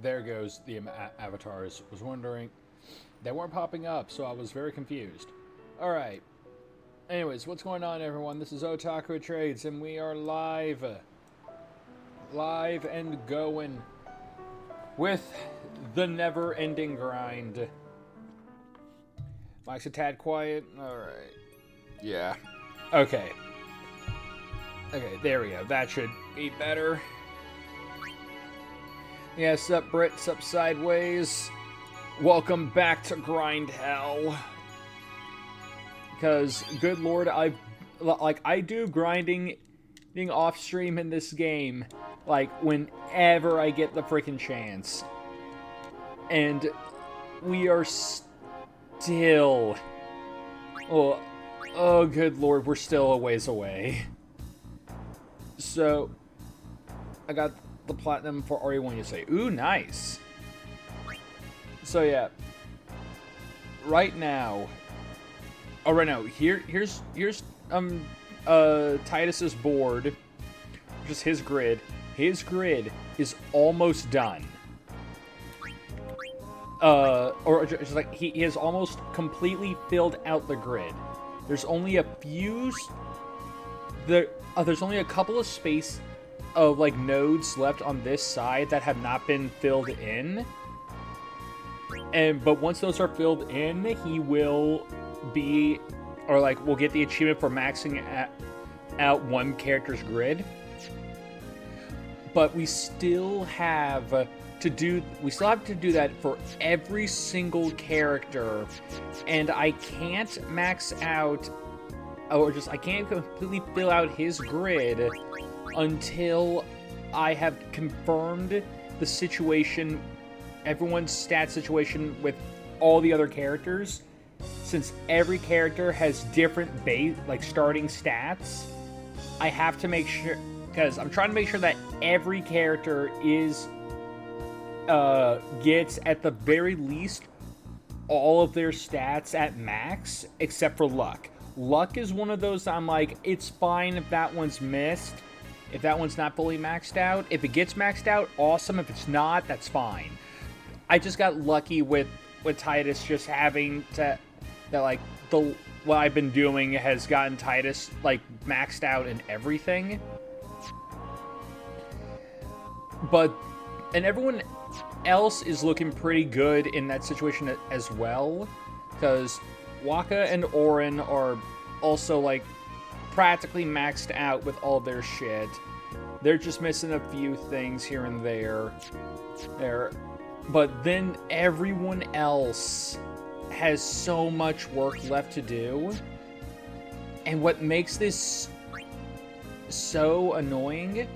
There goes the avatars. Was wondering. They weren't popping up, so I was very confused. Alright. Anyways, what's going on, everyone? This is Otaku Trades, and we are live. Live and going. With the never ending grind. Mike's a tad quiet. Alright. Yeah. Okay. Okay, there we go. That should be better. Yeah, sup Brit, sup Sideways. Welcome back to Grind Hell. Because, good lord, I do grinding off stream in this game, like, whenever I get the freaking chance. And we are still... Oh, good lord, we're still a ways away. So, I got the platinum for RE1, you say. Ooh, nice. So, yeah. Right now... Oh, right now, here's Titus's board, just his grid. His grid is almost done. Or just like, he has almost completely filled out the grid. There's only a few... there's only a couple of space of, like, nodes left on this side that have not been filled in. But once those are filled in, he will be... Or, like, we'll get the achievement for maxing out one character's grid. But we still have to do... We still have to do that for every single character. And I can't max out... Or just, I can't completely fill out his grid until I have confirmed the situation, everyone's stat situation with all the other characters. Since every character has different base, like, starting stats, I have to make sure, because I'm trying to make sure that every character is, gets at the very least all of their stats at max, except for Luck. Luck is one of those I'm like, it's fine if that one's missed, if that one's not fully maxed out. If it gets maxed out, awesome. If it's not, that's fine. I just got lucky with Titus just having to, that, like, what I've been doing has gotten Titus, like, maxed out in everything. And everyone else is looking pretty good in that situation as well, because Waka and Orin are also, like, practically maxed out with all their shit. They're just missing a few things here and there. But then everyone else has so much work left to do. And what makes this so annoying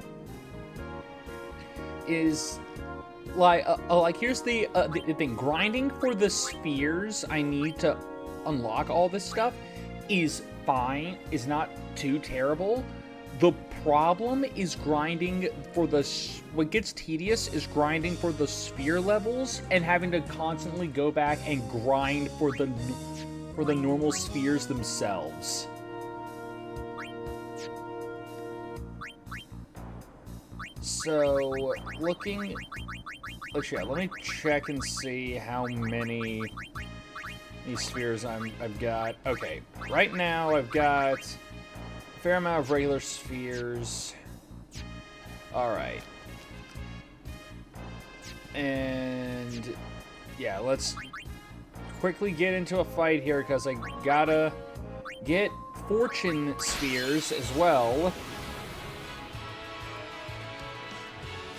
is... Like, here's the thing. Grinding for the spheres I need to unlock all this stuff is fine, is not too terrible. The problem is grinding for what gets tedious is grinding for the sphere levels and having to constantly go back and grind for the normal spheres themselves. So, let me check and see how many these spheres I've got. Okay, right now I've got a fair amount of regular spheres. Alright. And yeah, let's quickly get into a fight here because I gotta get fortune spheres as well.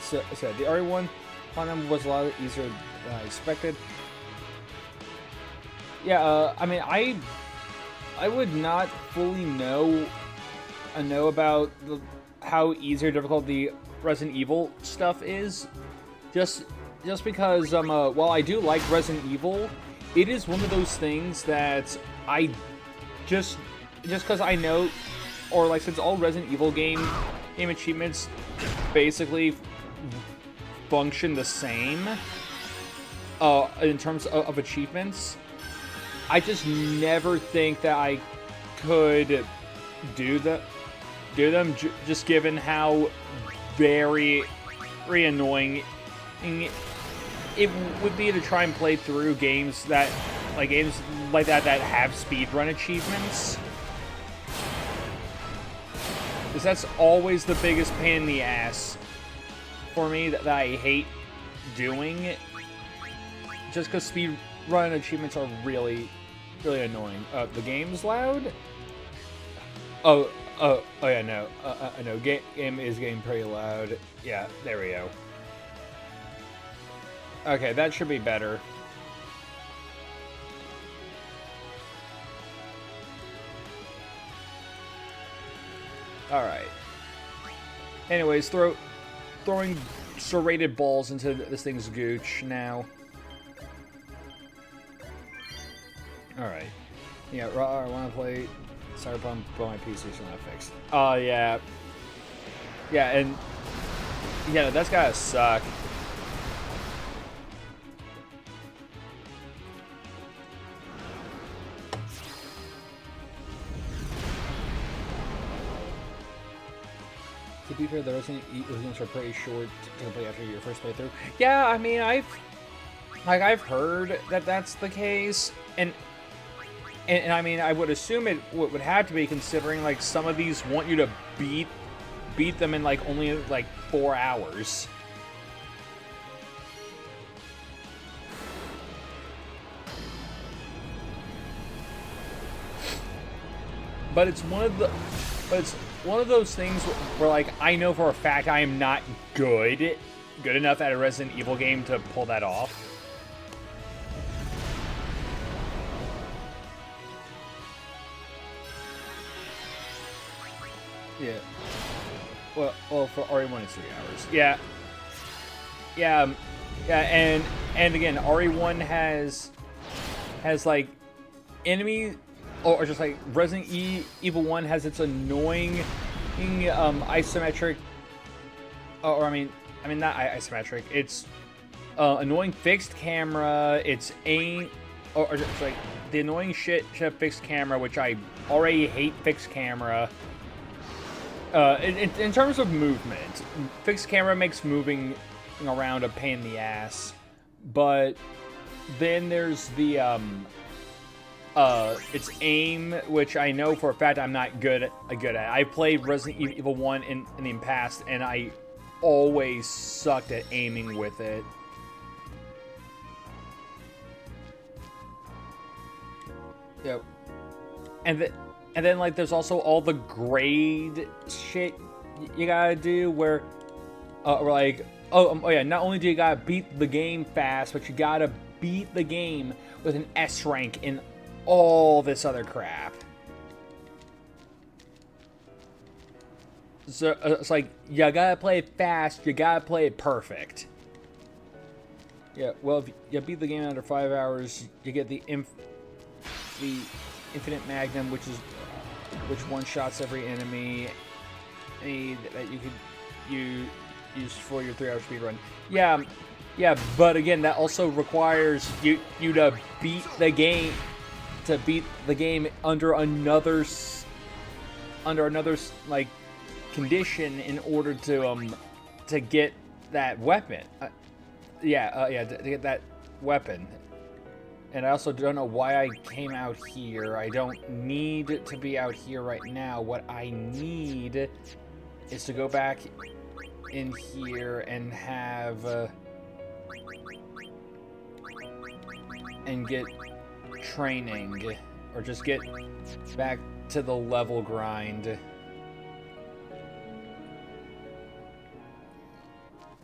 So the RE1 Platinum was a lot easier than I expected. Yeah, I mean, I would not fully know about how easy or difficult the Resident Evil stuff is, just because while I do like Resident Evil, it is one of those things that I just because I know, or like, since all Resident Evil game achievements basically function the same in terms of achievements, I just never think that I could do them, just given how very annoying it would be to try and play through games that like that have speedrun achievements. Because that's always the biggest pain in the ass for me that I hate doing. Just because speedrun achievements are really, really annoying. The game's loud? Oh yeah, no. I know. Game is getting pretty loud. Yeah, there we go. Okay, that should be better. Alright. Anyways, throwing serrated balls into this thing's gooch now. Alright. Yeah, I want to play Cyberpunk, but my PC's not fixed. Oh, yeah. Yeah, and... yeah, that's gotta suck. To be fair, the Resident Evil games are pretty short to play after your first playthrough. Yeah, I mean, I've heard that that's the case, and I mean, I would assume it would have to be, considering like some of these want you to beat them in like only like 4 hours. But it's one of those things where, like, I know for a fact I am not good enough at a Resident Evil game to pull that off. Yeah. Well, for RE1 it's 3 hours. Yeah. Yeah. Yeah, and again, RE1 has like enemy. Or just like Resident Evil 1 has its annoying isometric, or I mean not isometric. It's annoying fixed camera. It's aim, or just like the annoying shit of fixed camera, which I already hate fixed camera. In terms of movement, fixed camera makes moving around a pain in the ass. But then there's the it's aim, which I know for a fact I'm not good at. I played Resident Evil 1 in the past, and I always sucked at aiming with it. Yep. And then like there's also all the grade shit you gotta do where like oh yeah, not only do you gotta beat the game fast, but you gotta beat the game with an S rank in all this other crap. So it's like, you gotta play it fast, you gotta play it perfect. Yeah, well, if you beat the game in under 5 hours, you get the Infinite Magnum, which one-shots every enemy that you could use for your 3-hour speedrun. Yeah, but again, that also requires you to beat the game. To beat the game under another like condition in order to get that weapon. To get that weapon. And I also don't know why I came out here. I don't need to be out here right now. What I need is to go back in here and have and get training, or just get back to the level grind.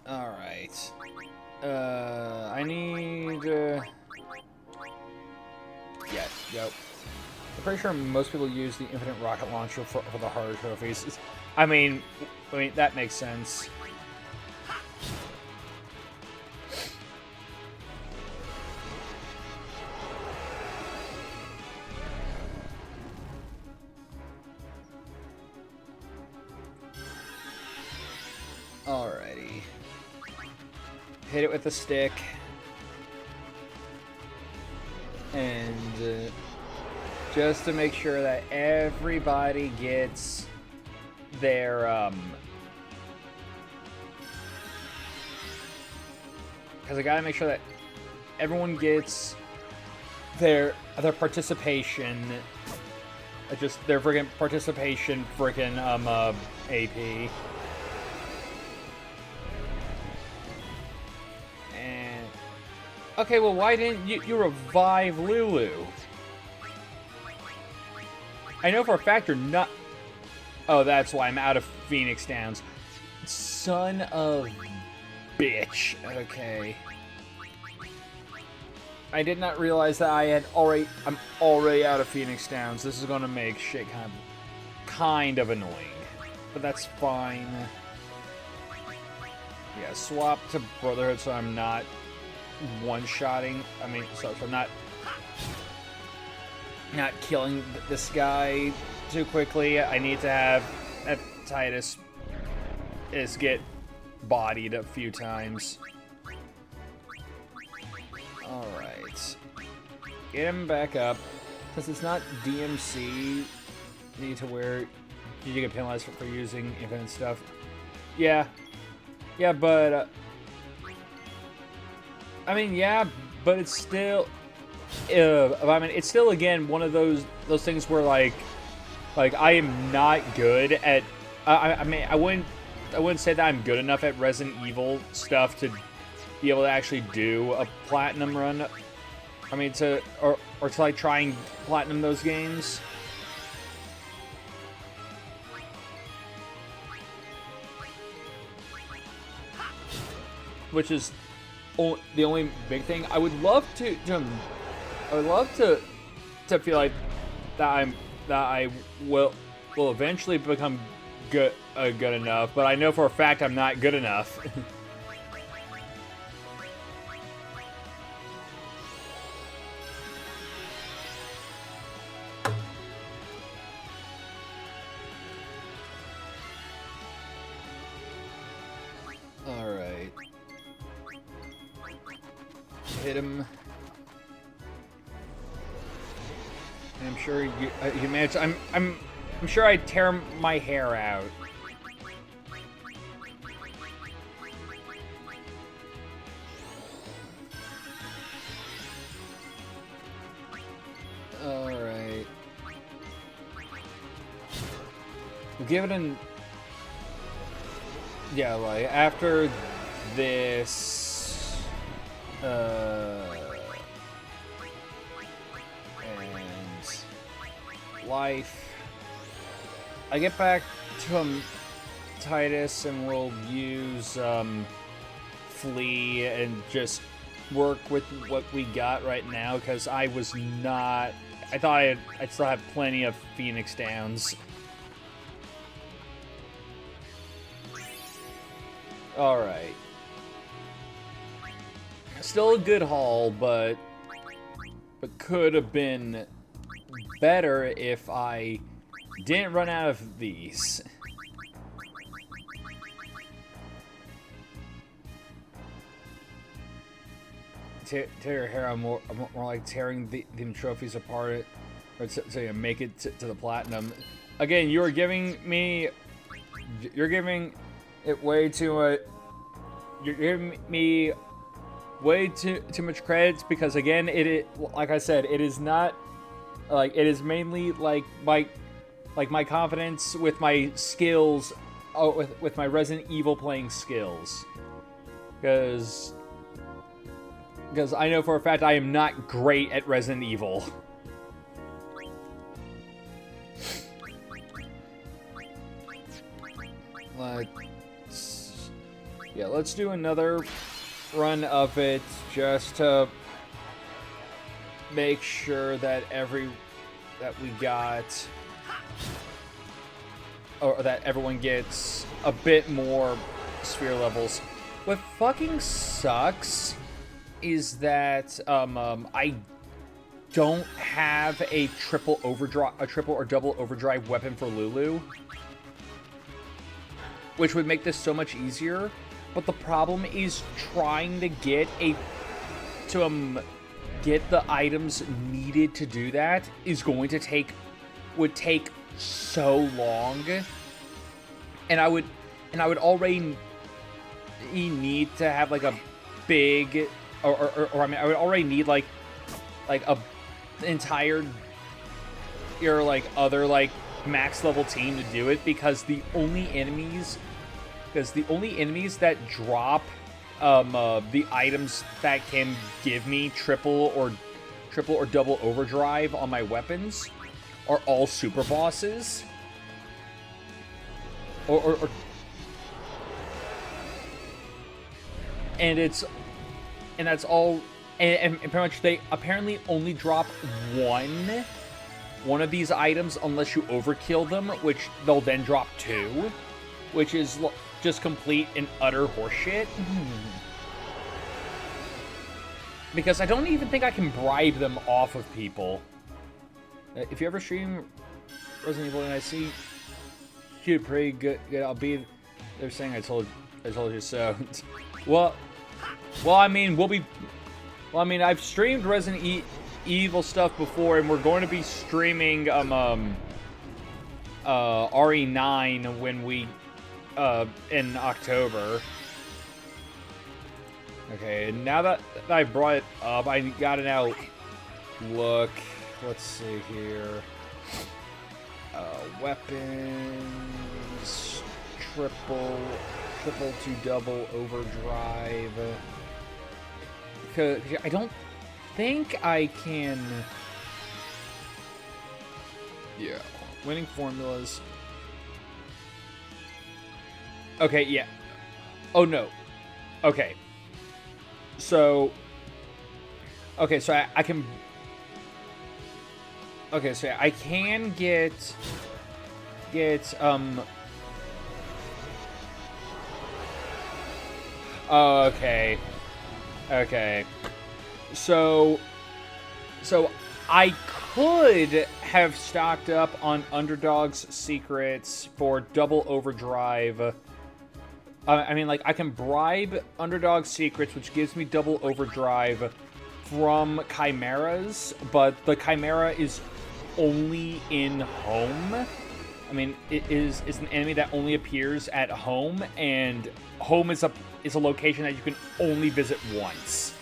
Alright. I need... yeah, yep. I'm pretty sure most people use the Infinite Rocket Launcher for the harder trophies. I mean, that makes sense. Alrighty. Hit it with the stick. And just to make sure that everybody gets their because I gotta make sure that everyone gets their participation, just their friggin' participation, frickin' AP. And okay, well, why didn't you revive Lulu? I know for a fact you're not. Oh, that's why I'm out of Phoenix Downs. Son of bitch. Okay. I did not realize that I'm already out of Phoenix Downs. This is gonna make shit kind of annoying. But that's fine. Yeah, swap to Brotherhood so I'm not one-shotting. I mean, so I'm not killing this guy too quickly. I need to have Tidus get bodied a few times. Alright. Get him back up. Since it's not DMC, you need to wear... You get penalized for using infinite stuff. Yeah. Yeah, but... I mean, yeah, but it's still... I mean, it's still, again, one of those things where, like I am not good at... I mean, I wouldn't say that I'm good enough at Resident Evil stuff to be able to actually do a platinum run. I mean, to like try and platinum those games. Which is the only big thing. I would love to feel like that I will eventually become good enough, but I know for a fact I'm not good enough. Alright. Hit him. I'm sure you managed. I'm sure I'd tear my hair out. Alright. We'll give it an... Yeah, like, after this... and... life... I get back to Tidus and we'll use Flea and just work with what we got right now, because I was not... I thought I'd still have plenty of Phoenix Downs. Alright. Still a good haul, but could have been better if I didn't run out of these. Tear your hair out more like tearing them trophies apart, or so you make it to the platinum. Again, you're giving it way too you're giving me way too much credits, because again, like I said, it is not like, it is mainly like my confidence with my skills, with my Resident Evil playing skills, because I know for a fact I am not great at Resident Evil. Let's do another run of it just to make sure that we got, or that everyone gets a bit more sphere levels. What fucking sucks is that I don't have a triple or double overdrive weapon for Lulu, which would make this so much easier. But the problem is trying to get the items needed to do that would take so long, and I would already need to have like a big, or I mean, I would already need like a entire like other like max level team to do it, because the only enemies that drop the items that can give me triple or double overdrive on my weapons are all super bosses. Or and that's all, and pretty much they apparently only drop one of these items unless you overkill them, which they'll then drop two, which is just complete and utter horseshit. Because I don't even think I can bribe them off of people. If you ever stream Resident Evil and I see you pretty good, I'll be. They're saying I told you so. well, I mean, I've streamed Resident Evil stuff before, and we're going to be streaming RE9 when we in October. Okay, now that I brought it up, I gotta now look. Let's see here. Weapons, triple to double overdrive. Because I don't think I can. Yeah, winning formulas. Okay, yeah. Oh no. Okay. So. Okay, so I can. Okay, so I can get okay. Okay. So I could have stocked up on Underdog's secrets for double overdrive. I mean, like, I can bribe Underdog's secrets, which gives me double overdrive from chimeras, but the chimera is only in home. I mean, it is an enemy that only appears at home, and home is a location that you can only visit once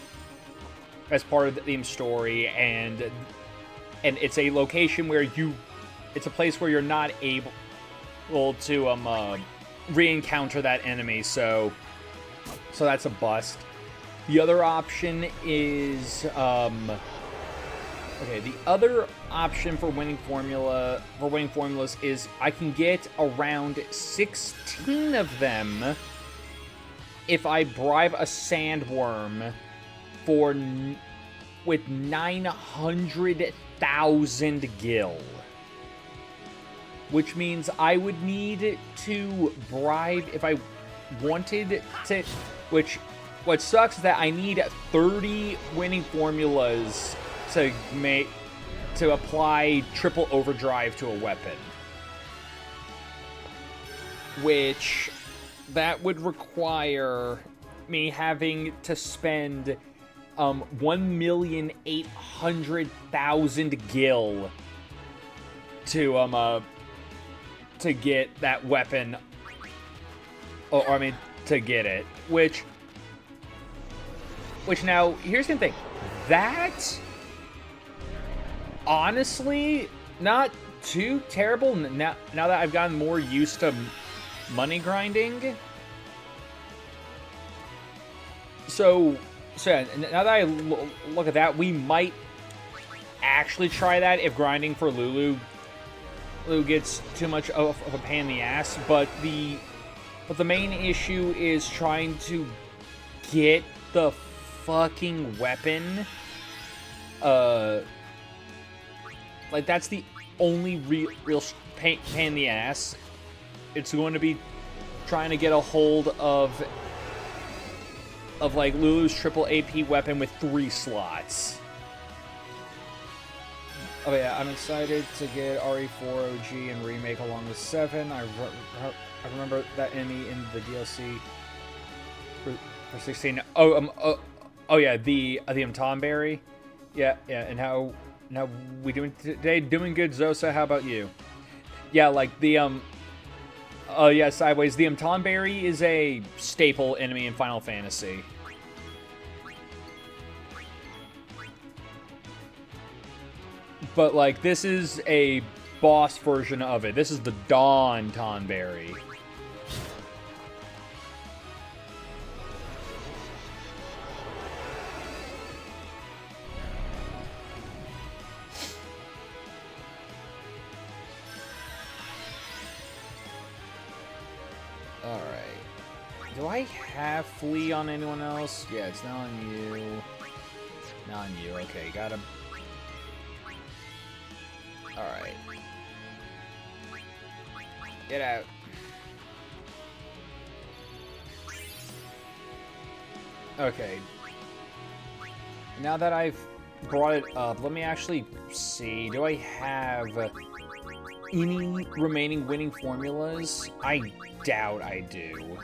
as part of the theme story, and it's a location where it's a place where you're not able to re-encounter that enemy, so that's a bust. The other option is okay, the other option for winning formulas is I can get around 16 of them if I bribe a sandworm with 900,000 gil. Which means I would need to bribe if I wanted to, what sucks is that I need 30 winning formulas to apply triple overdrive to a weapon. Which that would require me having to spend 1,800,000 gil to get that weapon, or I mean, to get it, which now, here's the thing, that, honestly, not too terrible, now that I've gotten more used to money grinding. So yeah, now that I look at that, we might actually try that if grinding for Lulu gets too much of a pain in the ass, but the main issue is trying to get the fucking weapon. Like, that's the only real pain in the ass. It's going to be trying to get a hold of like Lulu's triple AP weapon with 3 slots. Oh yeah, I'm excited to get RE4 OG and remake along with 7. I remember that enemy in the DLC for 16. Oh yeah, the Tomberry. Yeah, and how we doing today? Doing good, Zosa. How about you? Yeah, like the yeah, sideways. The Tomberry is a staple enemy in Final Fantasy. But, like, this is a boss version of it. This is the Dawn Tonberry. Alright. Do I have Flee on anyone else? Yeah, it's not on you. Not on you. Okay, got him. Alright. Get out. Okay. Now that I've brought it up, let me actually see. Do I have any remaining winning formulas? I doubt I do.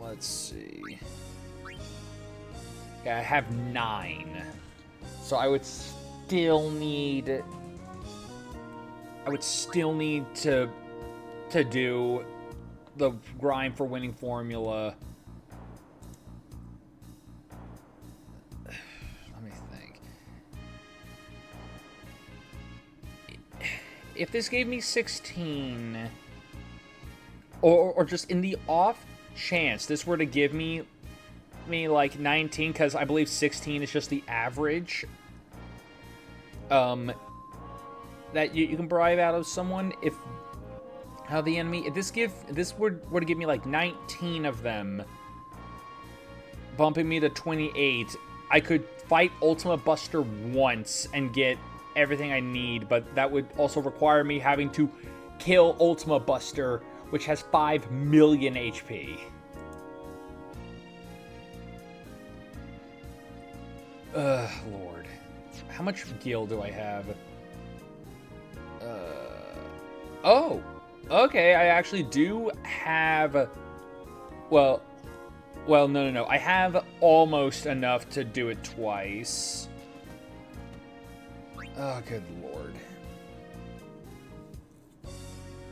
Let's see. Yeah, I have 9. So I would still need to do the grind for winning formula. Let me think. If this gave me 16, or just in the off chance this were to give me like 19, because I believe 16 is just the average that you can bribe out of someone. If how the enemy, if this were to give me like 19 of them, bumping me to 28, I could fight Ultima Buster once and get everything I need, but that would also require me having to kill Ultima Buster, which has 5 million HP. Lord. How much gil do I have? Oh! Okay, I actually do have... Well, no. I have almost enough to do it twice. Oh, good lord.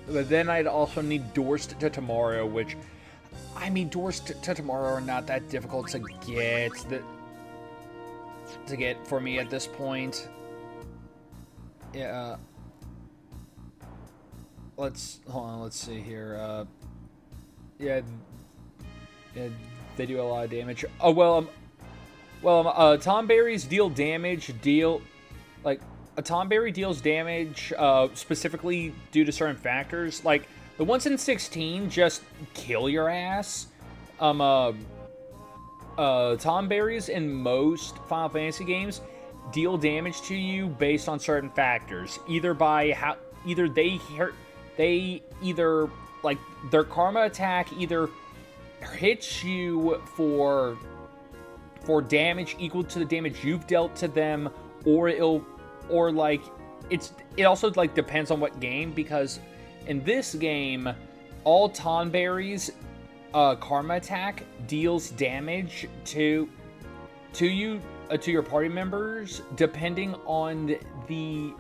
But then I'd also need Doors to Tomorrow, which... I mean, Doors to Tomorrow are not that difficult to get. To get for me at this point. Yeah, let's see here. Yeah, they do a lot of damage. Oh, Tonberries deal damage, like, a Tonberry deals damage, specifically due to certain factors. Like, the ones in 16 just kill your ass. Tonberries in most Final Fantasy games deal damage to you based on certain factors. Either like, their karma attack either hits you for damage equal to the damage you've dealt to them, or it also, like, depends on what game, because in this game, all Tonberries karma attack deals damage to your party members depending on pretty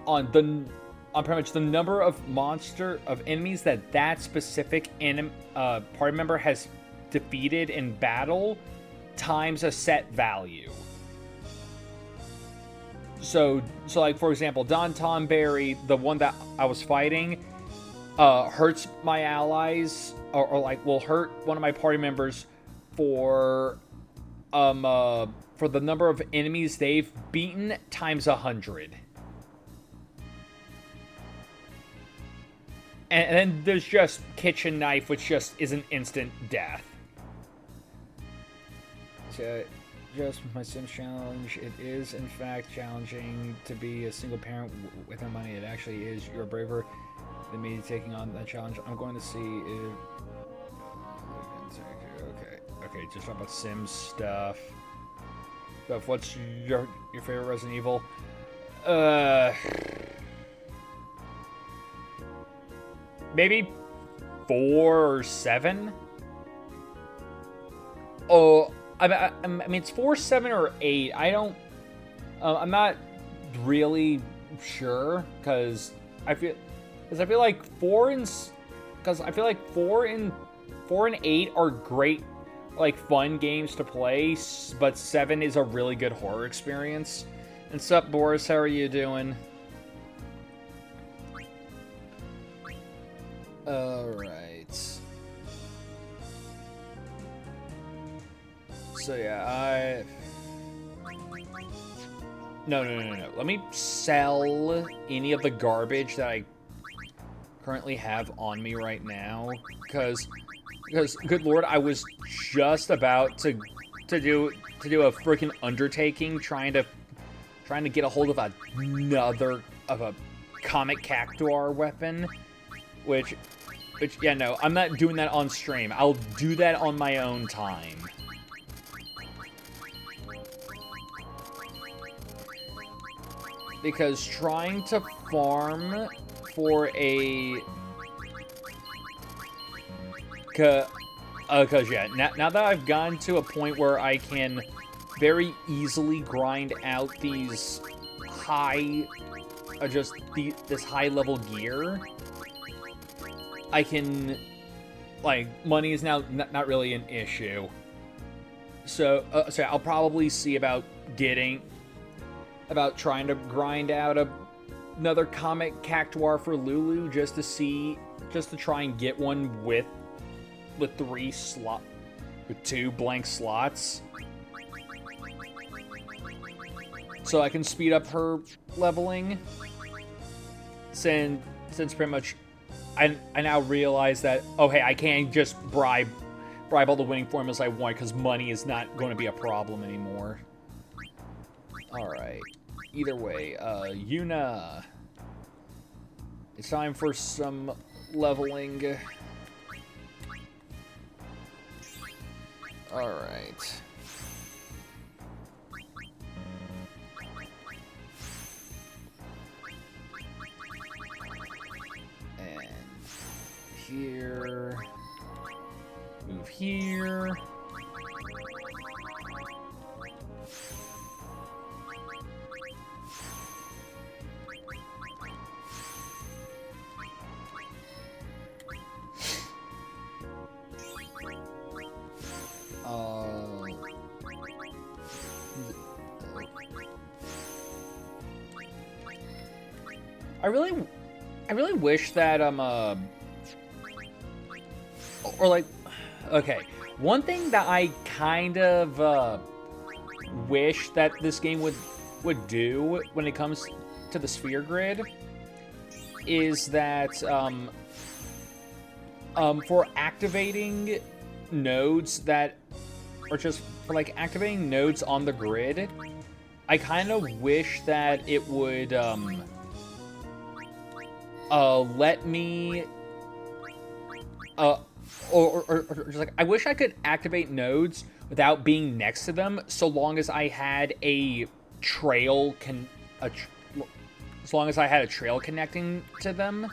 much the number of enemies that specific party member has defeated in battle times a set value. So like, for example, Don Tonberry, the one that I was fighting, hurts my allies, or like, will hurt one of my party members for the number of enemies they've beaten times 100. And then there's just Kitchen Knife, which just is an instant death. So, just my Sims challenge. It is, in fact, challenging to be a single parent with no money. It actually is. You're braver than me taking on that challenge. I'm going to see if... Okay, just talk about Sims stuff. What's your favorite Resident Evil? Maybe 4 or 7? Oh, I mean, it's 4, 7, or 8. I don't... I'm not really sure, because I feel like 4 and 8 are great like fun games to play, but 7 is a really good horror experience. And sup, Boris? How are you doing? Alright. So yeah, No. Let me sell any of the garbage that I currently have on me right now, because good lord, I was just about to do a freaking undertaking trying to get a hold of another comet cactuar weapon, which yeah, no, I'm not doing that on stream. I'll do that on my own time. Because trying to farm for a... Because, yeah, now that I've gotten to a point where I can very easily grind out these high... this high-level gear, I can... Like, money is now not really an issue. So I'll probably see about trying to grind out another comet cactuar for Lulu just to try and get one with 2 blank slots, so I can speed up her leveling. Since pretty much I now realize that, oh hey, I can't just bribe all the winning formulas I want, because money is not going to be a problem anymore. Alright. Either way, Yuna. It's time for some leveling. Alright. And here. Move here. I really wish that or like, okay, one thing that I kind of wish that this game would do when it comes to the sphere grid is that for activating nodes that, or just for like activating nodes on the grid, I kind of wish that it would let me or just like, I wish I could activate nodes without being next to them, so long as I had a trail as long as I had a trail connecting to them.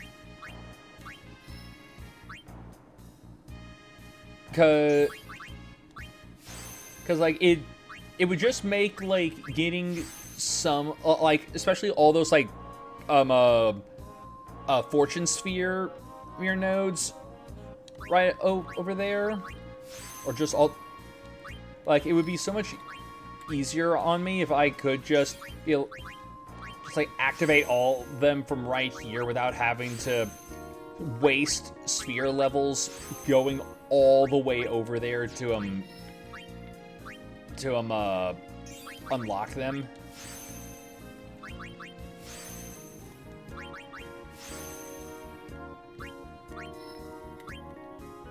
Cause like it would just make like getting some like, especially all those like fortune sphere nodes right over there, or just all, like, it would be so much easier on me if I could just like activate all of them from right here without having to waste sphere levels going all the way over there to unlock them.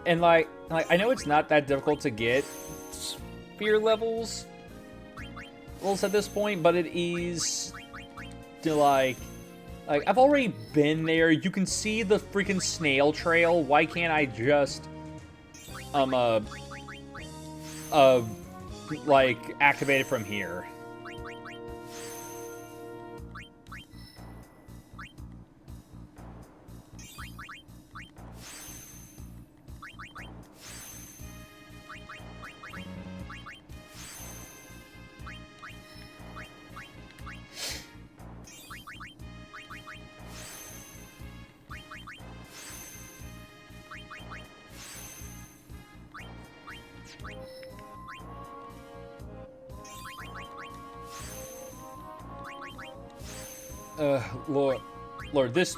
And like I know it's not that difficult to get sphere levels at this point, but it is to like I've already been there. You can see the freaking snail trail. Why can't I just like activate it from here? Lord, the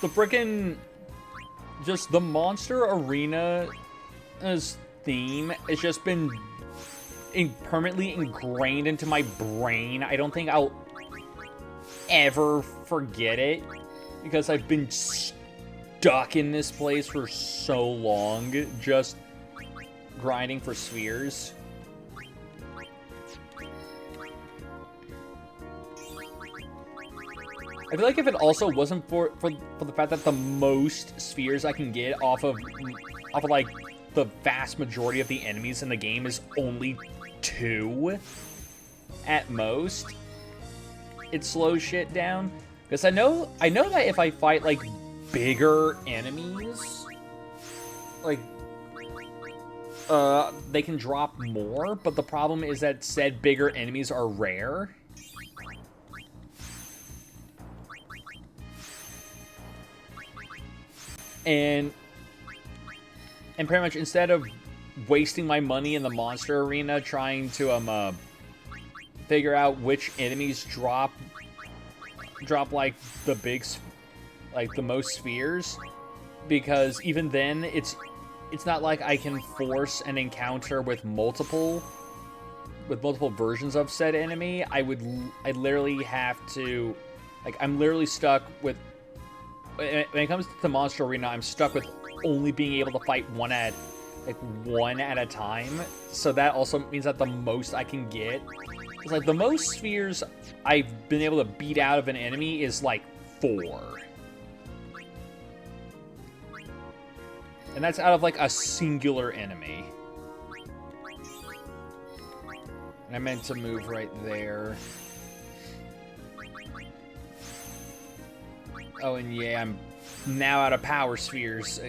frickin' just the Monster Arena's theme has just been permanently ingrained into my brain. I don't think I'll ever forget it because I've been stuck in this place for so long, just grinding for spheres. I feel like if it also wasn't for the fact that the most spheres I can get off of like the vast majority of the enemies in the game is only 2 at most, it slows shit down. Because I know that if I fight like bigger enemies, like they can drop more, but the problem is that said bigger enemies are rare. And pretty much instead of wasting my money in the monster arena trying to figure out which enemies drop like the most spheres, because even then it's not like I can force an encounter with multiple versions of said enemy. I literally have to, like, I'm literally stuck with, when it comes to the monster arena, I'm stuck with only being able to fight one at a time. So that also means that the most I can get is like the most spheres I've been able to beat out of an enemy is like 4. And that's out of like a singular enemy. And I meant to move right there. Oh, and yeah, I'm now out of power spheres.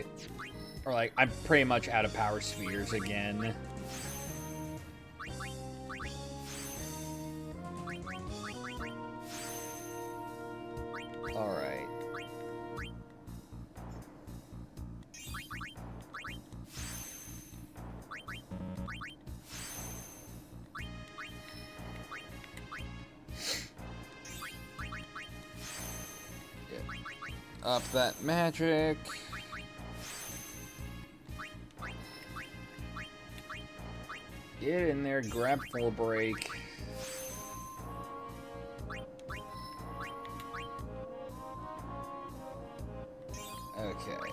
Or like, I'm pretty much out of power spheres again. Alright. Up that magic. Get in there, grab full break. Okay.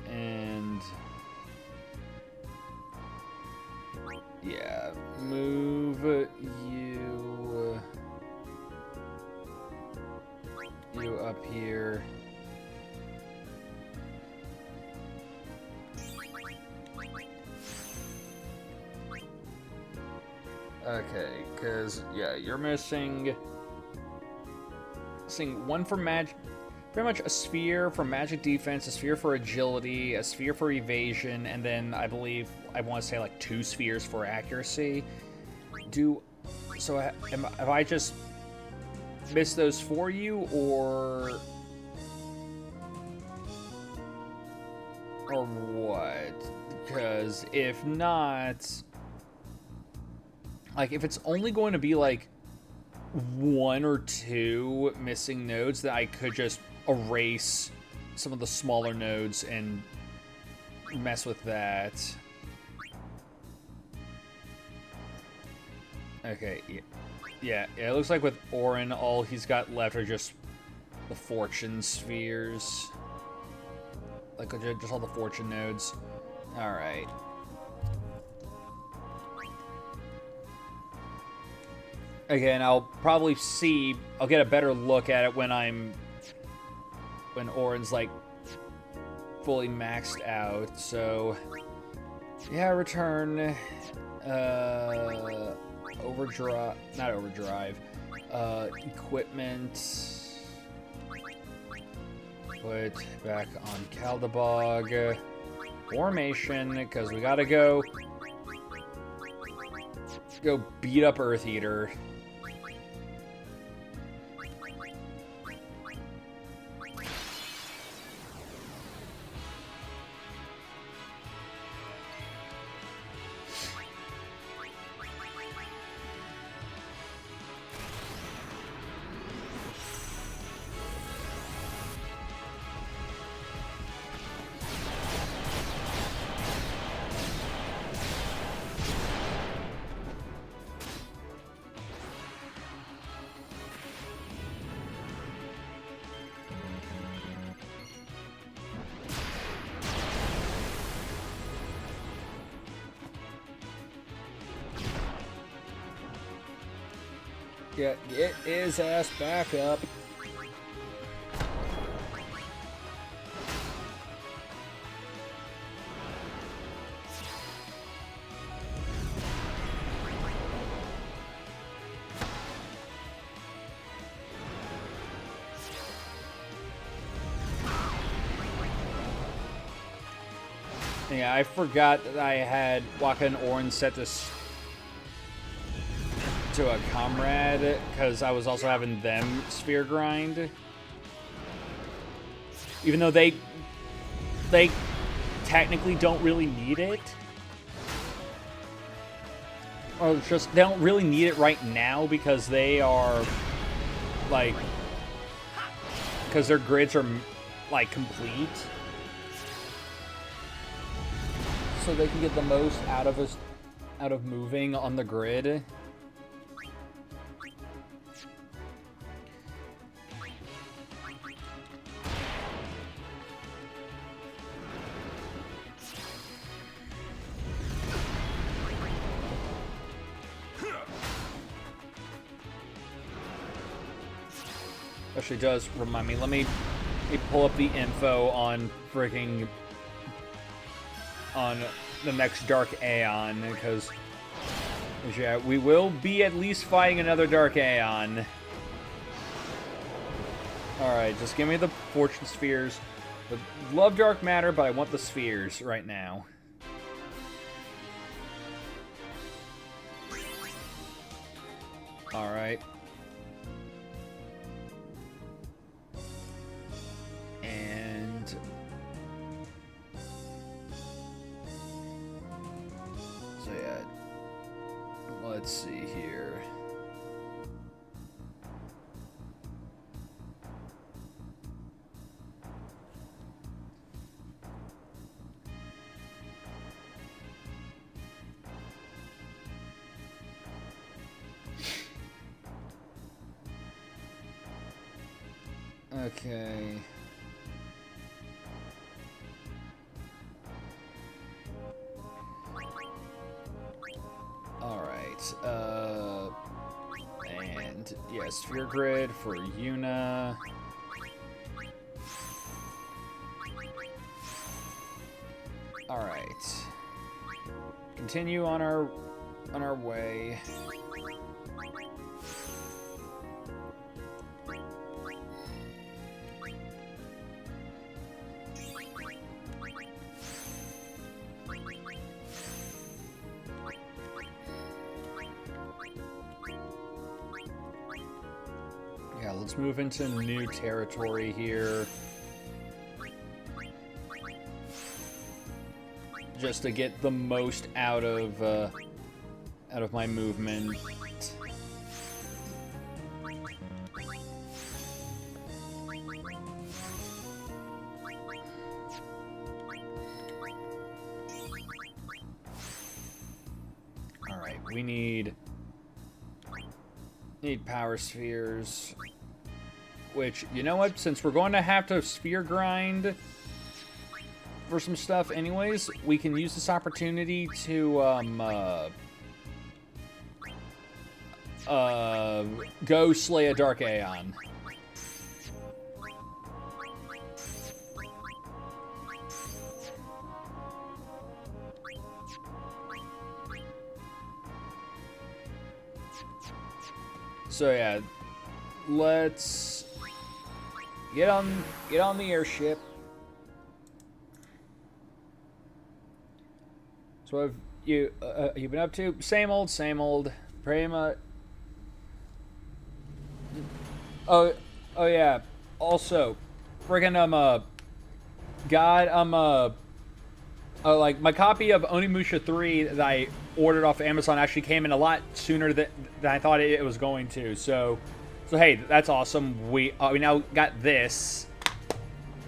And yeah, move you up here. Okay, because yeah, you're missing one for magic, pretty much a sphere for magic defense, a sphere for agility, a sphere for evasion, and then I believe I want to say like 2 spheres for accuracy. Have I just missed those for you, or what? Because if not, like, if it's only going to be like 1 or 2 missing nodes, that I could just erase some of the smaller nodes and mess with that. Okay, yeah, it looks like with Auron, all he's got left are just the fortune spheres. Like, just all the fortune nodes. Alright. Again, I'll probably I'll get a better look at it when Auron's, like, fully maxed out, so... Yeah, return... Overdrive... Not overdrive. Equipment... Put back on Kaldabog. Formation, because we gotta go beat up Earth Eater. Yeah, get his ass back up. Yeah, I forgot that I had Waka and Orin set this to a comrade because I was also having them sphere grind. Even though they technically don't really need it. Or just they don't really need it right now because they are like because their grids are like complete. So they can get the most out of moving on the grid. Actually does remind me. Let me pull up the info on freaking on the next Dark Aeon, because yeah, we will be at least fighting another Dark Aeon. Alright, just give me the Fortune Spheres. I love Dark Matter, but I want the spheres right now. Alright. And so yeah, let's see here. Okay. And yeah, Sphere Grid for Yuna. Alright. Continue on our way. Yeah, let's move into new territory here. Just to get the most out of my movement. All right, we need power spheres. Which, you know what? Since we're going to have to sphere grind for some stuff anyways, we can use this opportunity to go slay a Dark Aeon. So yeah, let's get on the airship. So what have you been up to? Same old. Pretty much. Oh yeah. Also, friggin' like my copy of Onimusha 3 that I ordered off Amazon actually came in a lot sooner than I thought it was going to. So hey, that's awesome. We now got this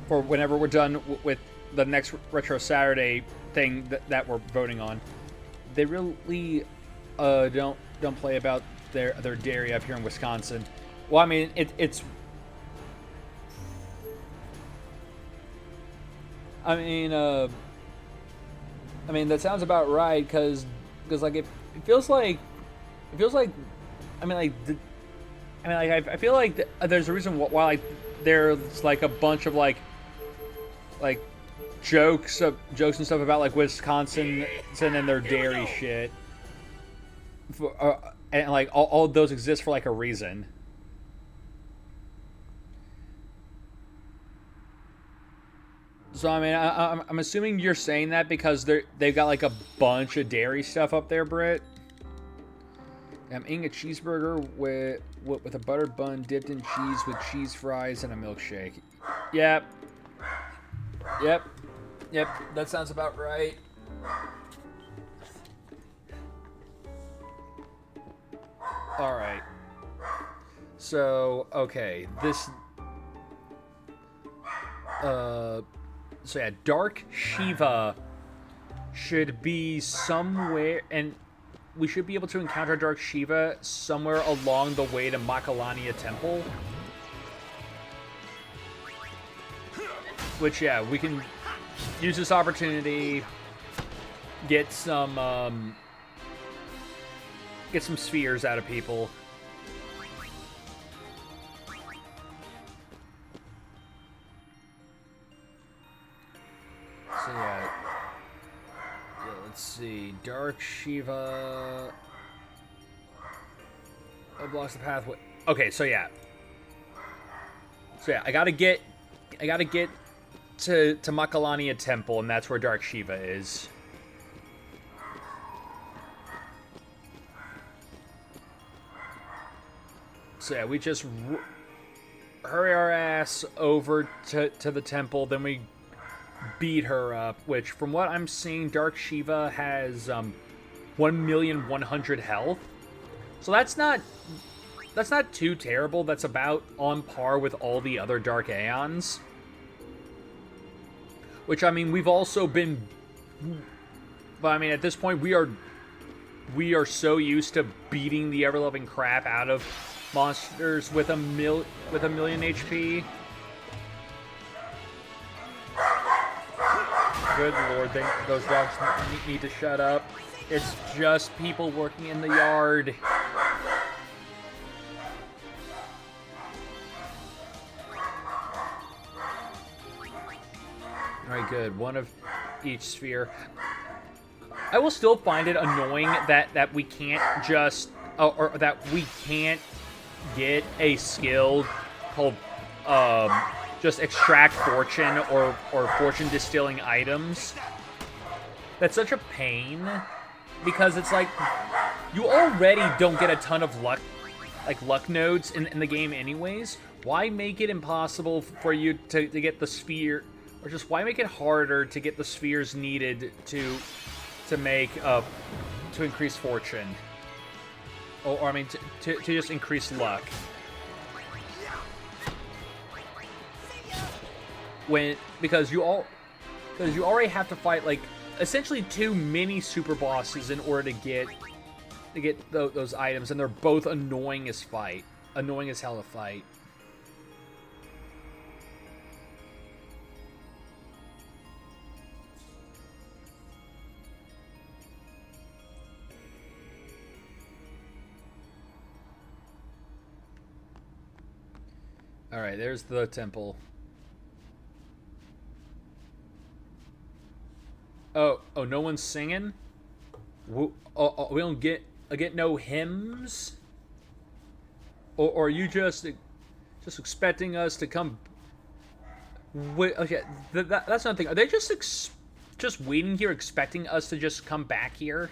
for whenever we're done with the next Retro Saturday thing that we're voting on. They really don't play about their dairy up here in Wisconsin. Well, I mean it's. I mean that sounds about right because like it feels like I mean like I mean, like I feel like there's a reason why like there's like a bunch of like jokes and stuff about like Wisconsin and their dairy shit. And like all of those exist for like a reason. So I mean, I'm assuming you're saying that because they've got like a bunch of dairy stuff up there, Britt. I'm eating a cheeseburger with a buttered bun dipped in cheese with cheese fries and a milkshake. Yep. Yep. Yep. That sounds about right. All right. So, okay. This... So yeah, Dark Shiva should be somewhere... And we should be able to encounter Dark Shiva somewhere along the way to Makalania Temple. Which, yeah, we can use this opportunity, get some spheres out of people. So, yeah, let's see. Dark Shiva... It blocks the pathway. Okay, so yeah. So, yeah, I gotta get to Makalania Temple, and that's where Dark Shiva is. So yeah, we just hurry our ass over to the temple, then we beat her up, which from what I'm seeing, Dark Shiva has 1,100,000 health. So that's not too terrible. That's about on par with all the other Dark Aeons. Which, I mean, we've also been... But, I mean, at this point, we are so used to beating the ever-loving crap out of monsters with a million HP. Good lord, those dogs need to shut up. It's just people working in the yard. Alright, good. One of each sphere. I will still find it annoying that we can't just... or that we can't get a skill called just extract fortune or fortune distilling items. That's such a pain, because it's like you already don't get a ton of luck nodes in the game anyways. Why make it impossible for you to get the sphere, or just why make it harder to get the spheres needed to make to increase fortune? Or I mean, to just increase luck. Because you already have to fight like essentially 2 mini super bosses in order to get those items, and they're both annoying as hell to fight. All right, there's the temple. Oh, no one's singing? We don't get no hymns? Or are you just expecting us to come? Wait, okay, that's another thing. Are they just waiting here, expecting us to just come back here?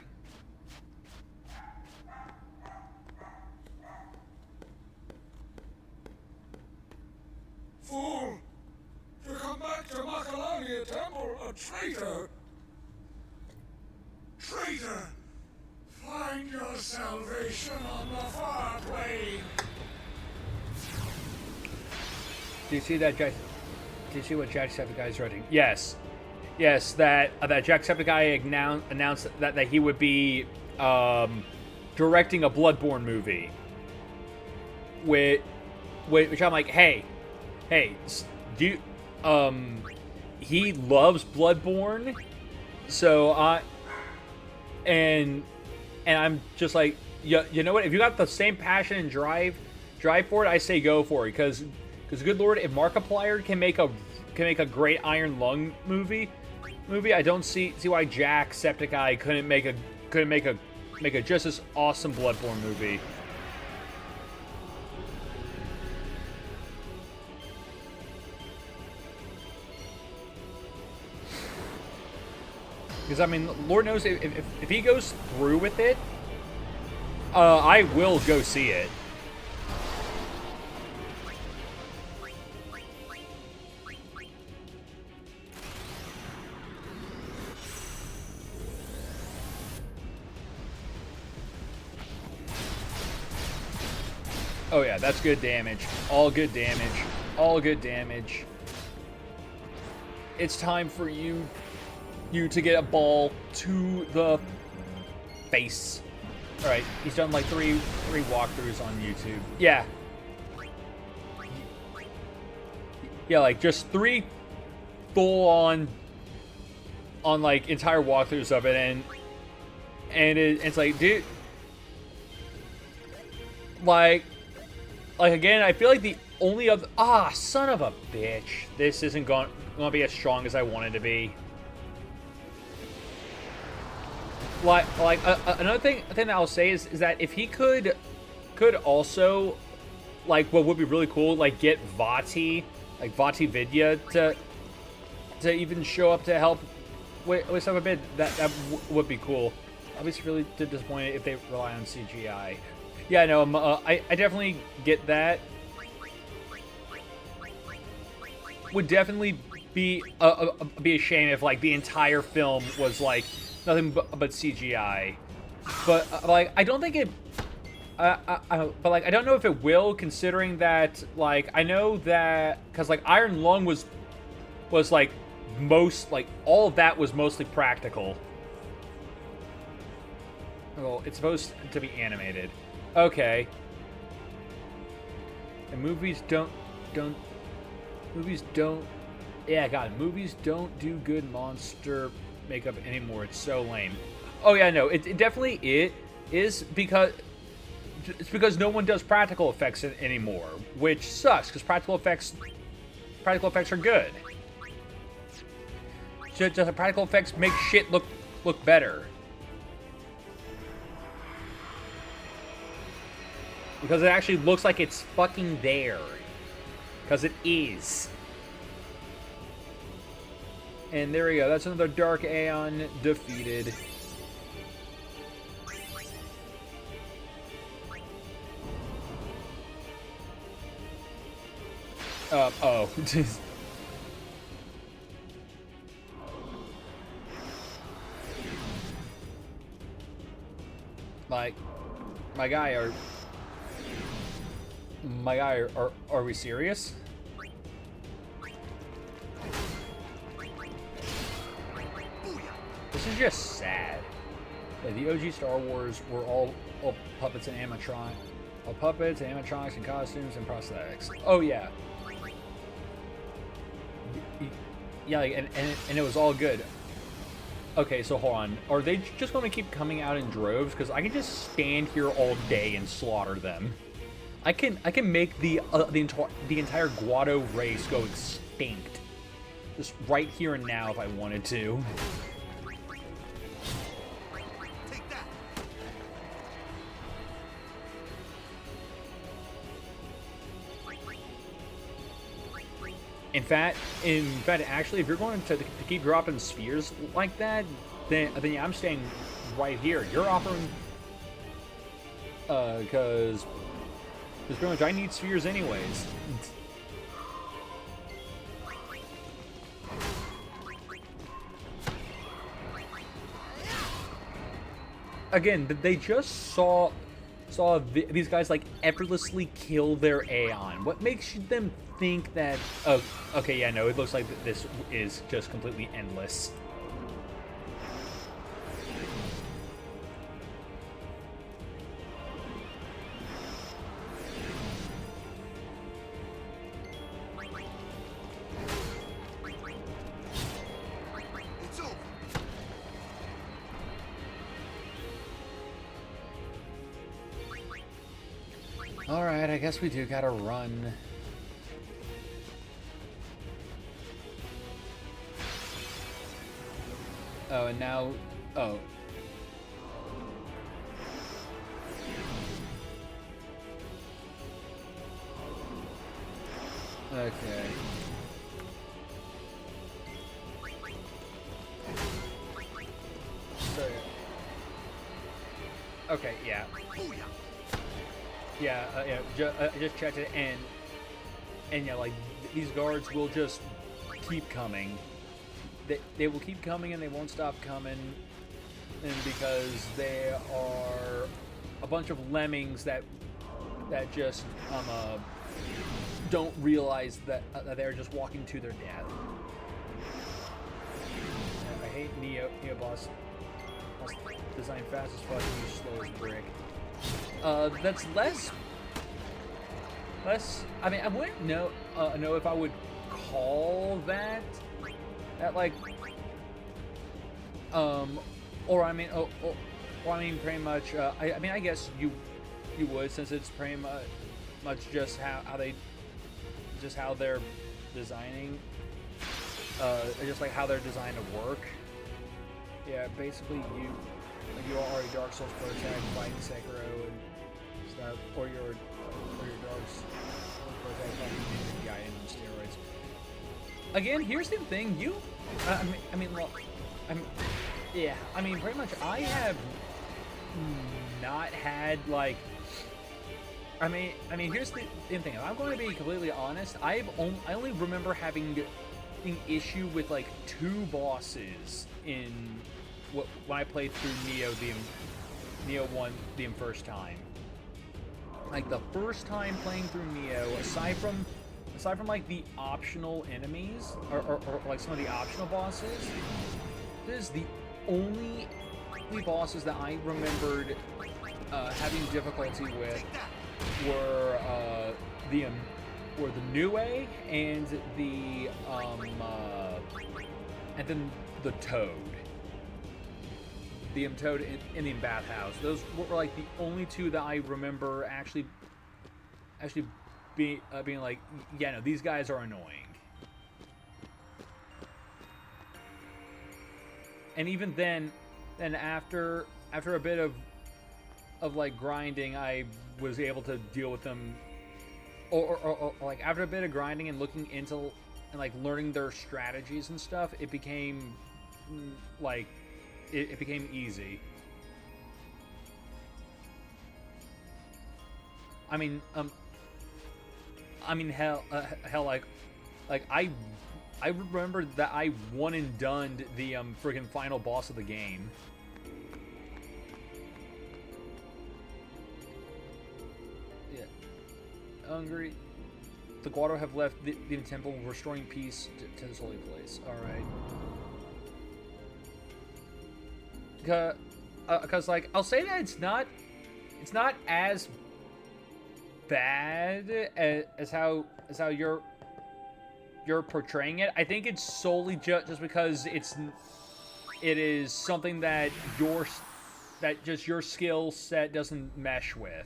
Fool! To come back to Makalania Temple, a traitor! Traitor! Find your salvation on the far plane! Do you see that, Jack? Do you see what Jacksepticeye's writing? Yes. Yes, that Jacksepticeye announced that he would be directing a Bloodborne movie. Which I'm like, hey, do you, he loves Bloodborne, so and I'm just like, you know what? If you got the same passion and drive strive for it, I say go for it, because good lord, if Markiplier can make a great Iron Lung movie, I don't see why Jacksepticeye couldn't make a just as awesome Bloodborne movie. Because I mean, Lord knows if he goes through with it, I will go see it. Oh yeah, that's good damage. All good damage. All good damage. It's time for you to get a ball to the face. All right, he's done like three walkthroughs on YouTube. Yeah. Yeah, like just 3 full-on like entire walkthroughs of it, and it's like, dude, like again, I feel like the only other son of a bitch, this isn't going to be as strong as I wanted to be. Like another thing that I'll say is that if he could also, like, what would be really cool, like, get Vaati, like Vaati Vidya to even show up to help with some of it, that would be cool. I'll be really disappointed if they rely on CGI. Yeah, no, I definitely get that. Would definitely be a shame if like the entire film was like nothing but CGI. But like I don't think it. But like I don't know if it will, considering that like I know that because like Iron Lung was like all of that was mostly practical. Well, it's supposed to be animated. Okay. And movies don't. Yeah, God, movies don't do good monster makeup anymore. It's so lame. Oh yeah, no, it definitely is because no one does practical effects anymore, which sucks because practical effects are good. Just the practical effects make shit look better. Because it actually looks like it's fucking there. Because it is. And there we go. That's another Dark Aeon defeated. Oh. Like, my guy, are we serious? This is just sad. Yeah, the OG Star Wars were all puppets and animatronics. All puppets, animatronics, and costumes and prosthetics. Oh yeah. Yeah, like, and it was all good. Okay, so hold on. Are they just going to keep coming out in droves? Because I can just stand here all day and slaughter them. I can make the entire Guado race go extinct, just right here and now if I wanted to. Take that. In fact, actually, if you're going to keep dropping spheres like that, then yeah, I'm staying right here. You're offering, because pretty much I need spheres anyways. Again, they just saw these guys like effortlessly kill their Aeon. What makes them think that? Oh, okay, yeah, no, it looks like this is just completely endless. Alright, I guess we do gotta run. Oh, and now... Oh. Okay. So, okay, yeah. Yeah, I just checked it, and yeah, like, these guards will just keep coming. They will keep coming, and they won't stop coming, and because they are a bunch of lemmings that just don't realize that they're just walking to their death. I hate Neo boss. Designed fast as fuck and slow as brick. That's less. I mean, I wouldn't know if I would call that like, or I mean, pretty much. I mean, I guess you would, since it's pretty much just how they're designing, just like how they're designed to work. Yeah, basically you are a Dark Souls protagonist fighting Sekiro and stuff, or your Dark Souls protagonist fighting Gaiden on steroids. Again, here's the thing: pretty much I have not had like. I mean, here's the thing. If I'm going to be completely honest, I only remember having an issue with like 2 bosses in when I played through Neo 1 the first time. Like the first time playing through Neo, aside from like the optional enemies or like some of the optional bosses, this is the only 3 bosses that I remembered having difficulty with were the Nue and then the Toad. The Toad in the bathhouse. Those were like the only 2 that I remember actually being like, yeah, no, these guys are annoying. And even then after a bit of like grinding, I was able to deal with them, or like after a bit of grinding and looking into and like learning their strategies and stuff, it became like it became easy. I mean, hell, like I remember that I one and done the friggin' final boss of the game. Yeah, hungry. The Guado have left the temple, restoring peace to this holy place. All right. Because like I'll say that it's not as bad as how you're portraying it. I think it's solely just because it is something that just your skill set doesn't mesh with.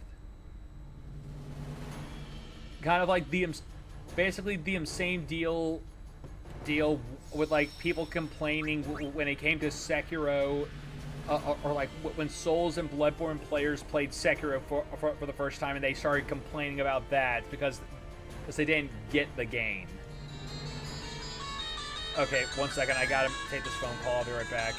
Kind of like basically the same deal with like people complaining when it came to Sekiro. Or like when Souls and Bloodborne players played Sekiro for the first time and they started complaining about that because they didn't get the game. Okay, 1 second, I gotta take this phone call, I'll be right back.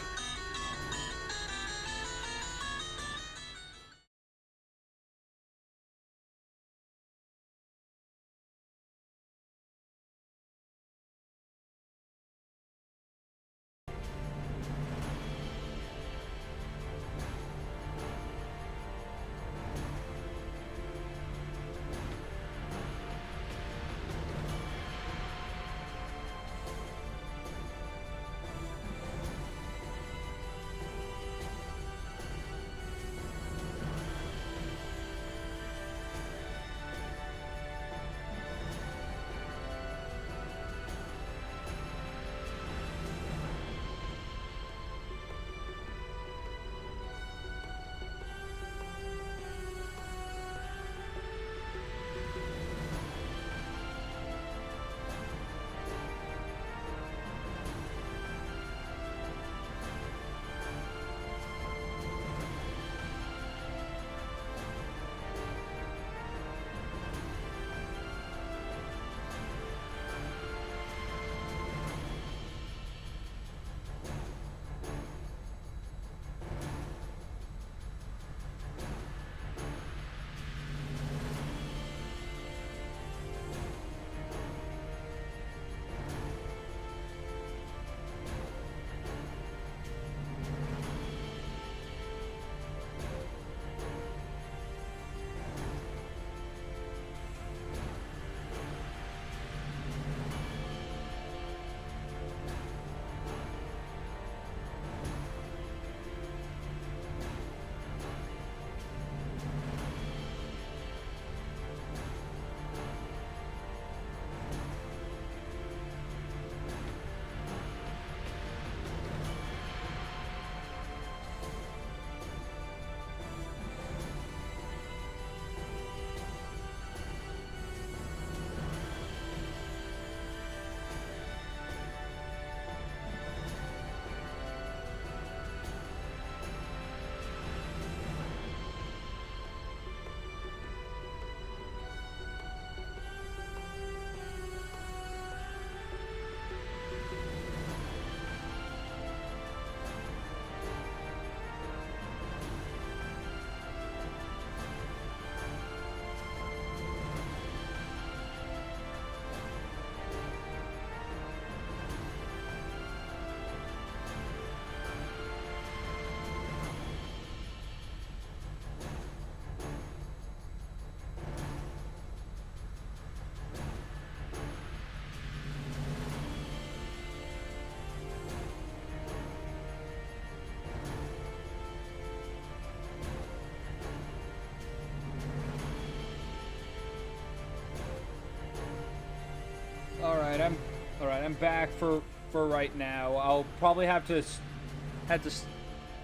All right, I'm back for right now. I'll probably have to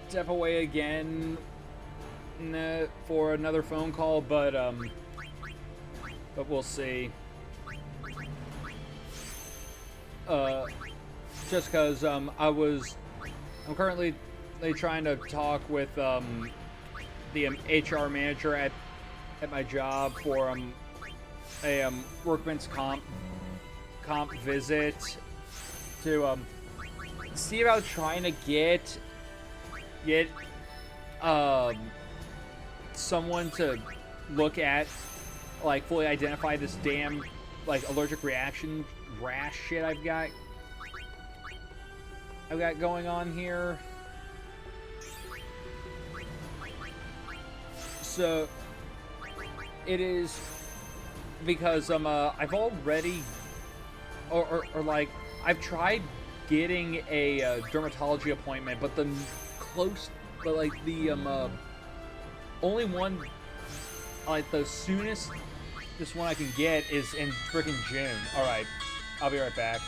step away again for another phone call, but we'll see. Just because I'm currently trying to talk with the HR manager at my job for a workman's comp visit to see about trying to get someone to look at, like, fully identify this damn, like, allergic reaction rash shit I've got going on here. So it is because I've already or like I've tried getting a dermatology appointment, but the only one, like, the soonest this one I can get is in frickin' June. All right, I'll be right back.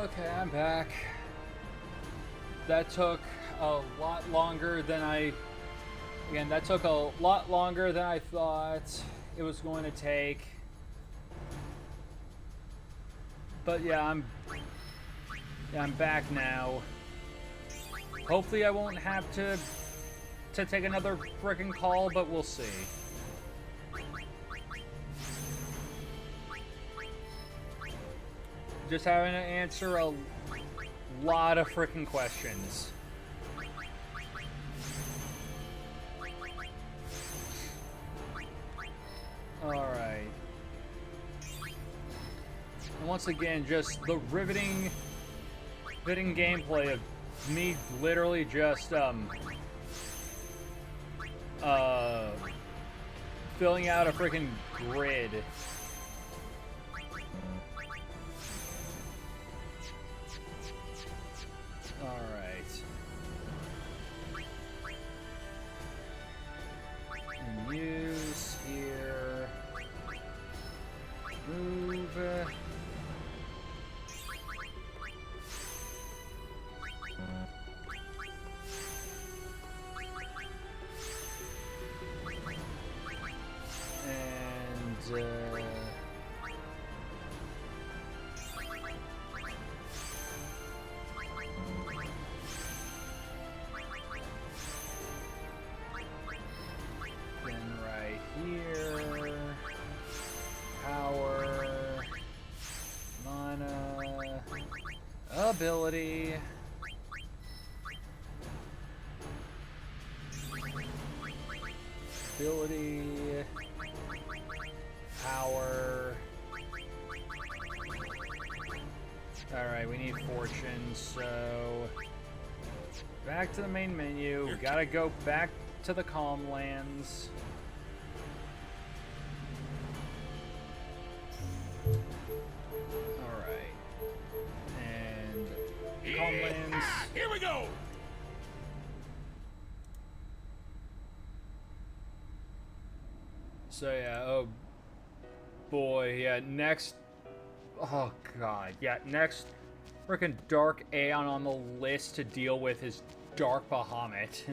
Okay, I'm back. That took a lot longer than that took a lot longer than I thought it was going to take. But yeah, I'm back now. Hopefully I won't have to take another frickin' call, but we'll see. Just having to answer a lot of frickin' questions. Alright. And once again, just the riveting gameplay of me literally just, filling out a freaking grid. Alright. Use here. Move. Then right here, power, mana, ability. Ability, power. Alright, we need fortune, so back to the main menu. Gotta go back to the Calm Lands. Alright. And Calm Lands. Here we go! So yeah, oh boy, yeah, next, oh god, yeah, next freaking Dark Aeon on the list to deal with is Dark Bahamut.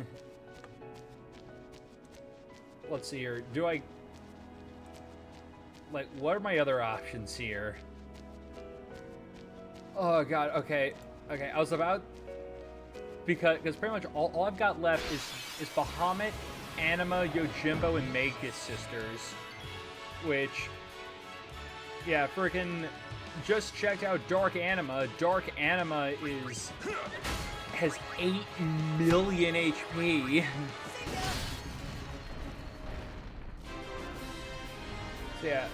Let's see here, do I, like, what are my other options here? Oh god, okay, I was about, because pretty much all I've got left is Bahamut, Anima, Yojimbo, and Magus Sisters, which, yeah, freaking just checked out Dark Anima. Dark Anima has 8 million HP. So yeah,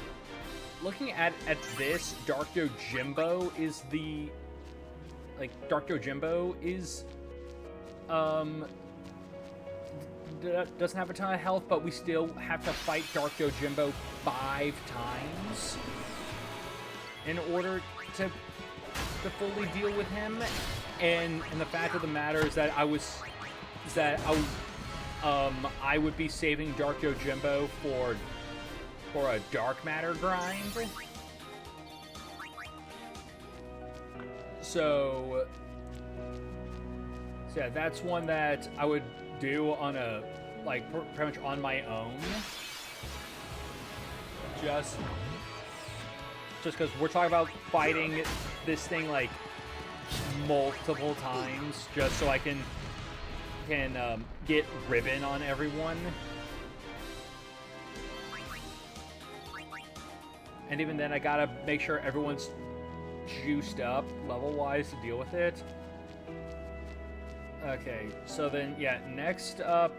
looking at this, Dark Yojimbo is doesn't have a ton of health, but we still have to fight Dark Yojimbo 5 times in order to fully deal with him. And the fact of the matter is that I would be saving Dark Yojimbo for a Dark Matter grind. So yeah, that's one that I would do on a, like, pretty much on my own. Just because we're talking about fighting this thing, like, multiple times, just so I can get ribbon on everyone. And even then, I gotta make sure everyone's juiced up level-wise to deal with it. Okay, so then, yeah, next up,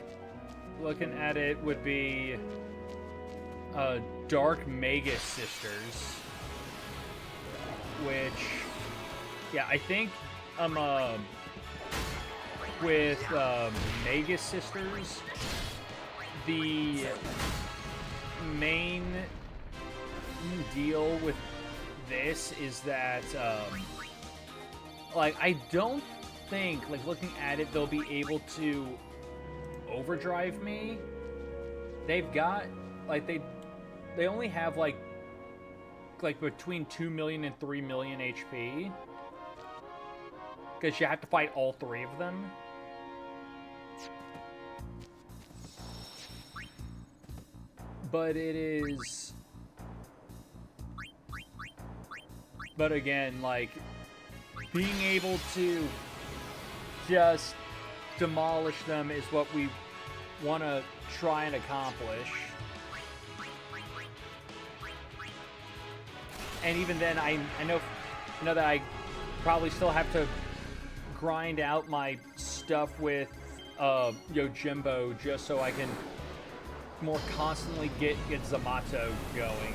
looking at it, would be Dark Magus Sisters, which, yeah, I think with Magus Sisters, the main deal with this is that, like, I don't think, like, looking at it, they'll be able to overdrive me. They've got, like, they only have, like between 2 million and 3 million HP. because you have to fight all 3 of them. But it is... But again, like, being able to just demolish them is what we want to try and accomplish. And even then, I know that I probably still have to grind out my stuff with Yojimbo just so I can more constantly get Zamato going.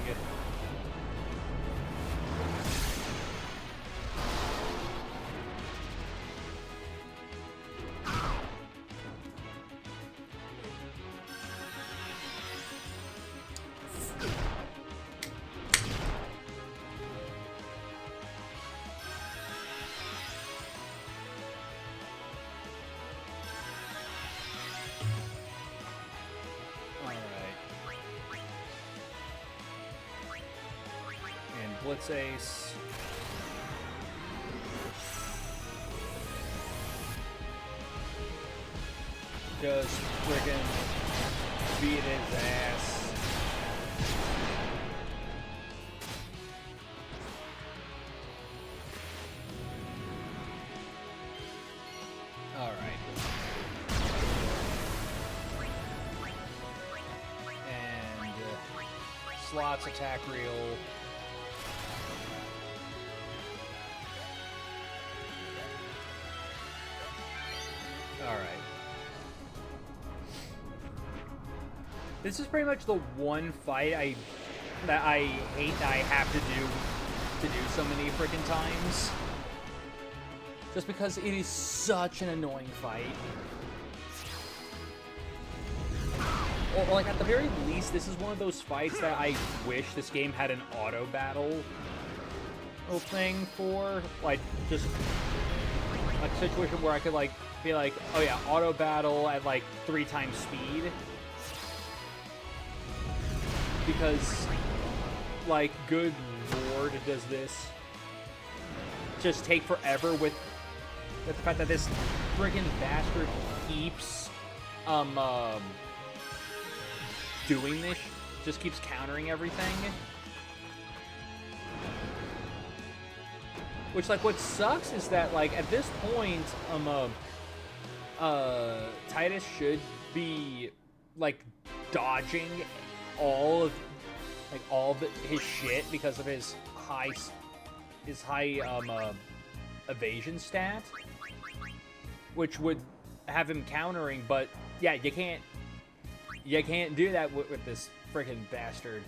Blitz Ace. Just friggin' beat his ass. Alright. And slots attack reel. Alright. This is pretty much the one fight that I hate that I have to do so many freaking times. Just because it is such an annoying fight. Or like at the very least, this is one of those fights that I wish this game had an auto battle thing for. Like just like a situation where I could like be like, oh yeah, auto battle at like 3 times speed. Because, like, good lord, does this just take forever with the fact that this friggin' bastard keeps doing this, just keeps countering everything. Which, like, what sucks is that, like, at this point, Tidus should be, like, dodging all of his shit because of his high evasion stat, which would have him countering. But yeah, you can't do that with this freaking bastard.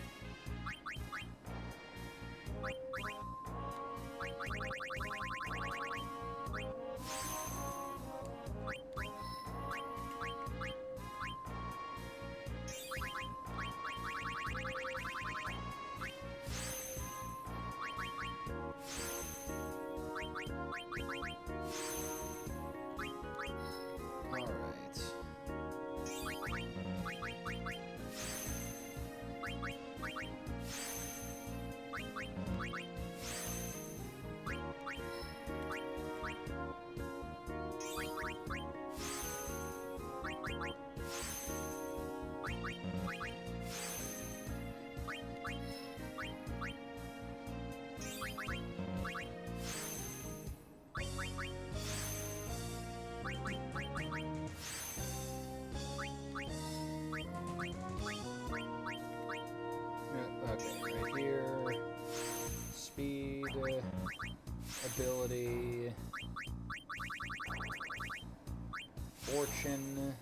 Ability, fortune,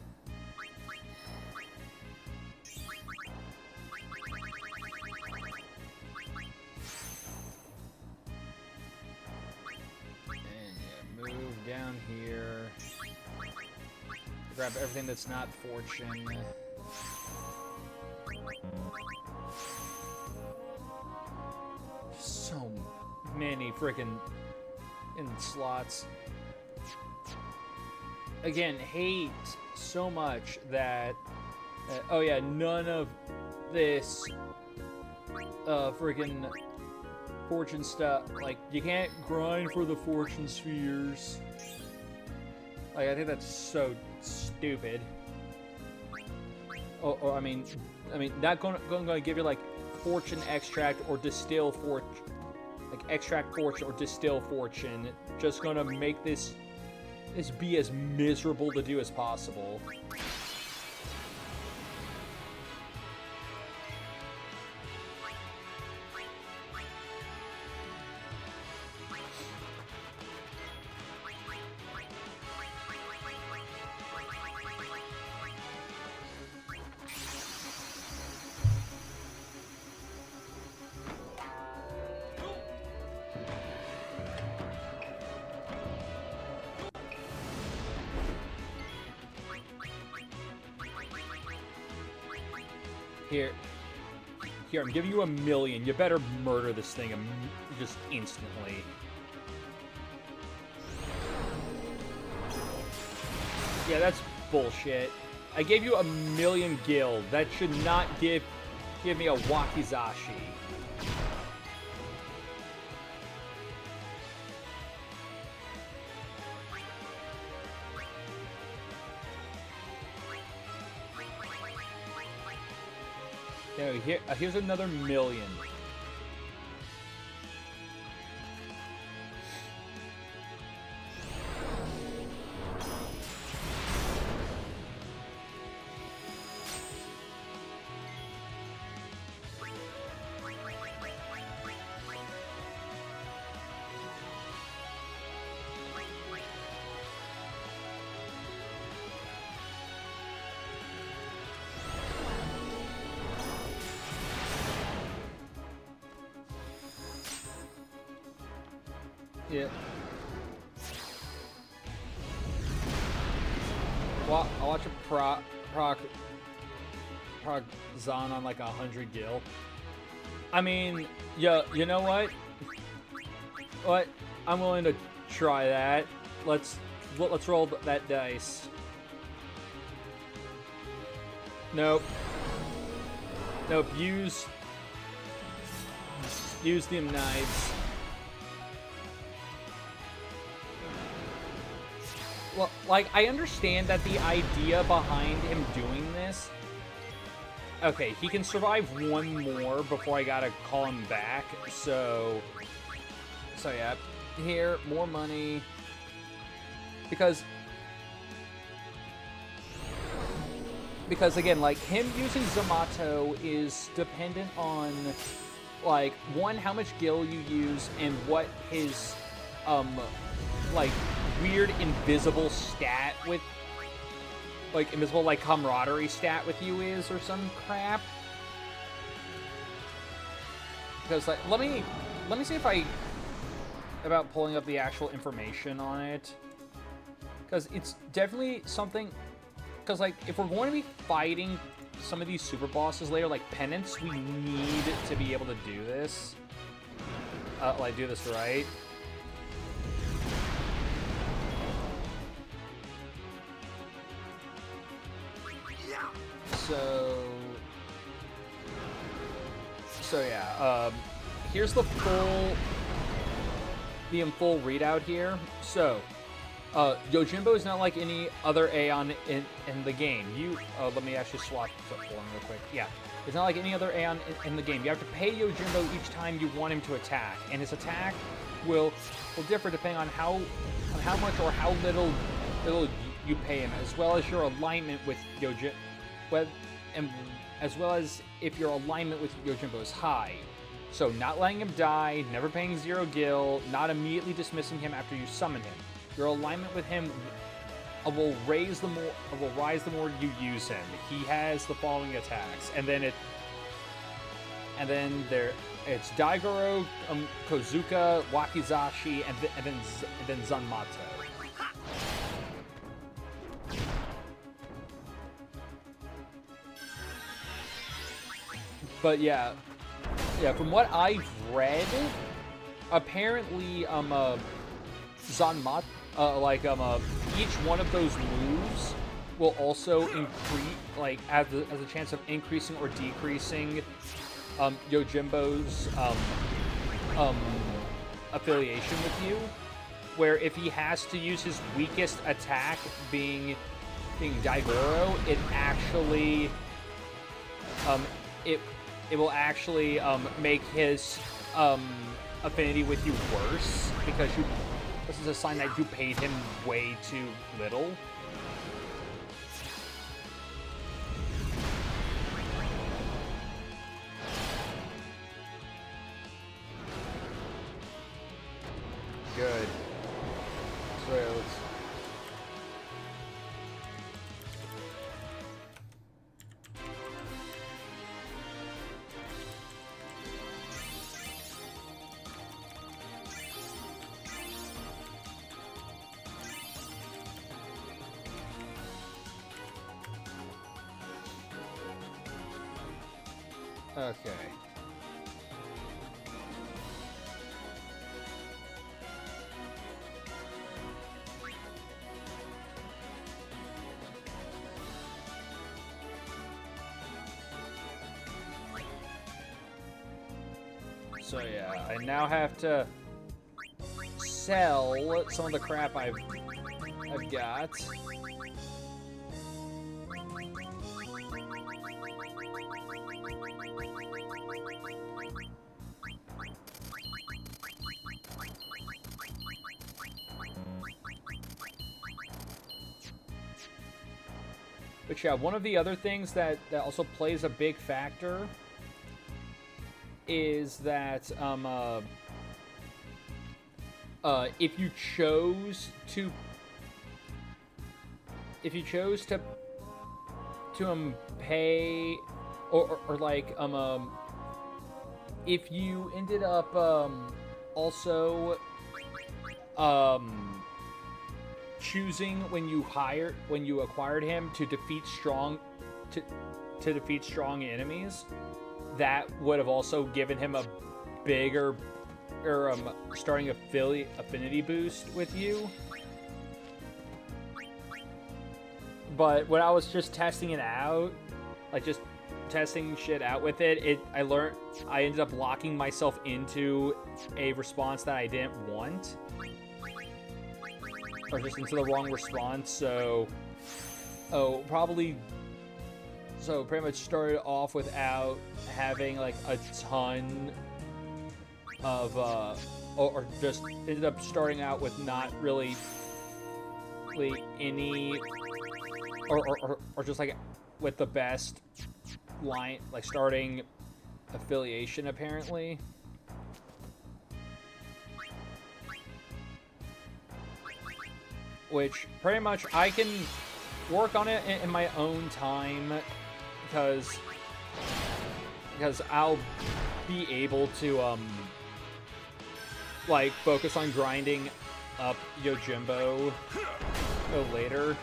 and yeah, move down here, grab everything that's not fortune. So many freaking in slots. Again, hate so much that oh yeah, none of this freaking fortune stuff. Like, you can't grind for the fortune spheres. Like, I think that's so stupid. Or I mean, not going to give you like fortune extract or distill fortune, like extract fortune or distill fortune. Just going to make this be as miserable to do as possible. Here, I'm giving you $1 million. You better murder this thing just instantly. Yeah, that's bullshit. I gave you $1 million gil. That should not give me a wakizashi. Here's another $1 million. Yeah. Well, I'll watch a proc Zon on like 100 gil. I mean, yeah, you know what? What? I'm willing to try that. Let's roll that dice. Nope. Nope. Use them knives. Well, like, I understand that the idea behind him doing this... Okay, he can survive one more before I gotta call him back, so yeah. Here, more money. Because, again, like, him using Zamato is dependent on, like, one, how much gil you use, and what his, like, weird invisible stat with, like, invisible, like, camaraderie stat with you is, or some crap. Because, like, let me see if about pulling up the actual information on it. Because it's definitely something, because, like, if we're going to be fighting some of these super bosses later, like Penance, we need to be able to do this. Like, do this right. So yeah, here's the full readout here. So, Yojimbo is not like any other Aeon in the game. Let me actually swap for him real quick. Yeah, it's not like any other Aeon in the game. You have to pay Yojimbo each time you want him to attack, and his attack will differ depending on how much or how little you pay him, as well as your alignment with Yojimbo, and as well as if your alignment with Yojimbo is high. So not letting him die, never paying 0 gil, not immediately dismissing him after you summon him. Your alignment with him will rise the more you use him. He has the following attacks, and then it's Daigoro, Kozuka, Wakizashi, and then Zanmato. But yeah, from what I've read, apparently, Zanmato, each one of those moves will also increase, like, as a chance of increasing or decreasing, Yojimbo's, um, affiliation with you, where if he has to use his weakest attack being Daigoro, it actually it will actually make his affinity with you worse, because this is a sign that you paid him way too little. Good. So let's... Okay. So yeah, I now have to sell some of the crap I've got. But yeah, one of the other things that also plays a big factor is that if you chose to pay or like if you ended up also choosing when you acquired him to defeat strong enemies, that would have also given him a bigger starting affinity boost with you. But when I was just testing it out, like just testing shit out with it, I ended up locking myself into a response that I didn't want, or just into the wrong response. So pretty much started off without having like a ton of or just ended up starting out with not really any or just like with the best line, like starting affiliation apparently. Which pretty much I can work on it in my own time, because I'll be able to like focus on grinding up Yojimbo later.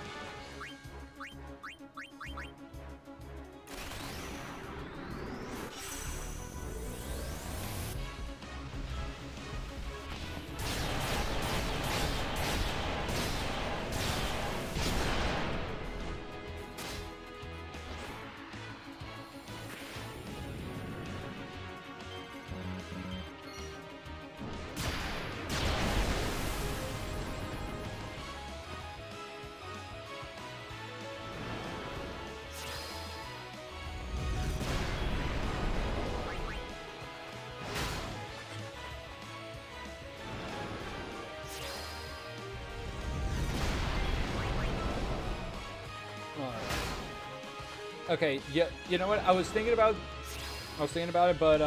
Okay, yeah, you know what? I was thinking about it, but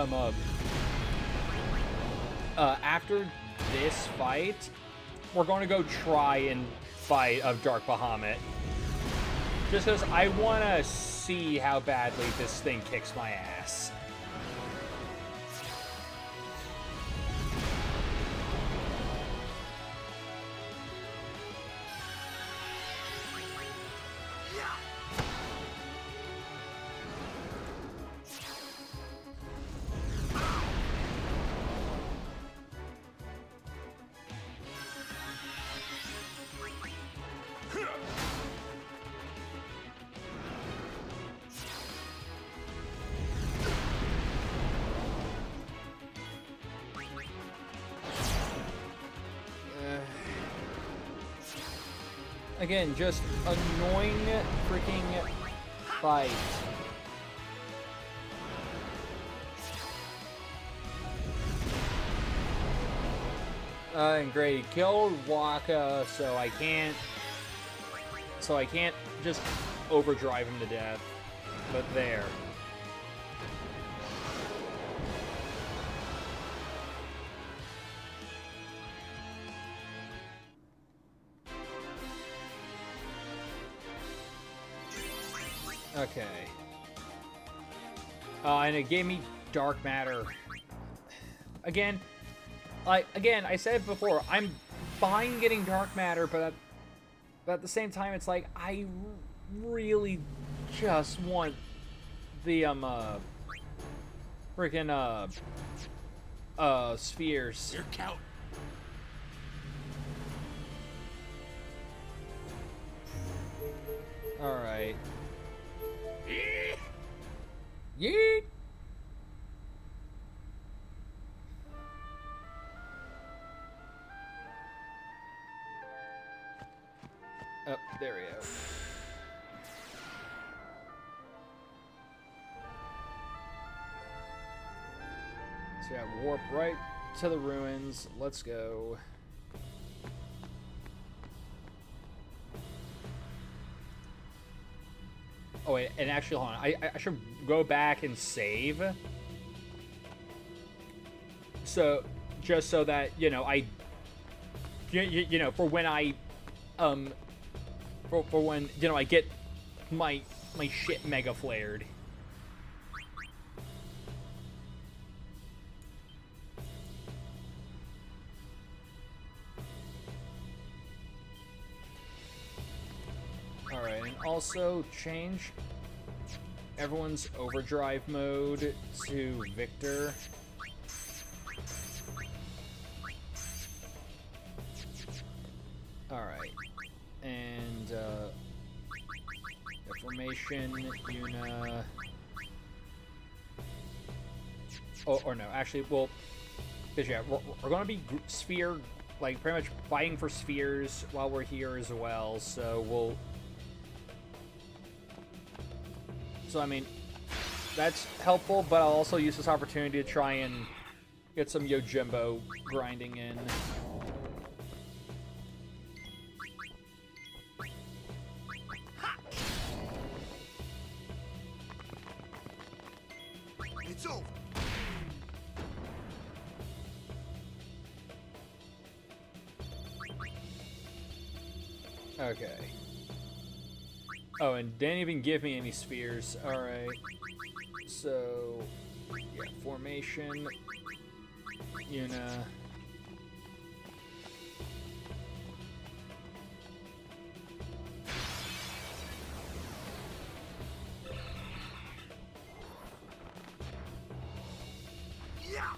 after this fight, we're going to go try and fight Dark Bahamut, just because I want to see how badly this thing kicks my ass. Again, just annoying freaking fight. And great, killed Waka, so I can't just overdrive him to death. But there. Okay. And it gave me dark matter. Again, I said it before, I'm fine getting dark matter, but at the same time, it's like, I really just want the, freaking, spheres. Your count. Alright. Yeet! Oh, there we go. So yeah, warp right to the ruins. Let's go. Oh wait, and actually, hold on. I should go back and save. So, just so that, you know, you know, for when I, for when, you know, I get my shit mega flared. Alright, and also change everyone's overdrive mode to Victor. Alright. And, formation, Yuna... Oh, or no, actually, well... Because, yeah, we're gonna be sphere... Like, pretty much fighting for spheres while we're here as well, so we'll... So, I mean, that's helpful, but I'll also use this opportunity to try and get some Yojimbo grinding in. It's over. Okay. Oh, and didn't even give me any spheres. Alright. So, yeah, formation. Yuna. Yeah.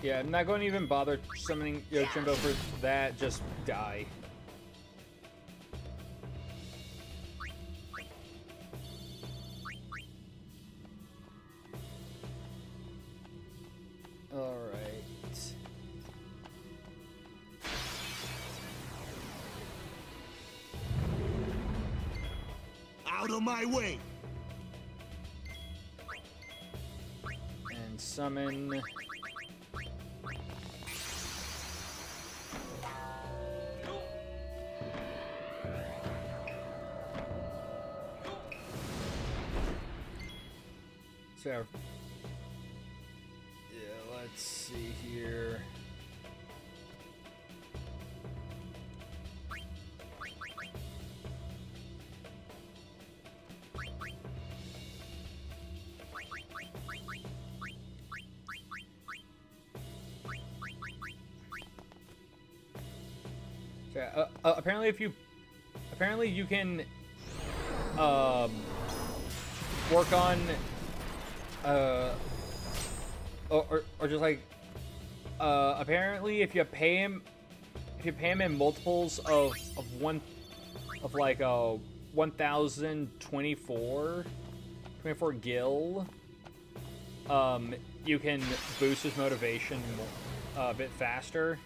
Yeah, I'm not going to even bother summoning Yojimbo for that. Just die. Alright. Out of my way. And summon... So, yeah, let's see here. So, apparently you can work on or just like apparently if you pay him in multiples of of like a 1024 gil, you can boost his motivation a bit faster.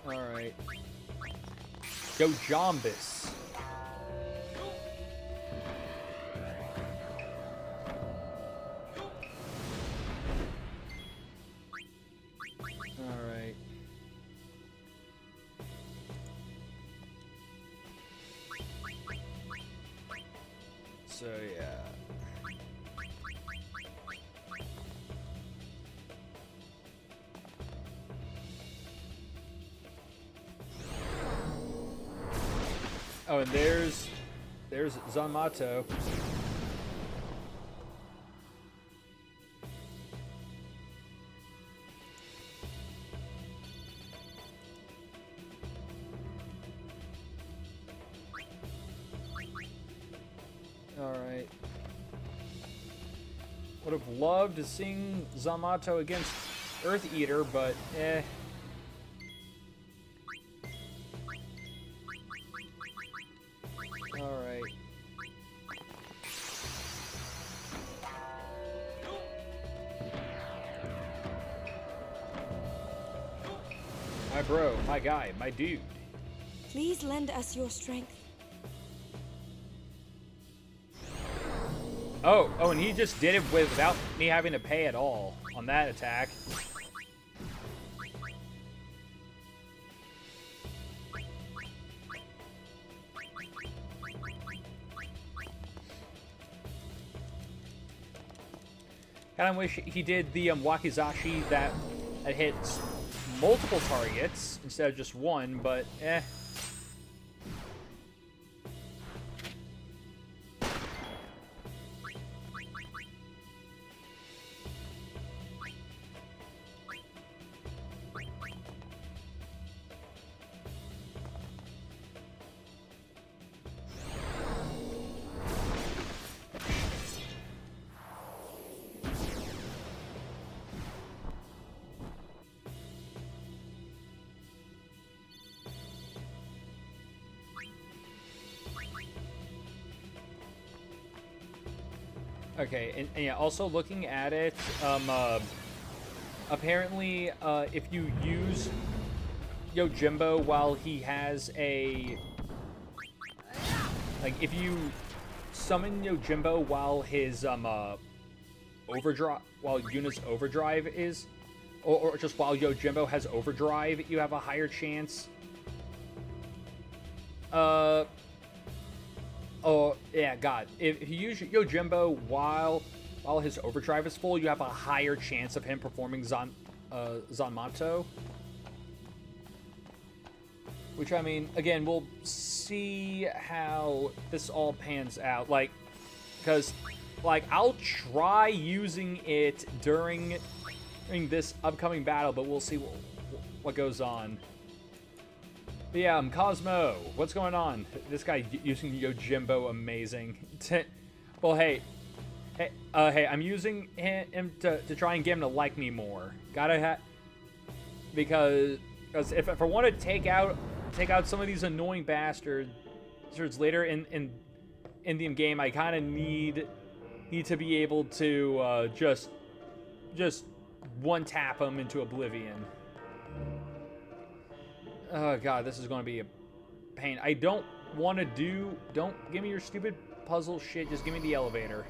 Alright. Go Jombus. Alright. So, yeah. Oh, and there's Zanmato. Alright. Would have loved to sing Zanmato against Earth Eater, but eh. Alright. My bro, my guy, my dude. Please lend us your strength. Oh, and he just did it without me having to pay at all on that attack. Kinda wish he did the Wakizashi that hits multiple targets instead of just one, but eh. Okay, and yeah, also looking at it, apparently, if you use Yojimbo while he has a... Like, if you summon Yojimbo while his, overdrive... While Yuna's overdrive is... Or just while Yojimbo has overdrive, you have a higher chance... Oh, yeah, God. If you use Yojimbo while his overdrive is full, you have a higher chance of him performing Zanmato. Which, I mean, again, we'll see how this all pans out. Like, because, like, I'll try using it during this upcoming battle, but we'll see what goes on. But yeah, Cosmo, what's going on? This guy using Yojimbo, amazing. Well, hey, I'm using him to try and get him to like me more. Because if I want to take out some of these annoying bastards later in the game, I kind of need to be able to just one tap them into oblivion. Oh god, this is going to be a pain. I don't want to don't give me your stupid puzzle shit, just give me the elevator.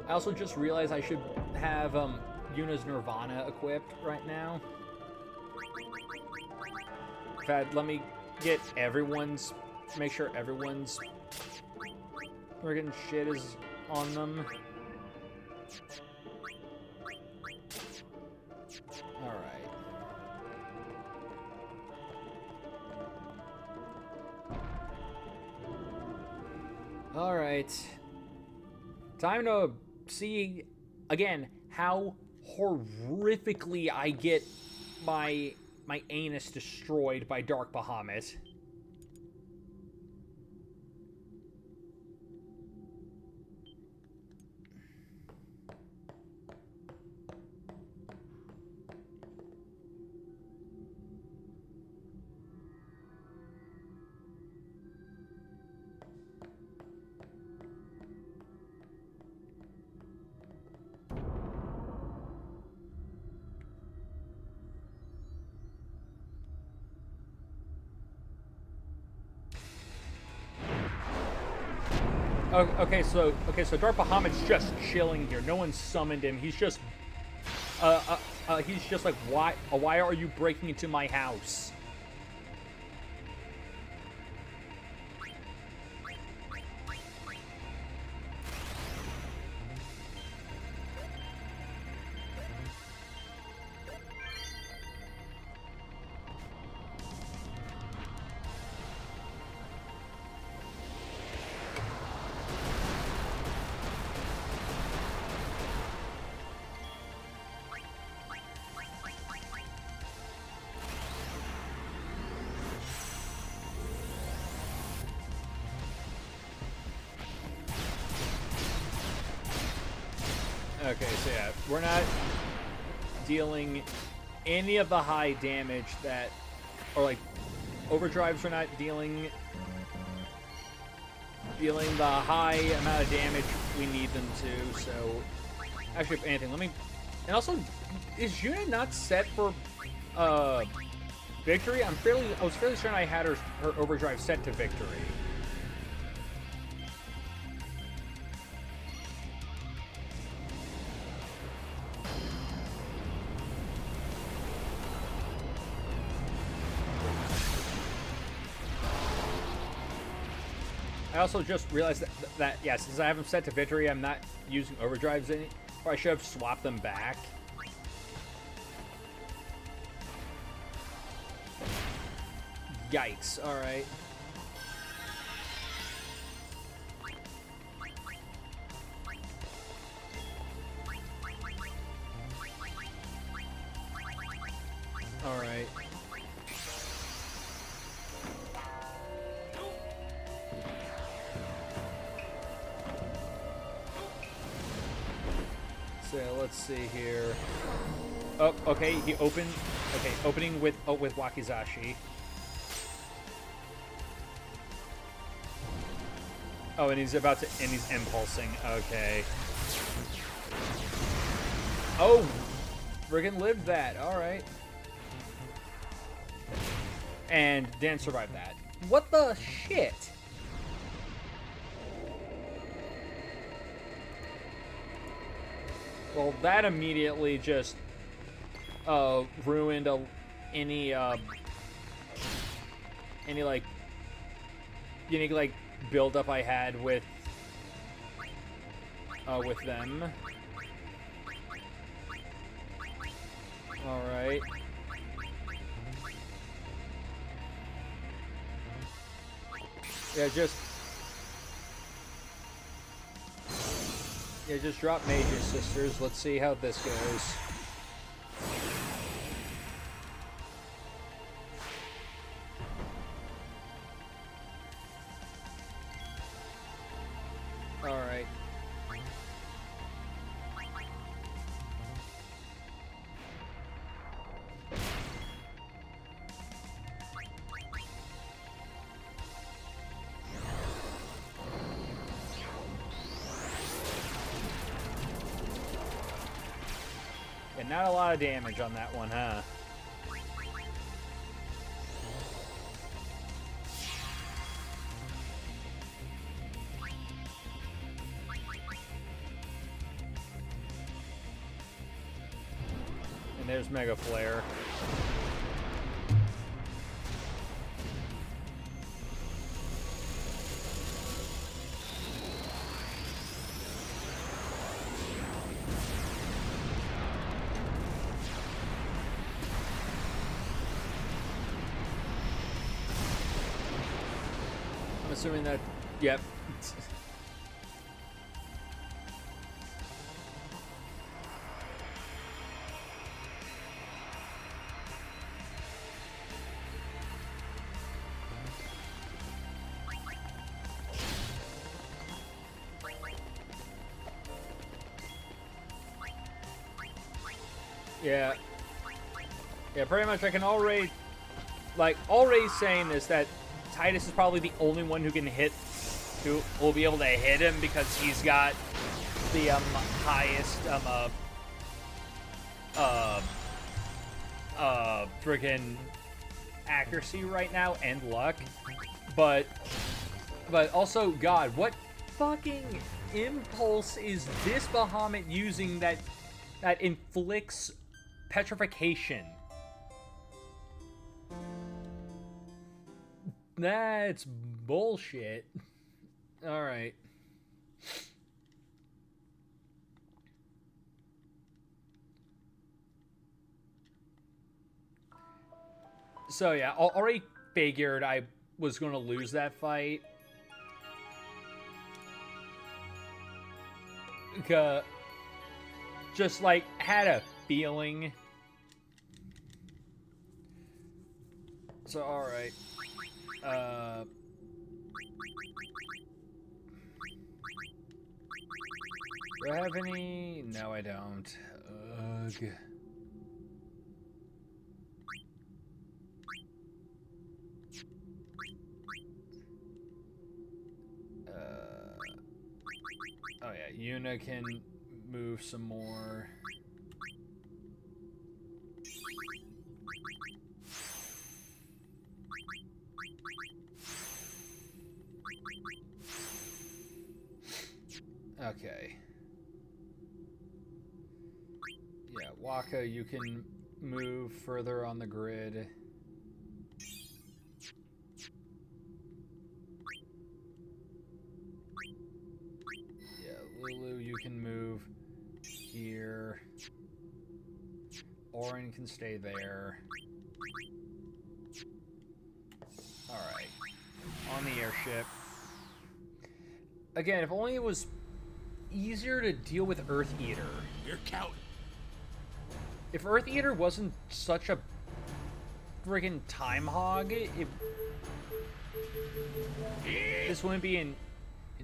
I also just realized I should have Yuna's Nirvana equipped right now. In fact, let me get make sure everyone's friggin' shit is on them. Alright. Alright. Time to see, again, how horrifically I get my anus destroyed by Dark Bahamut. Okay, so Dark Bahamut's just chilling here. No one summoned him. He's just like, why are you breaking into my house? Okay, so yeah, we're not dealing any of the high damage that, or like, overdrives are not dealing the high amount of damage we need them to, so, actually, if anything, let me, and also, is Yuna not set for, victory? I was fairly certain I had her overdrive set to victory. I also just realized that yeah, since I have them set to victory, I'm not using overdrives any, or I should have swapped them back. Yikes! All right. All right. So let's see here. Oh, okay. He opened. Okay, opening with Wakizashi. Oh, and he's about to, and he's impulsing. Okay. Oh, friggin' lived that. All right. And didn't survive that. What the shit? Well, that immediately just ruined any like unique like build up I had with them. All right. Yeah, just drop Major Sisters. Let's see how this goes. All right. And not a lot of damage on that one, huh? And there's Mega Flare. Assuming that, yep. Yeah. Yeah, pretty much I can already, saying this, that Tidus is probably the only one who will be able to hit him because he's got the highest friggin' accuracy right now and luck, but also God, what fucking impulse is this Bahamut using that inflicts petrification? That's bullshit. Alright. So yeah, already figured I was going to lose that fight. Just like had a feeling. So alright. Do I have any? No, I don't. Ugh. Oh yeah, Yuna can move some more. Okay. Yeah, Wakka, you can move further on the grid. Yeah, Lulu, you can move here. Auron can stay there. Alright. On the airship. Again, if only it was easier to deal with Earth Eater. You're counting. If Earth Eater wasn't such a friggin' time hog, this wouldn't be an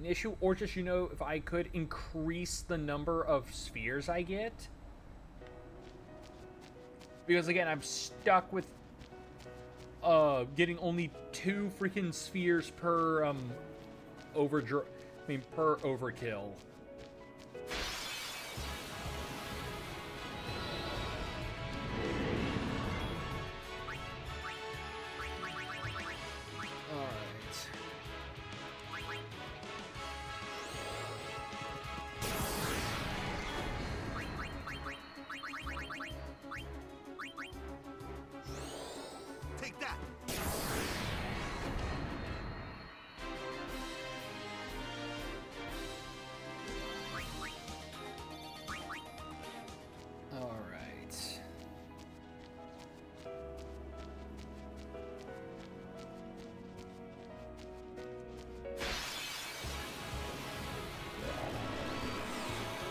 issue. Or just, you know, if I could increase the number of spheres I get. Because again, I'm stuck with getting only 2 freaking spheres per per overkill.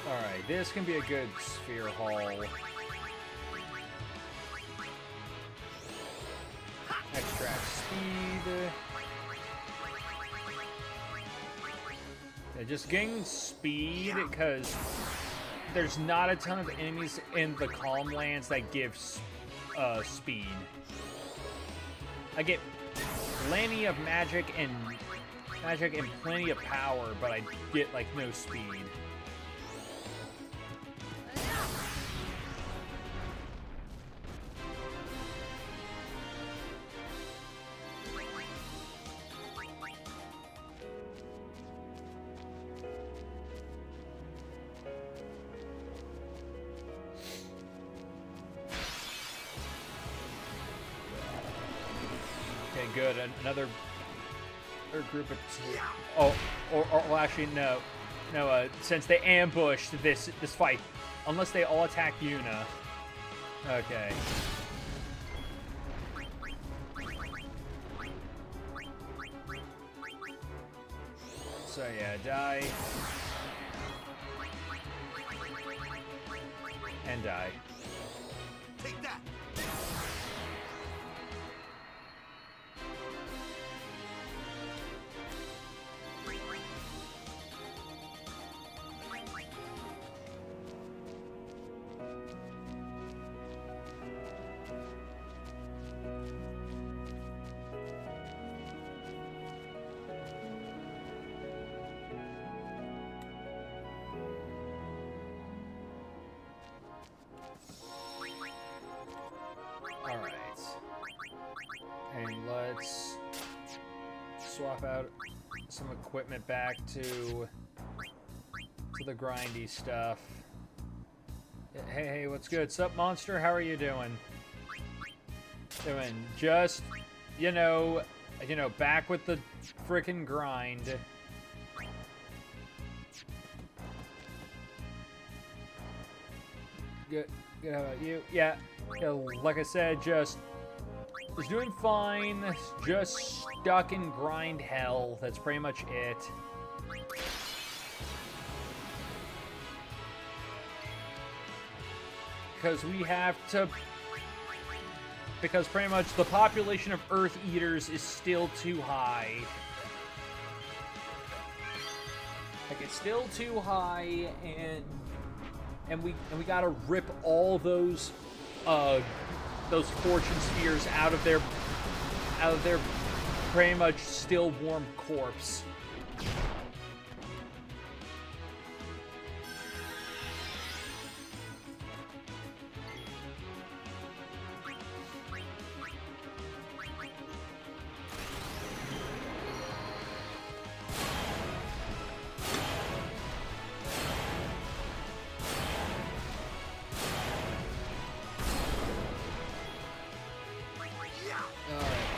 Alright, this can be a good sphere haul. Extract speed. Yeah, just getting speed, because there's not a ton of enemies in the Calm Lands that give speed. I get plenty of magic and plenty of power, but I get like no speed. Okay, good. Another group of two. Oh, or well, actually, no. Since they ambushed this fight, unless they all attack Yuna. Okay. So yeah, die. And die. Take that. Alright. And let's swap out some equipment back to the grindy stuff. Hey, what's good? Sup, Monster? How are you doing? Doing just, you know, back with the frickin' grind. Good. How about you? Yeah, like I said, just doing fine. Just stuck in grind hell. That's pretty much it. Because we have to... Because pretty much the population of Earth Eaters is still too high. Like, it's still too high, and we gotta rip all those fortune spheres out of their pretty much still warm corpse.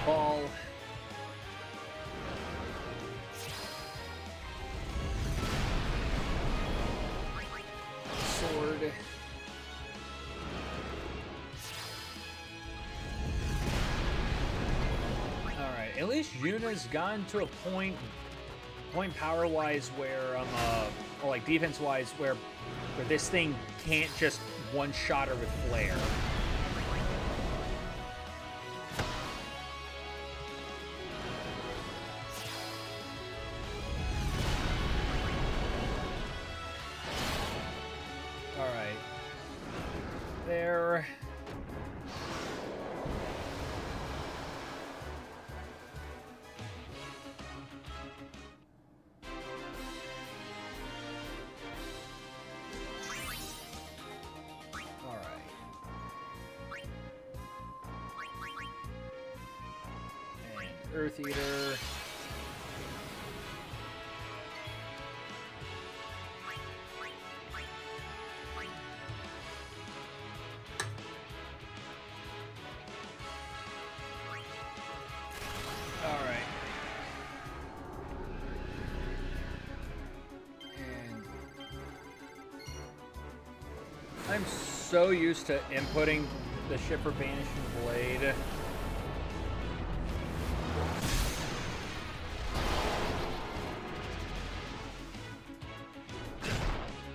Ball. Sword. Alright, at least Yuna's gotten to a point power-wise where, or like defense-wise, where this thing can't just one-shot her with Flare. Earth Eater. Alright. And I'm so used to inputting the ship for Banishing Blade.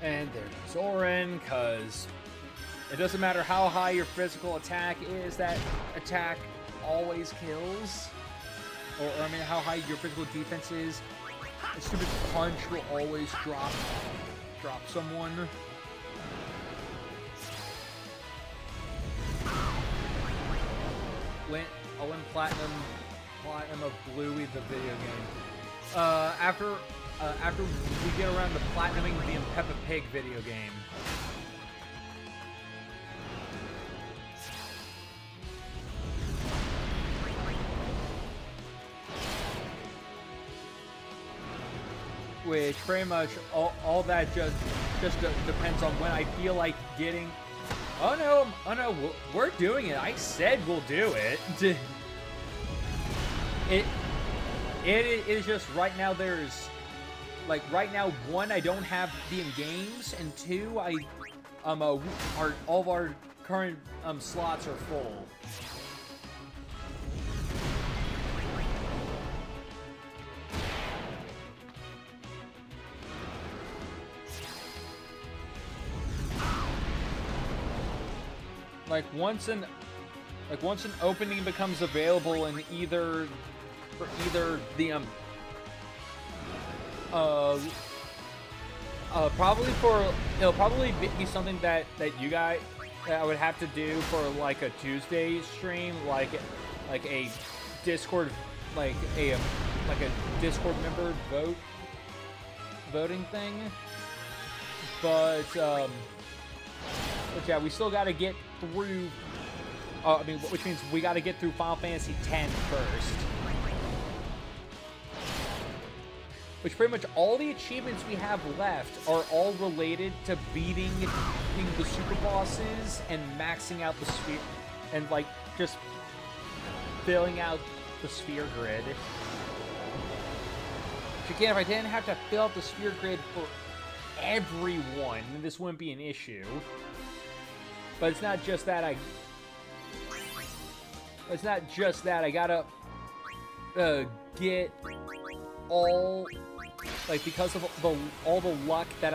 And there's Zoran, because it doesn't matter how high your physical attack is, that attack always kills. Or I mean, how high your physical defense is, a stupid punch will always drop someone. I'll win platinum of Bluey, the video game. After we get around to platinuming the Peppa Pig video game. Which pretty much all that just depends on when I feel like getting. Oh no, we're doing it. I said we'll do it. It is just right now there's. Like, right now, one, I don't have the games, and two, all of our current, slots are full. Like, once an opening becomes available in either the, it'll probably be something that you guys that I would have to do for like a Tuesday stream, like a Discord, like a Discord member voting thing. But yeah, we still got to get through. Which means we got to get through Final Fantasy X first. which pretty much all the achievements we have left are all related to beating the super bosses and maxing out the sphere, and like just filling out the sphere grid. Which again, if I didn't have to fill out the sphere grid for everyone, this wouldn't be an issue. But it's not just that I gotta get all, like, because of all the luck that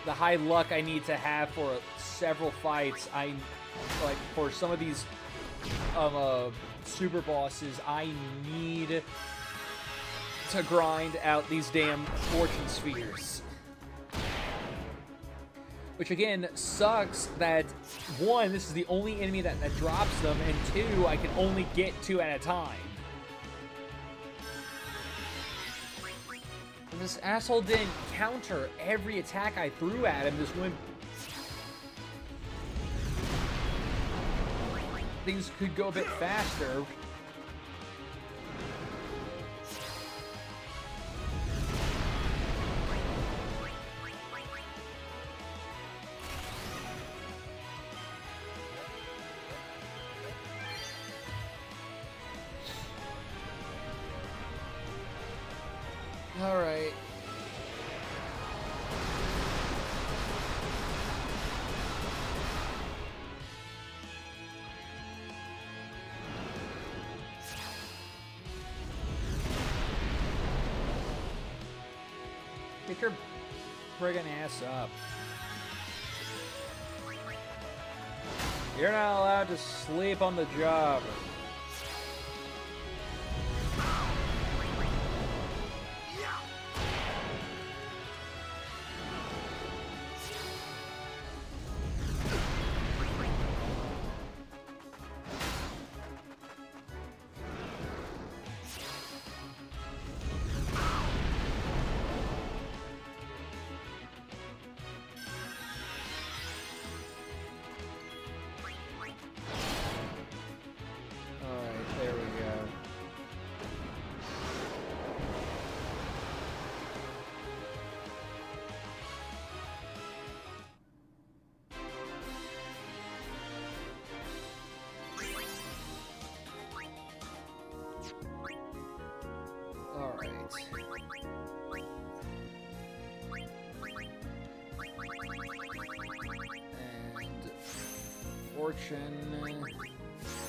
the high luck I need to have for several fights. Like, for some of these super bosses, I need to grind out these damn fortune spheres. Which again sucks that, one, this is the only enemy that drops them, and two, I can only get 2 at a time. If this asshole didn't counter every attack I threw at him, this wouldn't... Things could go a bit faster. All right. Get your friggin' ass up. You're not allowed to sleep on the job.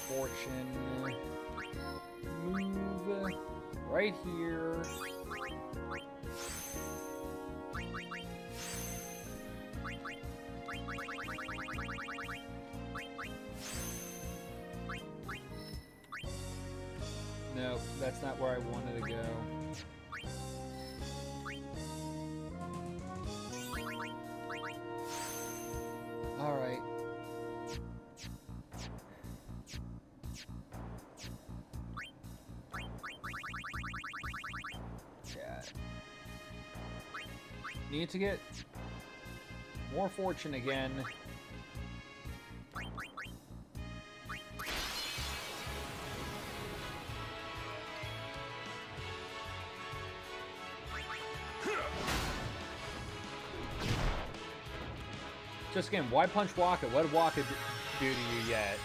Fortune, move right here. No, that's not where I wanted to go. All right. Need to get more fortune again. Just again, why punch Waka? What did Waka do to you yet?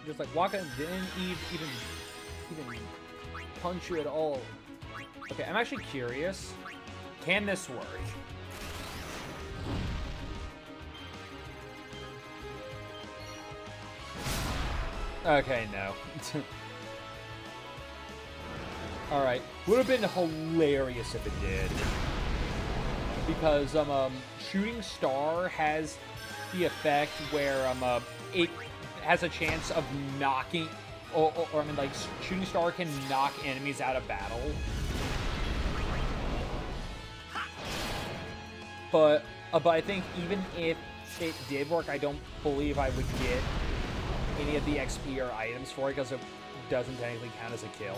Just like Waka didn't even punch you at all. Okay, I'm actually curious. Can this work? Okay, no. Alright. Would have been hilarious if it did. Because Shooting Star has the effect where it has a chance of knocking, or I mean, like, Shooting Star can knock enemies out of battle. But I think even if it did work, I don't believe I would get any of the XP or items for it because it doesn't technically count as a kill.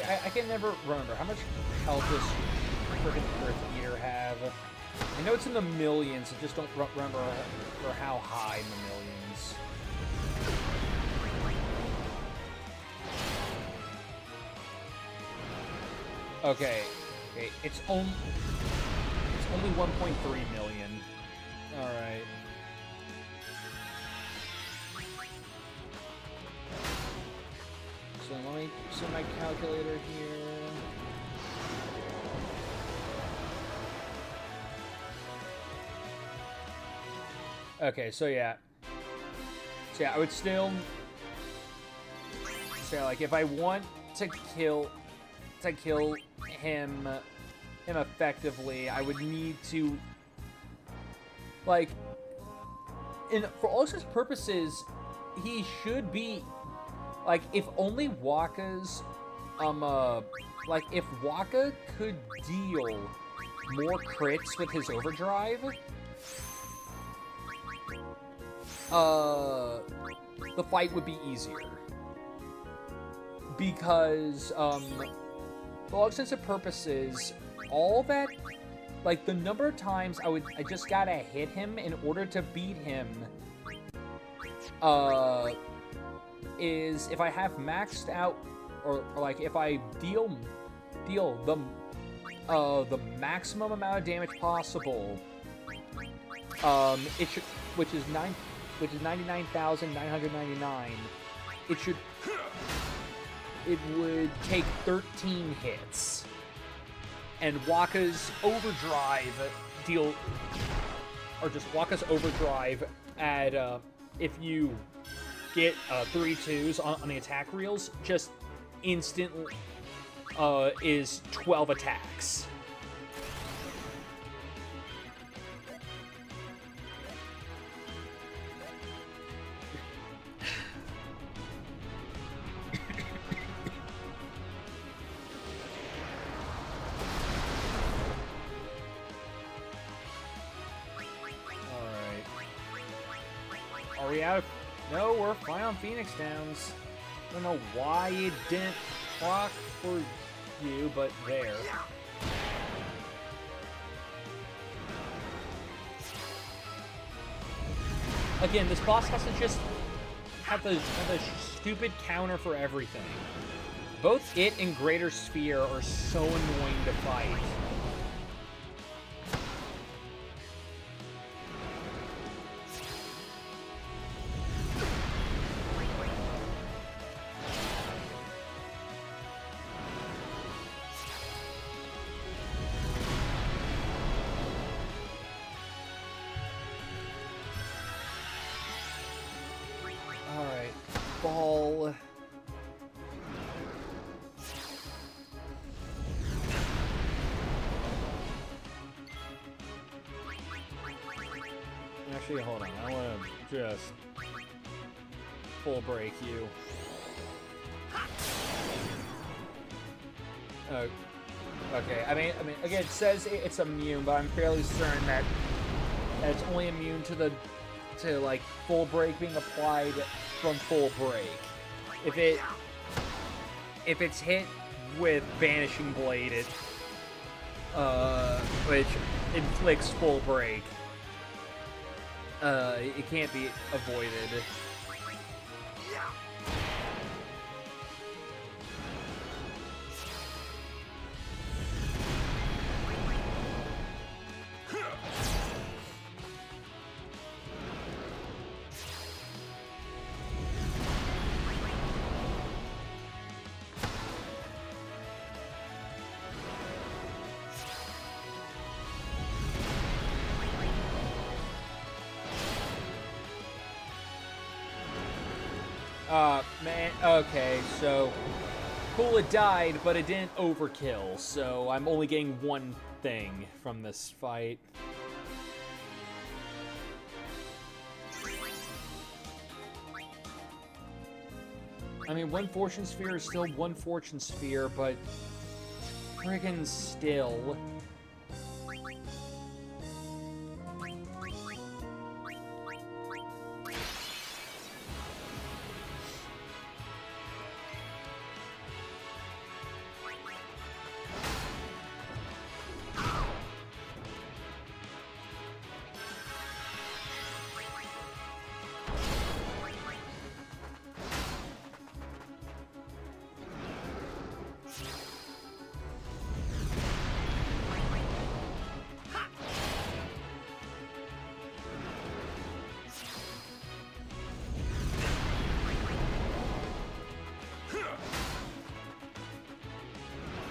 I can never remember how much health does freaking Earth Eater have. I know it's in the millions. I just don't remember for how high in the millions. Okay, it's only 1.3 million. All right. So let me set my calculator here. Okay, so yeah. So yeah, I would still say, like, if I want to kill him effectively, I would need to, like, for all his purposes, he should be, like, if only Wakka's, like, if Wakka could deal more crits with his overdrive, the fight would be easier. Because, for all intents and purposes, all that, like, the number of times I just gotta hit him in order to beat him, is if I have maxed out, or like, if I deal the maximum amount of damage possible, it should, which is 99,999, it would take 13 hits. And Wakka's overdrive Wakka's overdrive at, if you get 3 2s on the attack reels, just instantly, is 12 attacks. Are we out of... No, we're fine on Phoenix Downs. I don't know why it didn't proc for you, but there. Again, this boss has to just have the stupid counter for everything. Both it and Greater Sphere are so annoying to fight. Ball. Actually, hold on. I want to just full break you. Okay. I mean, again, it says it's immune, but I'm fairly certain that it's only immune to like full break being applied from full break. If it's hit with Vanishing Blade, which inflicts full break, it can't be avoided. Man, okay, so Kula died, but it didn't overkill, so I'm only getting one thing from this fight. I mean, one Fortune Sphere is still one Fortune Sphere, but friggin' still.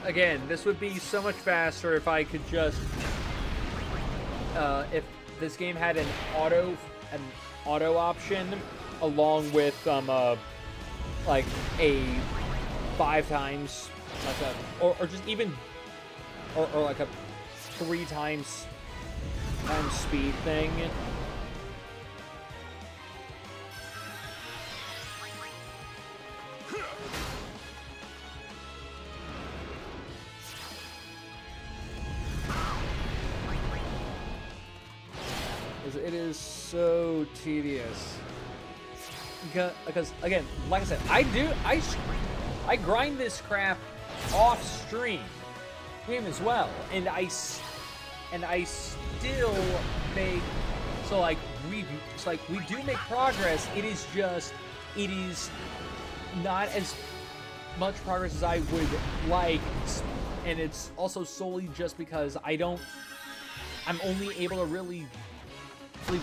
again, this would be so much faster if I could just, if this game had an auto option along with like a 5 times, like a, or just even, or like a 3 times speed thing. It is so tedious. Because again, like I said, I grind this crap off stream as well, and I still make, so like we do make progress. It is not as much progress as I would like, and it's also solely just because I'm only able to really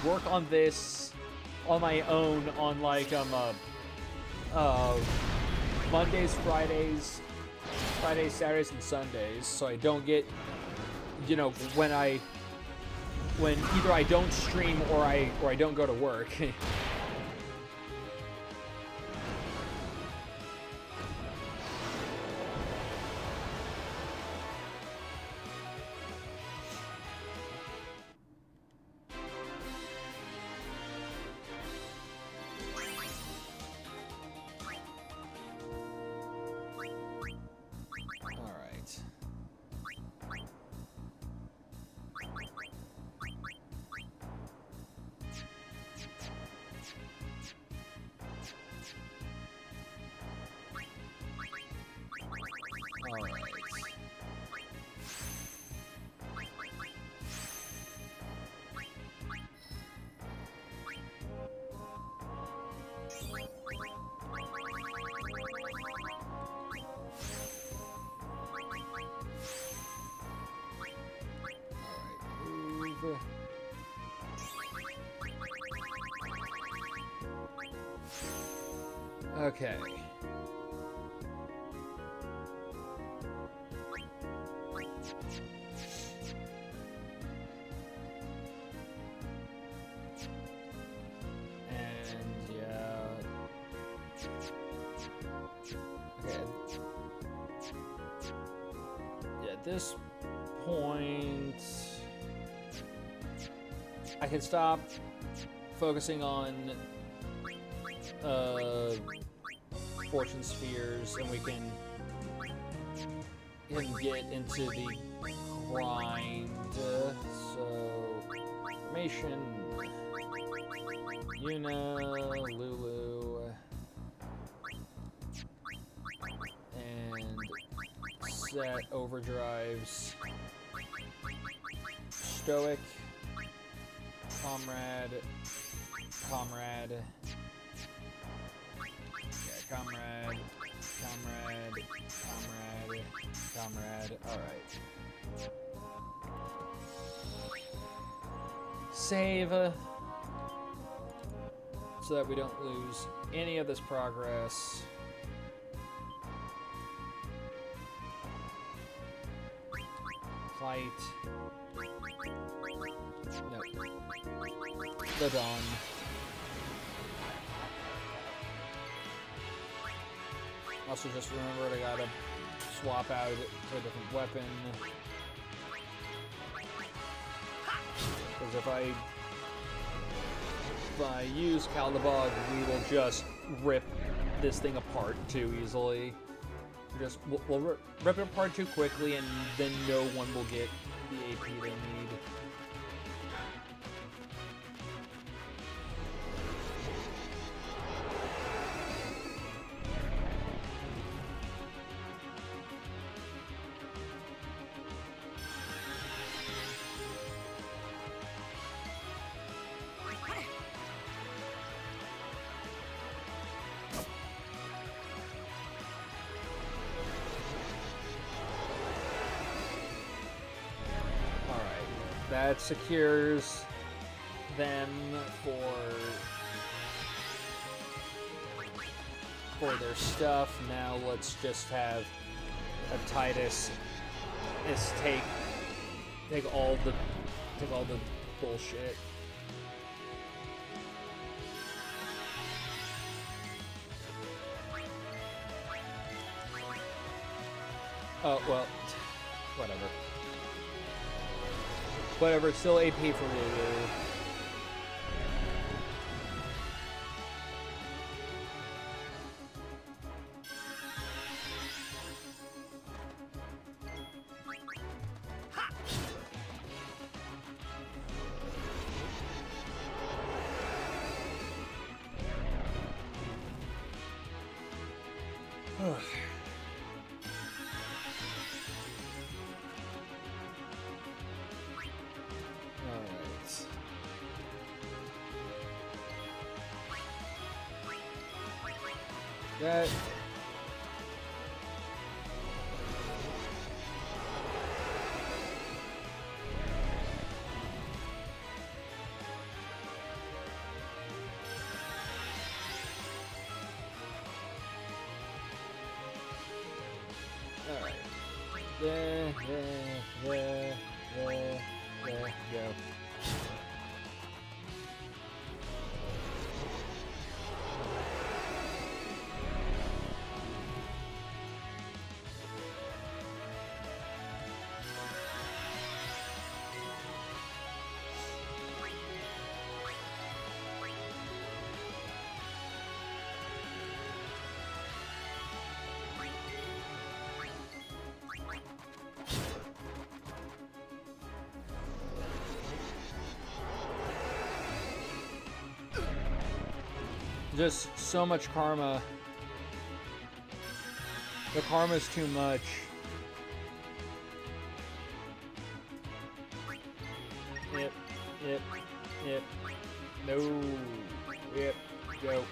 work on this on my own on like Mondays, Fridays, Saturdays, and Sundays, so I don't get, you know, when either I don't stream or I don't go to work. Okay. And yeah. Okay. Yeah, at this point, I can stop focusing on fortune spheres, and we can get into the grind. So, formation, Yuna, Lulu, and set overdrives, Stoic, Comrade, Comrade, alright. Save, so that we don't lose any of this progress. Fight. Nope. The Dawn. Also, just remember I gotta swap out to a different weapon. Because if I use Caldabog, we will just rip this thing apart too easily. We'll rip it apart too quickly, and then no one will get the AP they need. That secures them for their stuff. Now let's just have that Titus is take all the bullshit. Oh well, whatever. Whatever, still AP for Lulu. That all right. There, go. Just so much karma. The karma's too much. Yep. No. Yep. Go.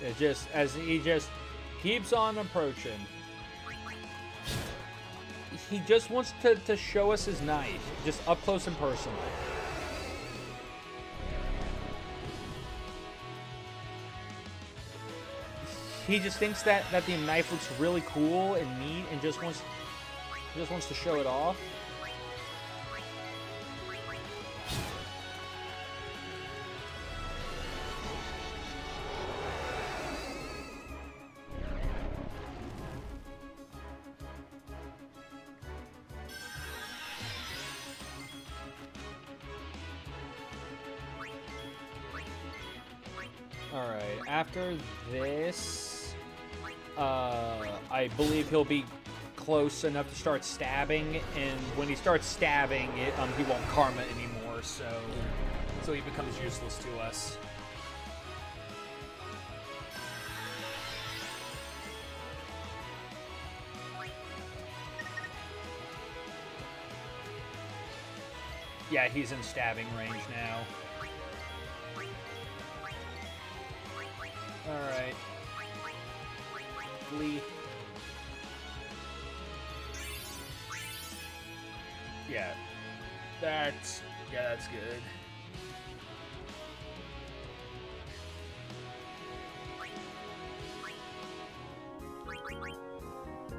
It just, as he just keeps on approaching. He just wants to show us his knife, just up close and personal. He just thinks that the knife looks really cool and neat, and just wants to show it off. Alright, after this, I believe he'll be close enough to start stabbing, and when he starts stabbing, he won't karma anymore, so he becomes useless to us. yeah, he's in stabbing range now. Alright. Flee. Yeah. That's good.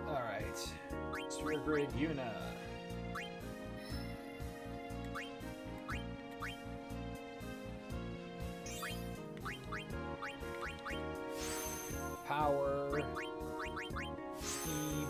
Alright. Sphere Grid Yuna. Power, speed.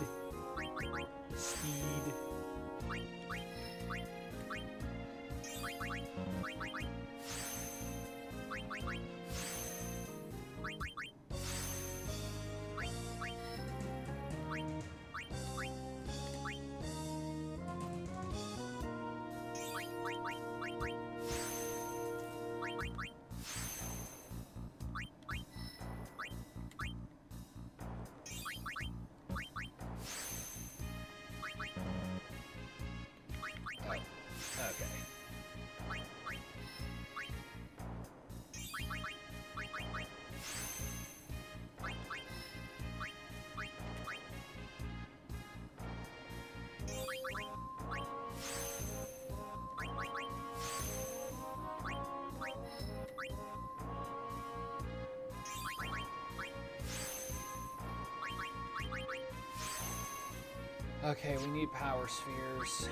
Okay, we need power spheres.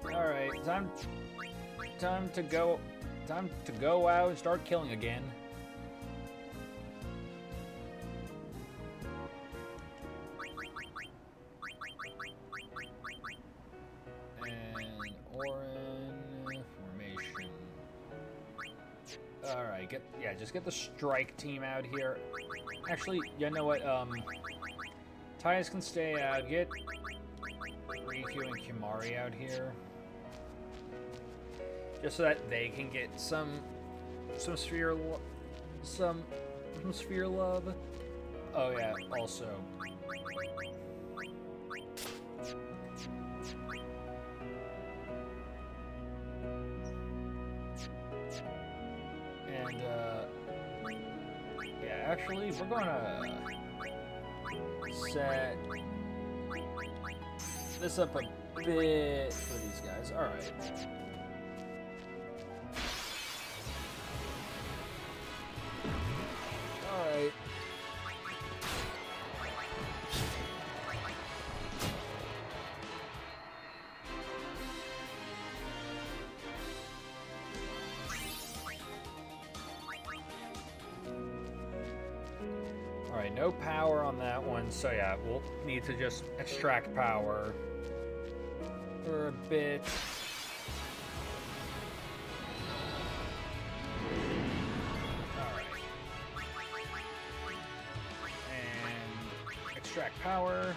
Alright, time to go out and start killing again. And Orin formation. Alright, just get the strike team out here. Actually, you know what, Tyus can stay out, get Riku and Kimari out here. Just so that they can get some sphere love. Oh yeah, also. And yeah, actually we're gonna set this up a bit for these guys. Alright. Alright. Alright, no power on that one, so yeah, we'll need to just extract power for a bit. Extract power.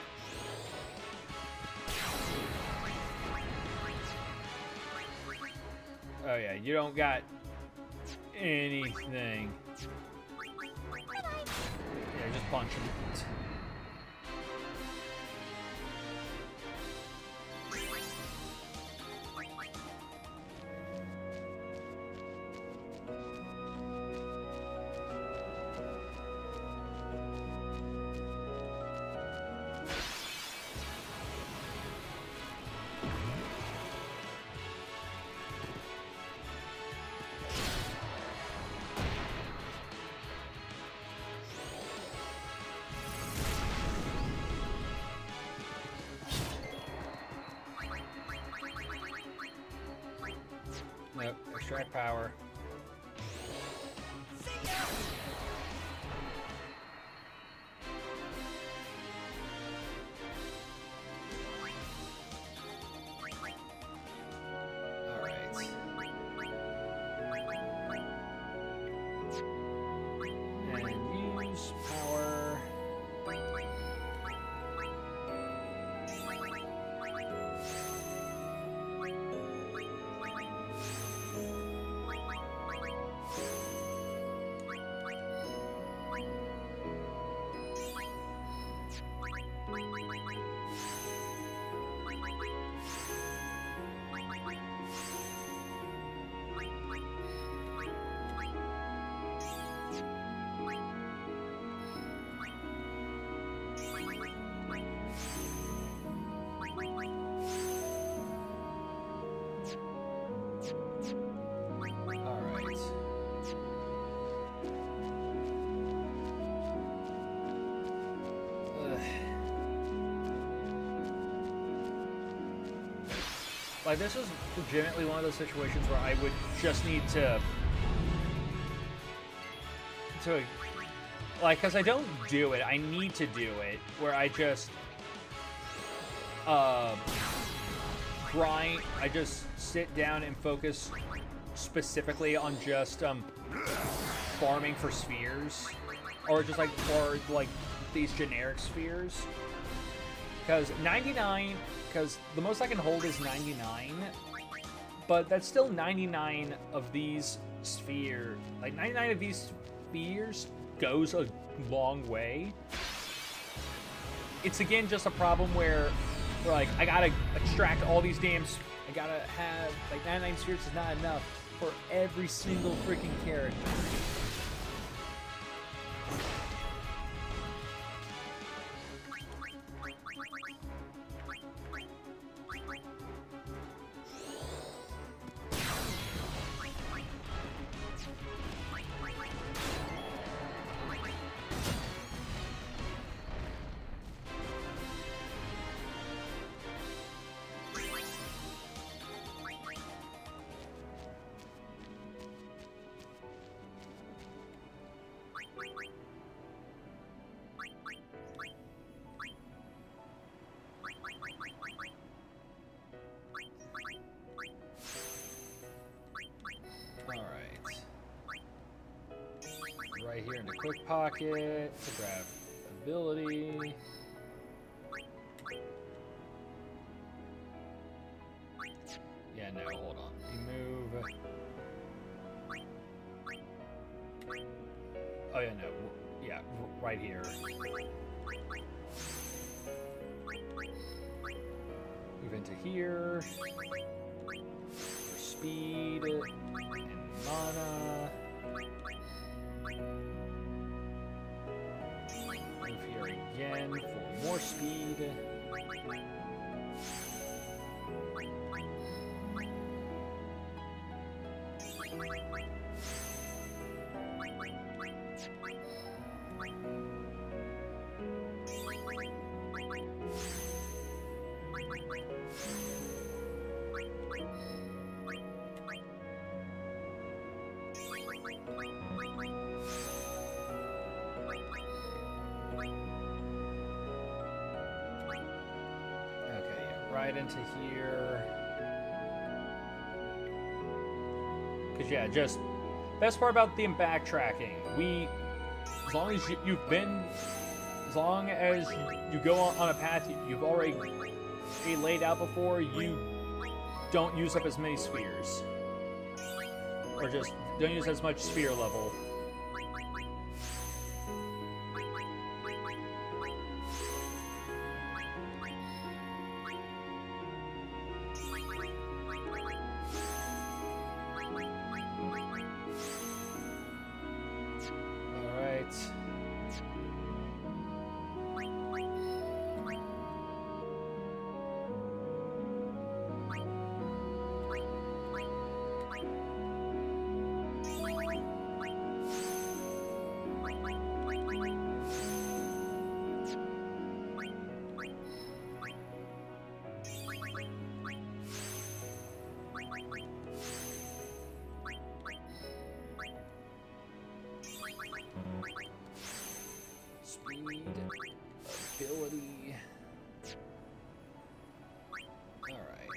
Oh yeah, you don't got anything. Yeah, just punch him. Nope, extract power. Alright. And use power. Alright. Like, this is legitimately one of those situations where I would just need to like, because I don't do it, I need to do it, where I just, grind, I just sit down and focus specifically on just, farming for spheres, or just, like, for, like, these generic spheres, because 99, because the most I can hold is 99, but that's still 99 of these spheres, like, 99 of these spheres goes a long way. It's again just a problem where like I gotta extract all these damn. I gotta have like 99 spheres is not enough for every single freaking character. right here in the quick pocket to grab ability. Yeah, no, hold on. Remove. Oh yeah, no. Yeah, right here. Move into here. For speed and mana. Move here again for more speed. Right into here. Cause yeah, just best part about the backtracking, as long as you go on a path you've already laid out before, you don't use up as many spheres, or just don't use as much sphere level. Speed, ability. All right.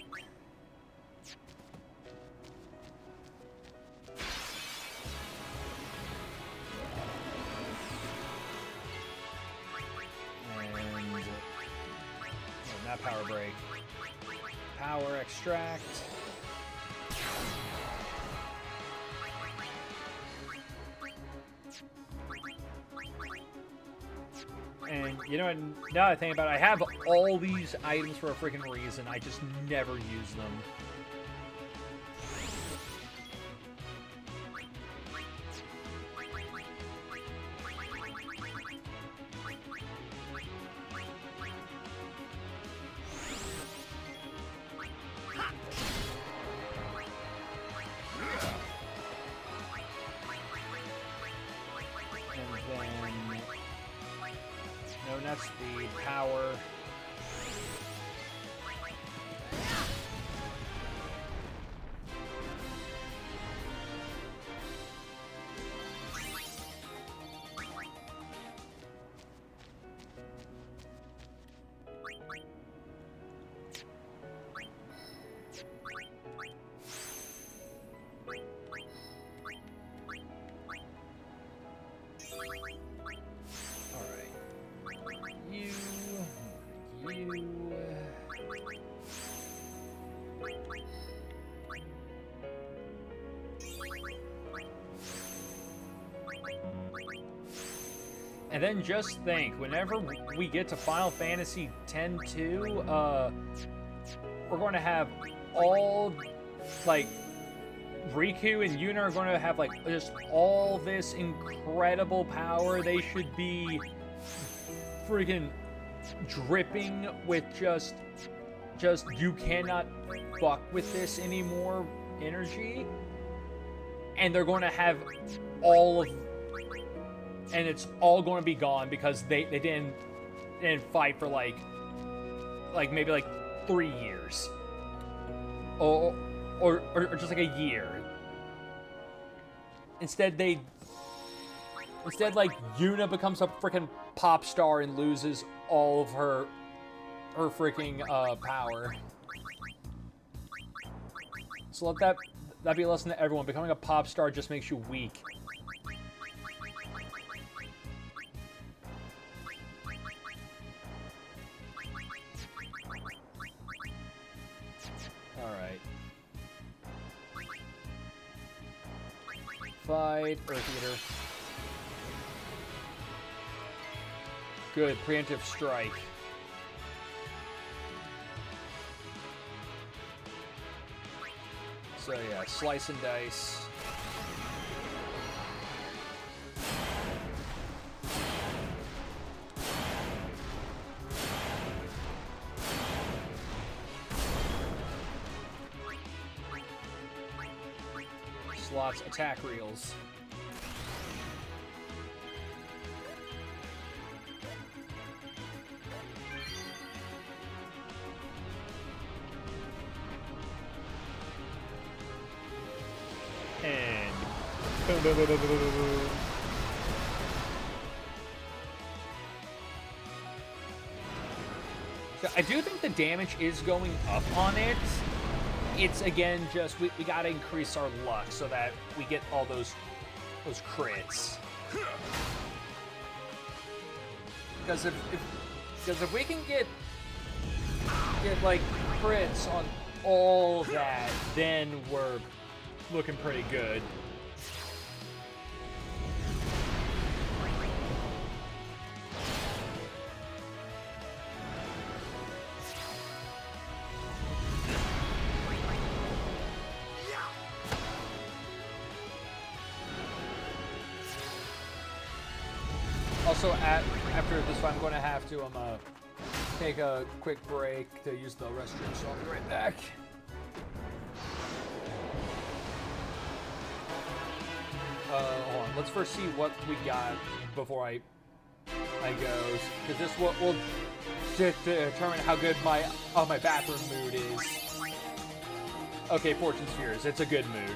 And not power break. Power extract. And you know what, now that I think about it, I have all these items for a freaking reason. I just never use them. No, not speed, power. And then just think, whenever we get to Final Fantasy X-2, we're going to have all, like, Riku and Yuna are going to have, like, just all this incredible power. They should be freaking dripping with just you cannot fuck with this anymore energy. And they're going to have all of, and it's all going to be gone because they didn't fight for like maybe like 3 years, or just like a year. Instead like Yuna becomes a freaking pop star and loses all of her freaking power. So let that be a lesson to everyone. Becoming a pop star just makes you weak. Alright. Fight, Earth Eater. Good, preemptive strike. So yeah, slice and dice. Slots attack reels. And so I do think the damage is going up on it. It's again just we gotta increase our luck so that we get all those crits. Because if we can get like crits on all that, then we're looking pretty good. Also, after this fight, I'm going to have to take a quick break to use the restroom, so I'll be right back. Hold on. Let's first see what we got before I go, because this will determine how good my bathroom mood is. Okay, Fortune Spheres. It's a good mood.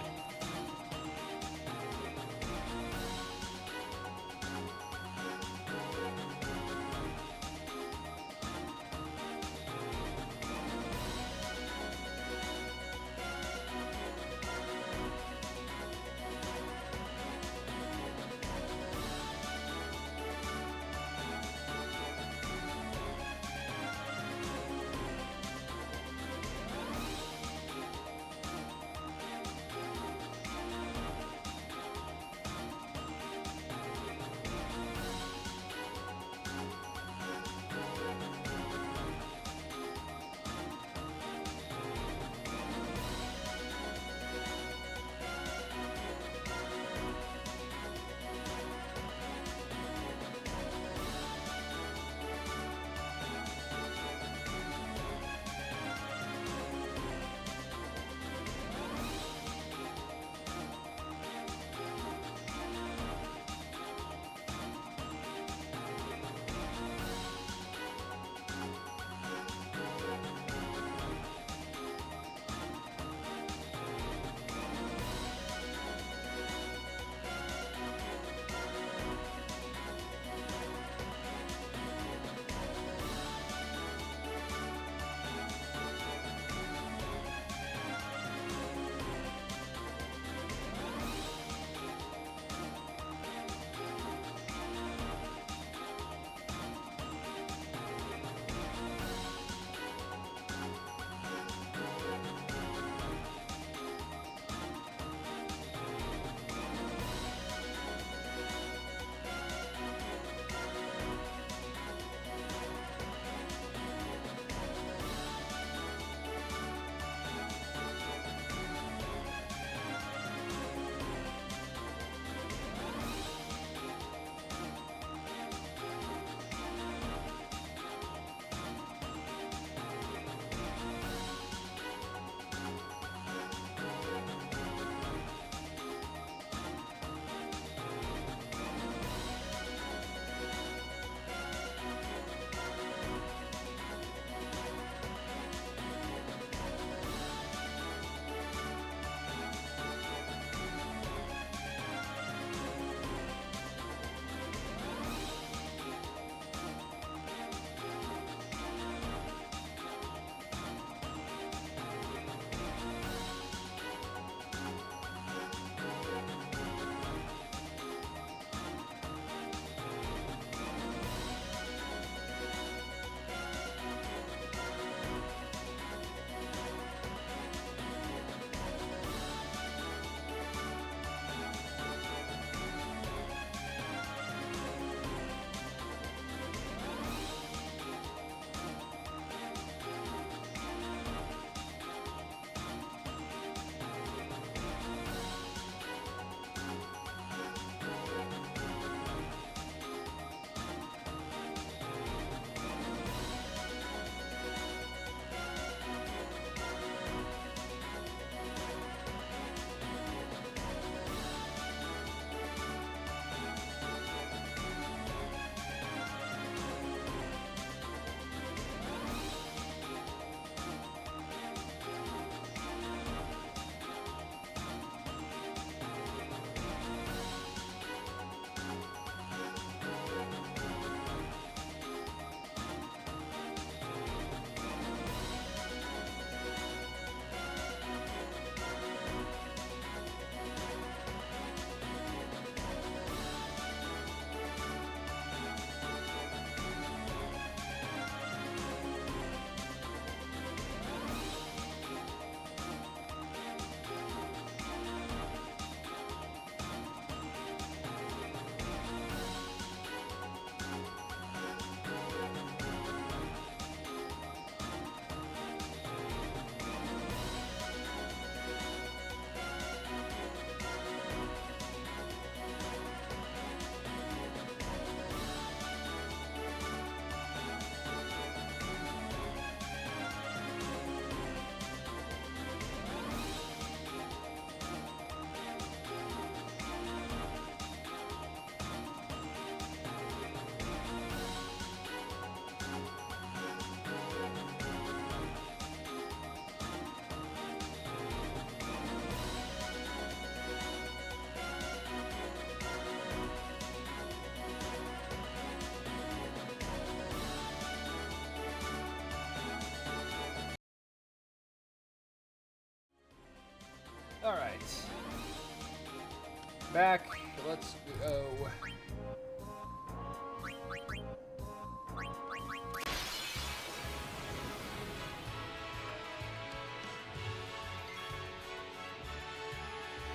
Back. Let's go.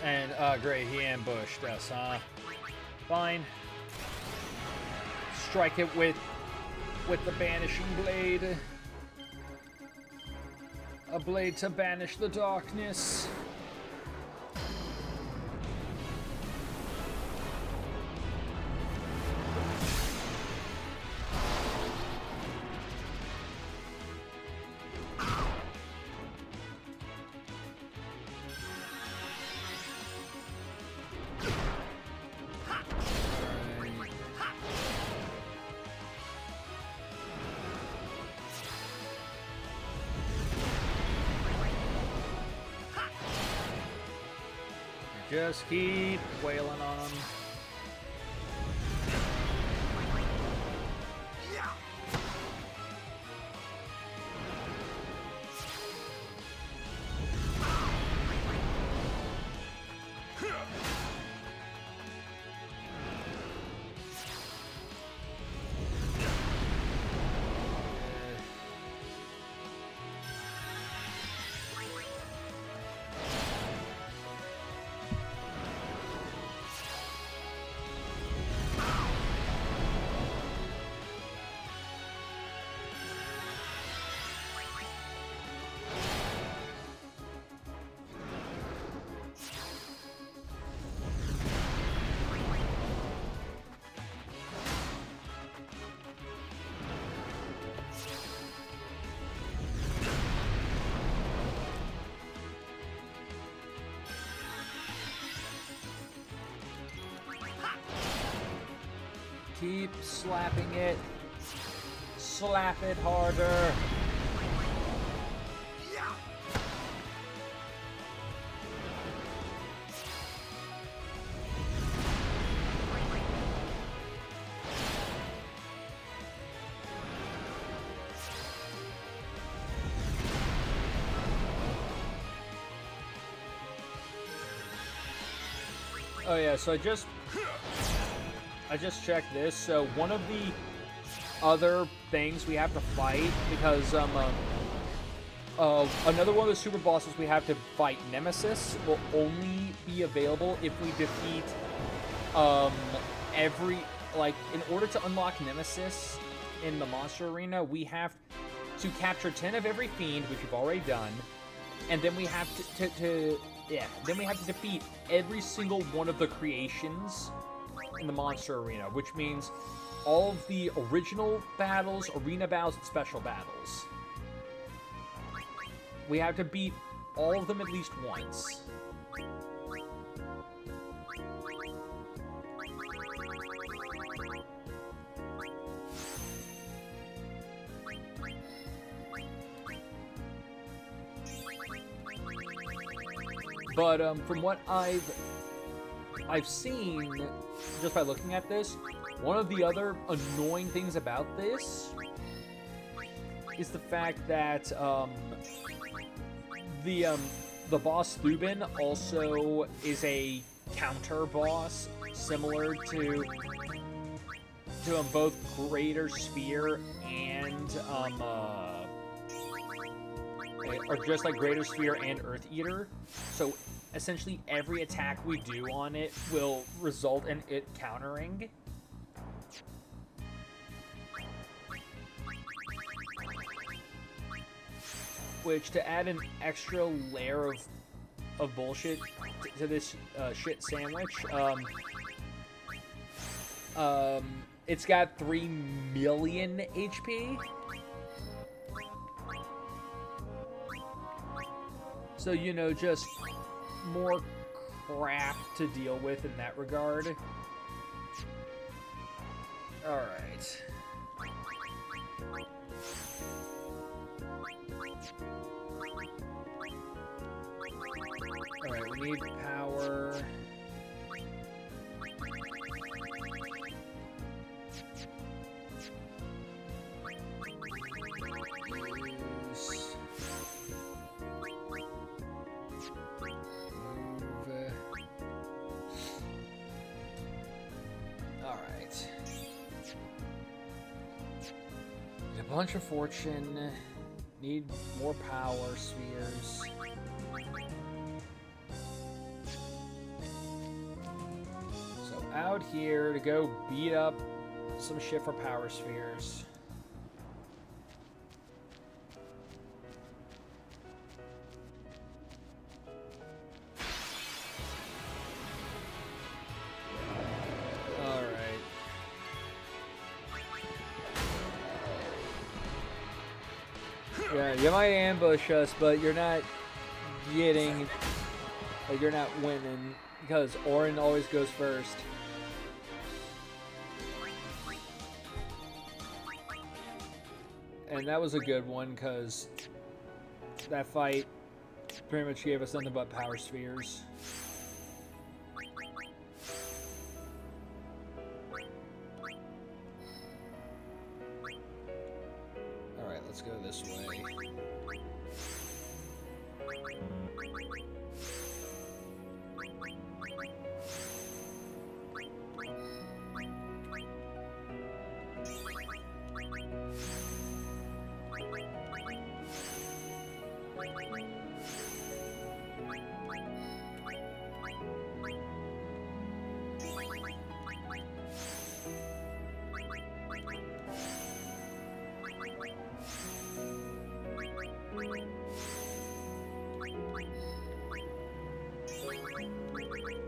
And, great, he ambushed us, huh? Fine. Strike it with the banishing blade. A blade to banish the darkness. Just keep wailing on them. Keep slapping it. Slap it harder. Oh yeah, so I just checked this. So one of the other things we have to fight, because another one of the super bosses we have to fight, Nemesis, will only be available if we defeat in order to unlock Nemesis in the monster arena, we have to capture 10 of every fiend, which we've already done, and then we have to defeat every single one of the creations in the monster arena, which means all of the original battles, arena battles, and special battles. We have to beat all of them at least once. But from what I've seen, just by looking at this, one of the other annoying things about this is the fact that the boss Thuban also is a counter boss, similar to both Greater Sphere and or just like Greater Sphere and Earth Eater. So essentially every attack we do on it will result in it countering. Which, to add an extra layer of bullshit to this shit sandwich, it's got 3 million HP. So, you know, just more crap to deal with in that regard. Alright. Alright, we need power. bunch of fortune. Need more power spheres. So out here to go beat up some shit for power spheres. Yeah, you might ambush us, but you're not getting, like, you're not winning, because Auron always goes first. And that was a good one, because that fight pretty much gave us nothing but power spheres. Alright, let's go this way.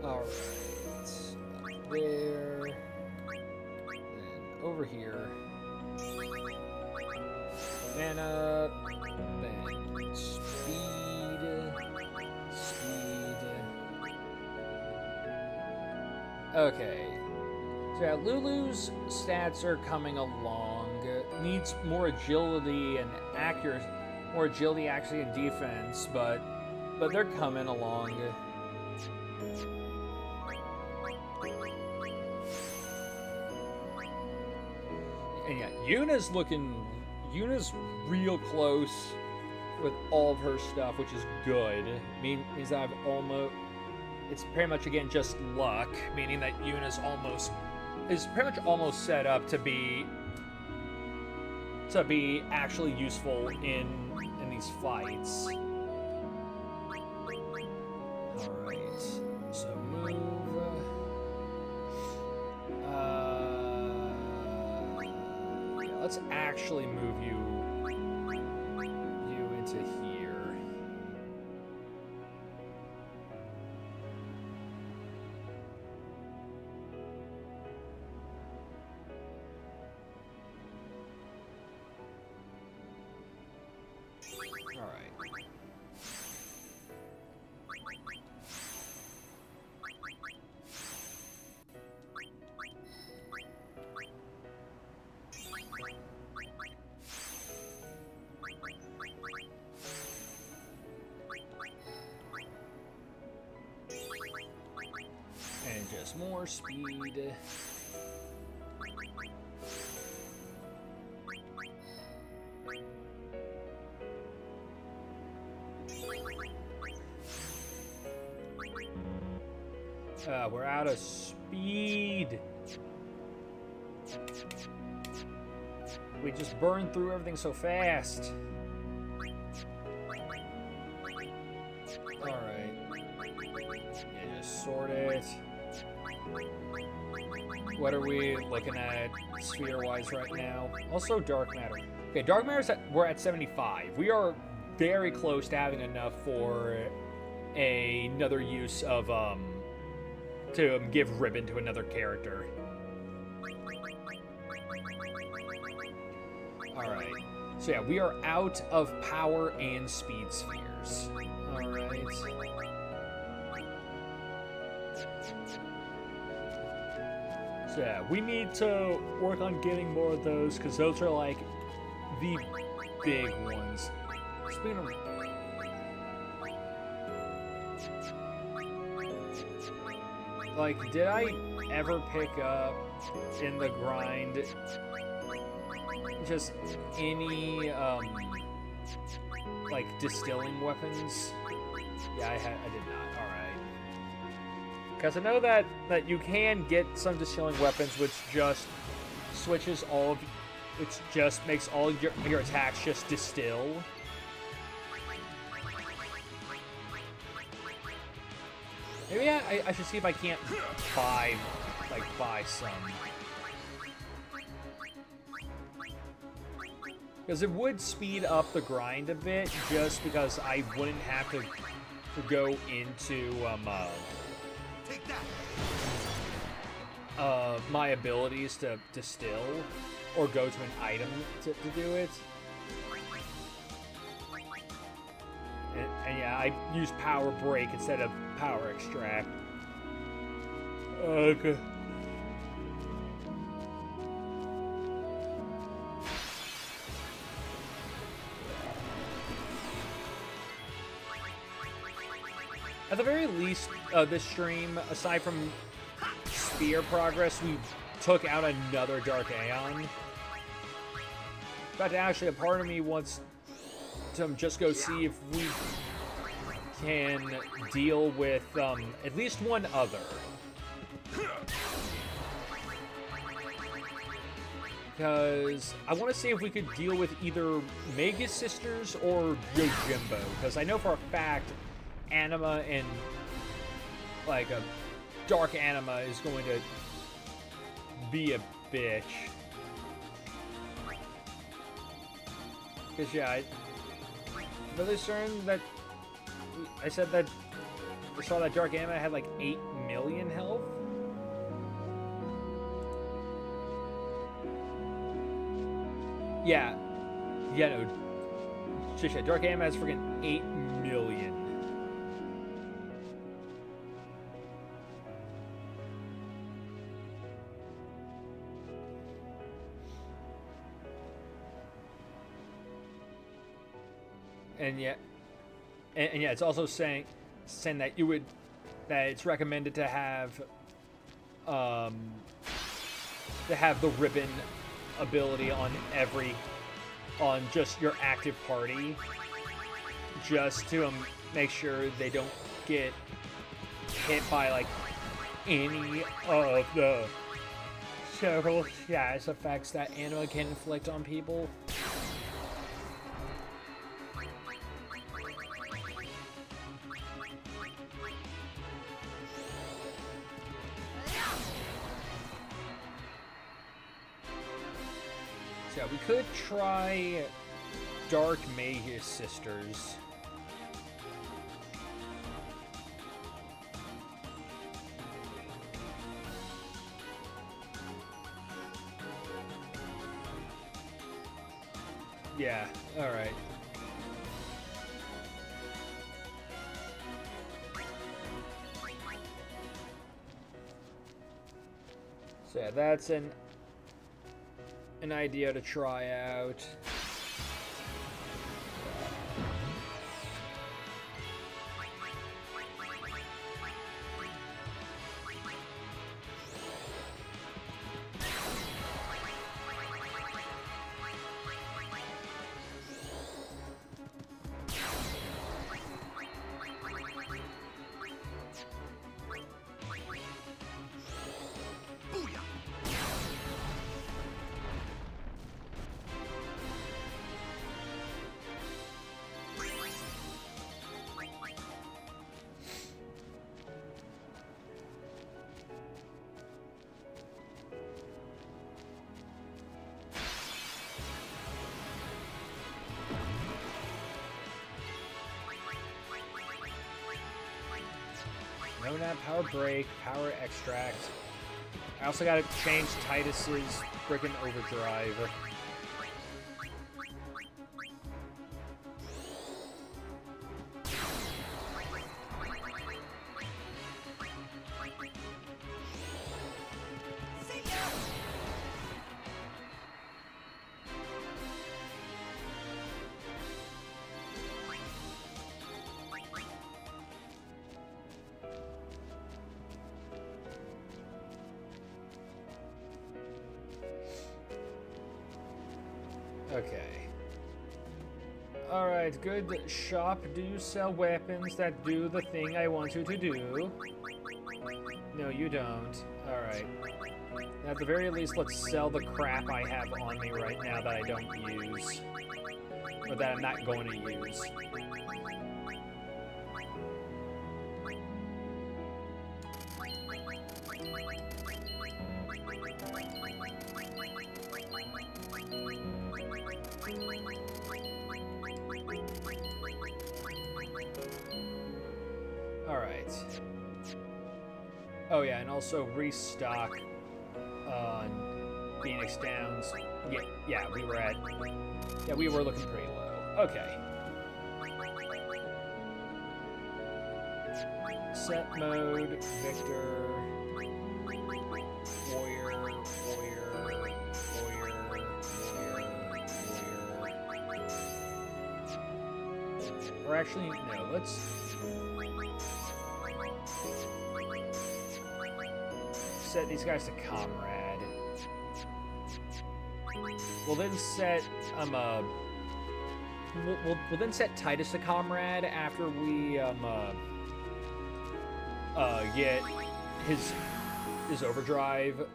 Alright, there, and over here, mana, then speed, okay, so yeah, Lulu's stats are coming along, needs more agility and accuracy, more agility actually in defense, but they're coming along. And yeah, Yuna's real close with all of her stuff, which is good. Means that it's pretty much again just luck, meaning that Yuna's is pretty much almost set up to be actually useful in these fights. Alright, so move. Let's actually move you into here. All right. And just more speed. We're out of speed. We just burned through everything so fast. Alright. Yeah, just sort it. What are we looking at sphere-wise right now? Also, dark matter. Okay, dark matter's we're at 75. We are very close to having enough for another use of, to give ribbon to another character. Alright. So yeah, we are out of power and speed spheres. Alright. So yeah, we need to work on getting more of those, because those are like the big ones. Speaking of... Like, did I ever pick up in the grind just any, like, distilling weapons? Yeah, I did not. Alright. Because I know that you can get some distilling weapons, which just switches all of which just makes all your attacks just distill. Maybe I should see if I can't buy some. Because it would speed up the grind a bit, just because I wouldn't have to go into Take that. my abilities to distill, or go to an item to do it. And yeah, I use Power Break instead of Power Extract. Okay. At the very least, this stream, aside from Spear progress, we took out another Dark Aeon. But actually, a part of me wants to just go see if we can deal with at least one other. Because I want to see if we could deal with either Mega Sisters or Yojimbo. Because I know for a fact Anima and like a Dark Anima is going to be a bitch. Because yeah, I'm really certain that I said that I saw that Dark Anima had like 8 million health. Yeah, no. Shit, Dark Anima has freaking 8 million. And yeah, it's also saying that that it's recommended to have the ribbon ability on just your active party, just to make sure they don't get hit by like any of the several status effects that Anima can inflict on people. So we could try Dark Mega Sisters. Yeah, alright. So yeah, that's an idea to try out. No nap, Power Break, Power Extract. I also gotta change Titus's frickin' Overdrive. Okay. Alright, good shop. Do you sell weapons that do the thing I want you to do? No, you don't. Alright. At the very least, let's sell the crap I have on me right now that I don't use. Or that I'm not going to use. Alright. Oh yeah, and also restock on Phoenix Downs. Yeah, we were looking pretty low. Okay. Set mode, Victor, Warrior. Or actually, no, let's set these guys to Comrade. We'll then set we'll then set Titus to Comrade after we get his overdrive.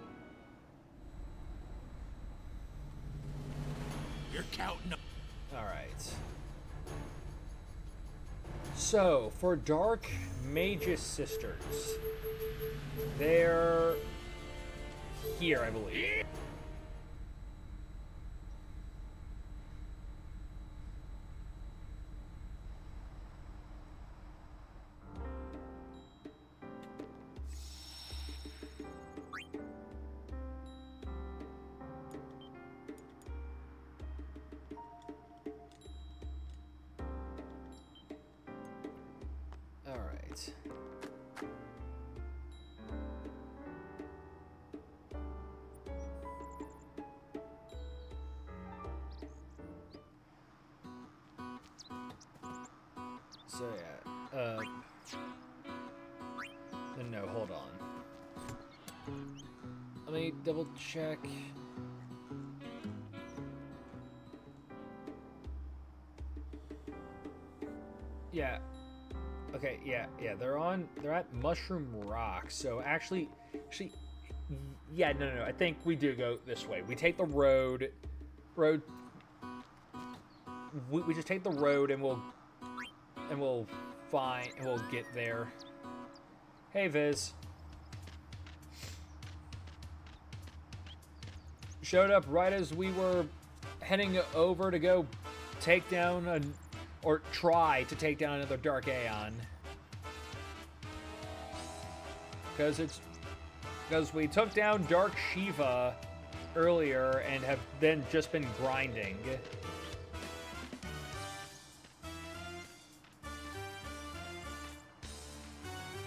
You're counting. All right. So for Dark Mage's Sisters, they're here, I believe. All right. So yeah, no, hold on. Let me double check. Yeah. Okay, yeah, they're at Mushroom Rock. So actually, yeah, no, I think we do go this way. We take the road, we just take the road and we'll get there. Hey, Viz. Showed up right as we were heading over to go take down or try to take down another Dark Aeon. Because we took down Dark Shiva earlier and have then just been grinding.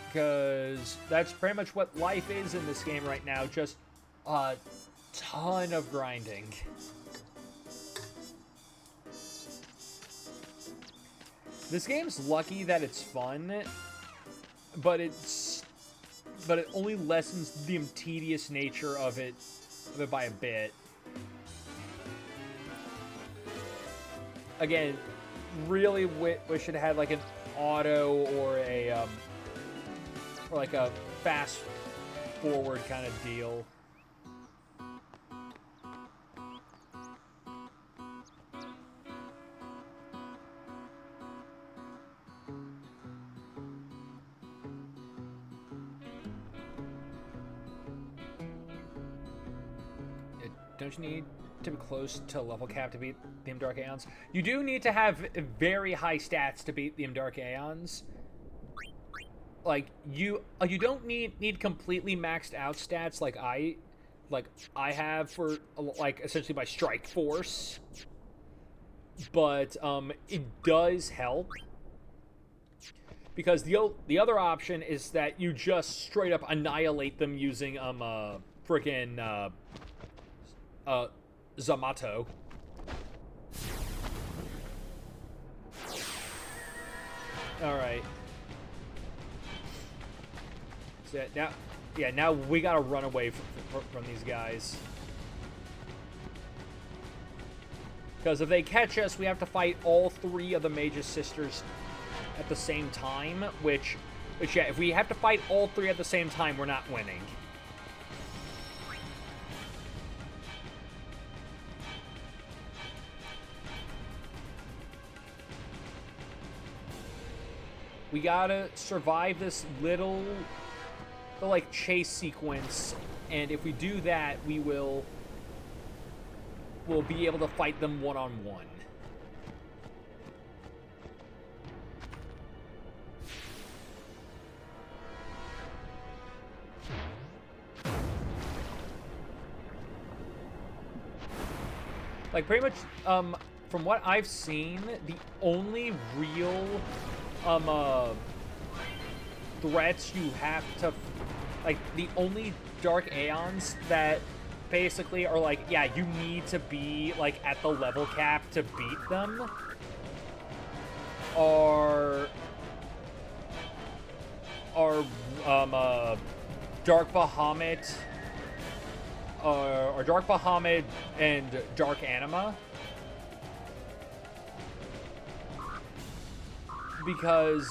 Because that's pretty much what life is in this game right now, just a ton of grinding. This game's lucky that it's fun, but it only lessens the tedious nature of it by a bit. Again, really wish it had like an auto or like a fast forward kind of deal. Don't you need to be close to level cap to beat the Dark Aeons? You do need to have very high stats to beat the Dark Aeons. Like you don't need completely maxed out stats like I have for like essentially my Strike Force. But it does help. Because the other option is that you just straight up annihilate them using frickin' Zamato. Alright. So now we gotta run away from these guys. Because if they catch us, we have to fight all three of the Mage's Sisters at the same time, which yeah, if we have to fight all three at the same time, we're not winning. we gotta survive this little, like, chase sequence, and if we do that, we'll be able to fight them one-on-one. Like, pretty much, from what I've seen, the only real, threats you have to, like, the only Dark Aeons that basically are like, yeah, you need to be, like, at the level cap to beat them, are Dark Bahamut, or Dark Bahamut and Dark Anima. Because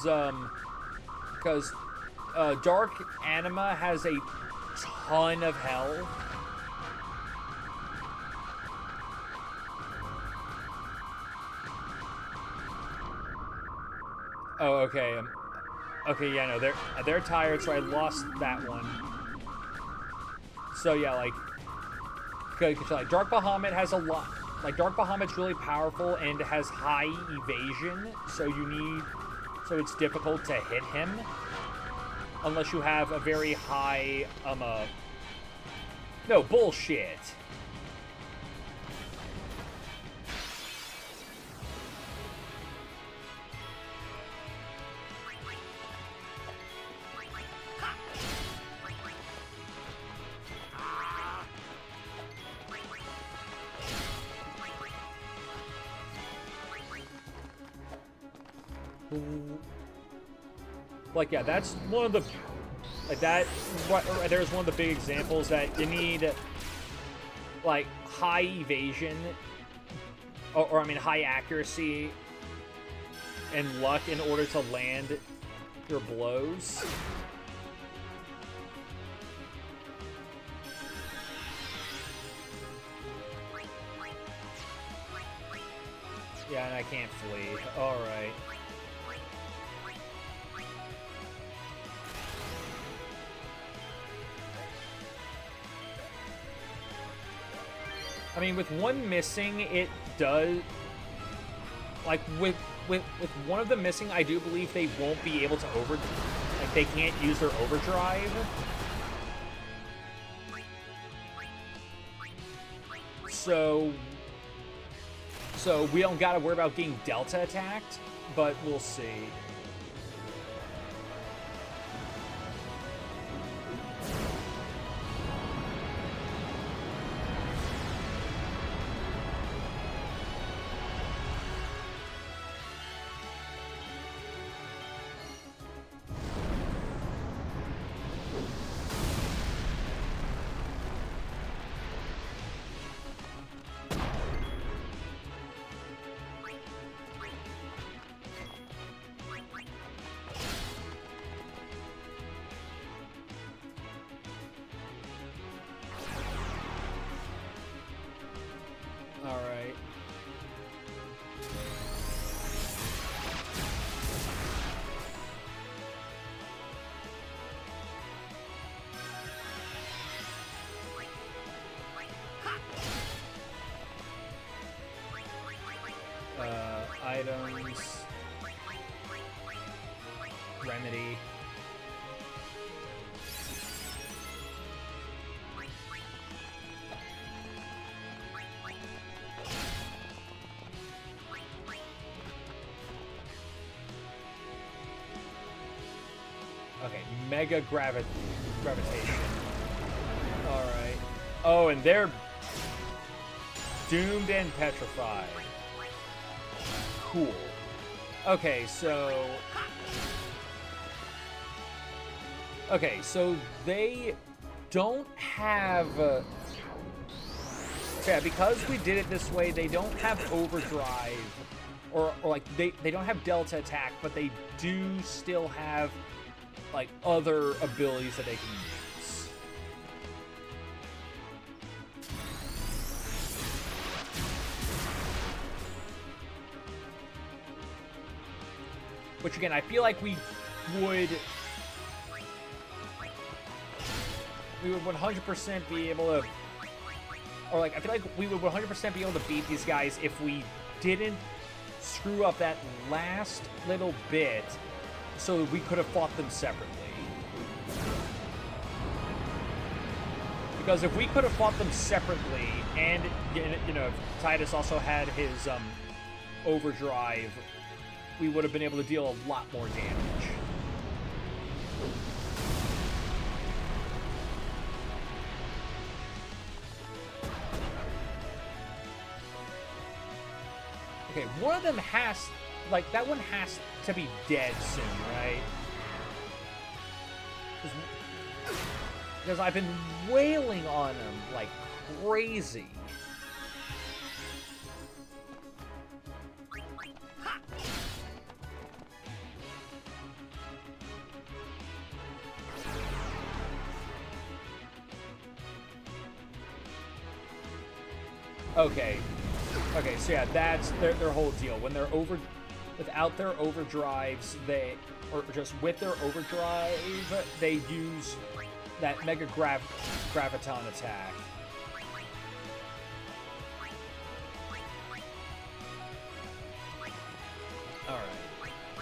Dark Anima has a ton of health. Oh, okay. Okay, yeah, no, they're tired, so I lost that one. So yeah, like, like Dark Bahamut has a lot. Like, Dark Bahamut's really powerful and has high evasion, so it's difficult to hit him unless you have a very high no, bullshit. Like, yeah, that's one of the, like, that, there's one of the big examples that you need, like, high evasion, or I mean, high accuracy and luck in order to land your blows. Yeah, and I can't flee. Alright. I mean, with one missing, it does... Like, with one of them missing, I do believe they won't be able to like, they can't use their overdrive. So we don't gotta worry about getting Delta attacked, but we'll see. Items. Remedy. Okay, Mega Gravitation. Alright. Oh, and they're doomed and petrified. Cool. Okay, so they don't have yeah, because we did it this way, they don't have overdrive or like they don't have Delta attack, but they do still have like other abilities that they can use. Which again, I feel like we would 100% be able to, or like I feel like we would 100% be able to beat these guys if we didn't screw up that last little bit, so we could have fought them separately. Because if we could have fought them separately, and you know, if Tidus also had his overdrive, we would have been able to deal a lot more damage. Okay, one of them has, like, that one has to be dead soon, right? Because I've been wailing on him like crazy. Okay. Okay, so yeah, that's their whole deal. When they're without their overdrives, or just with their overdrive, they use that Mega Graviton attack.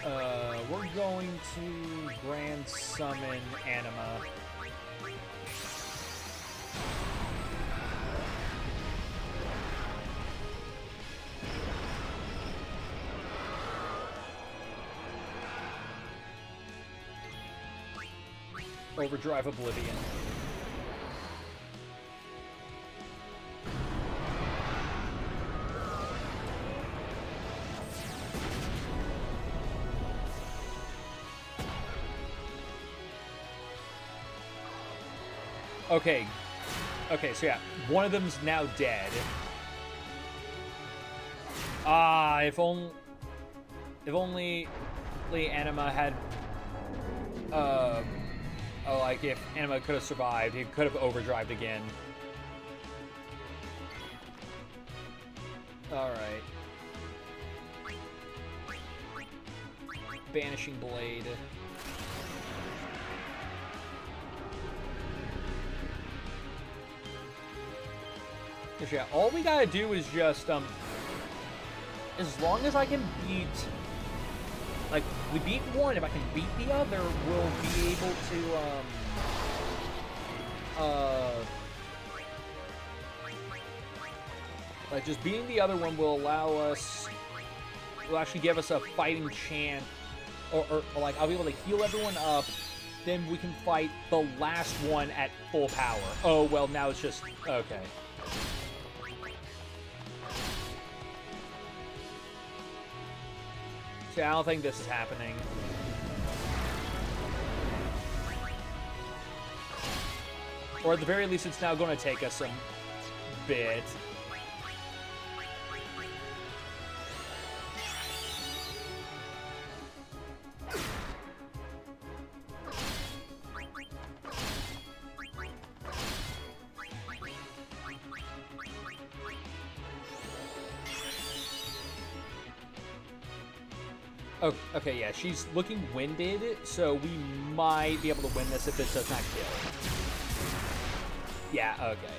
Alright. We're going to Grand Summon Anima. Overdrive Oblivion. Okay. Okay, so yeah, one of them's now dead. Ah, if only Anima had oh, like, if Anima could have survived, he could have overdrived again. Alright. Banishing Blade. Yeah, all we gotta do is just, as long as I can beat... Like, we beat one, if I can beat the other, we'll be able to, like, just beating the other one will allow us, will actually give us a fighting chance, or like, I'll be able to heal everyone up, then we can fight the last one at full power. Oh, well, now it's just, okay. See, I don't think this is happening. Or at the very least, it's now going to take us a bit. Oh, okay, yeah, she's looking winded, so we might be able to win this if this does not kill. Yeah, okay.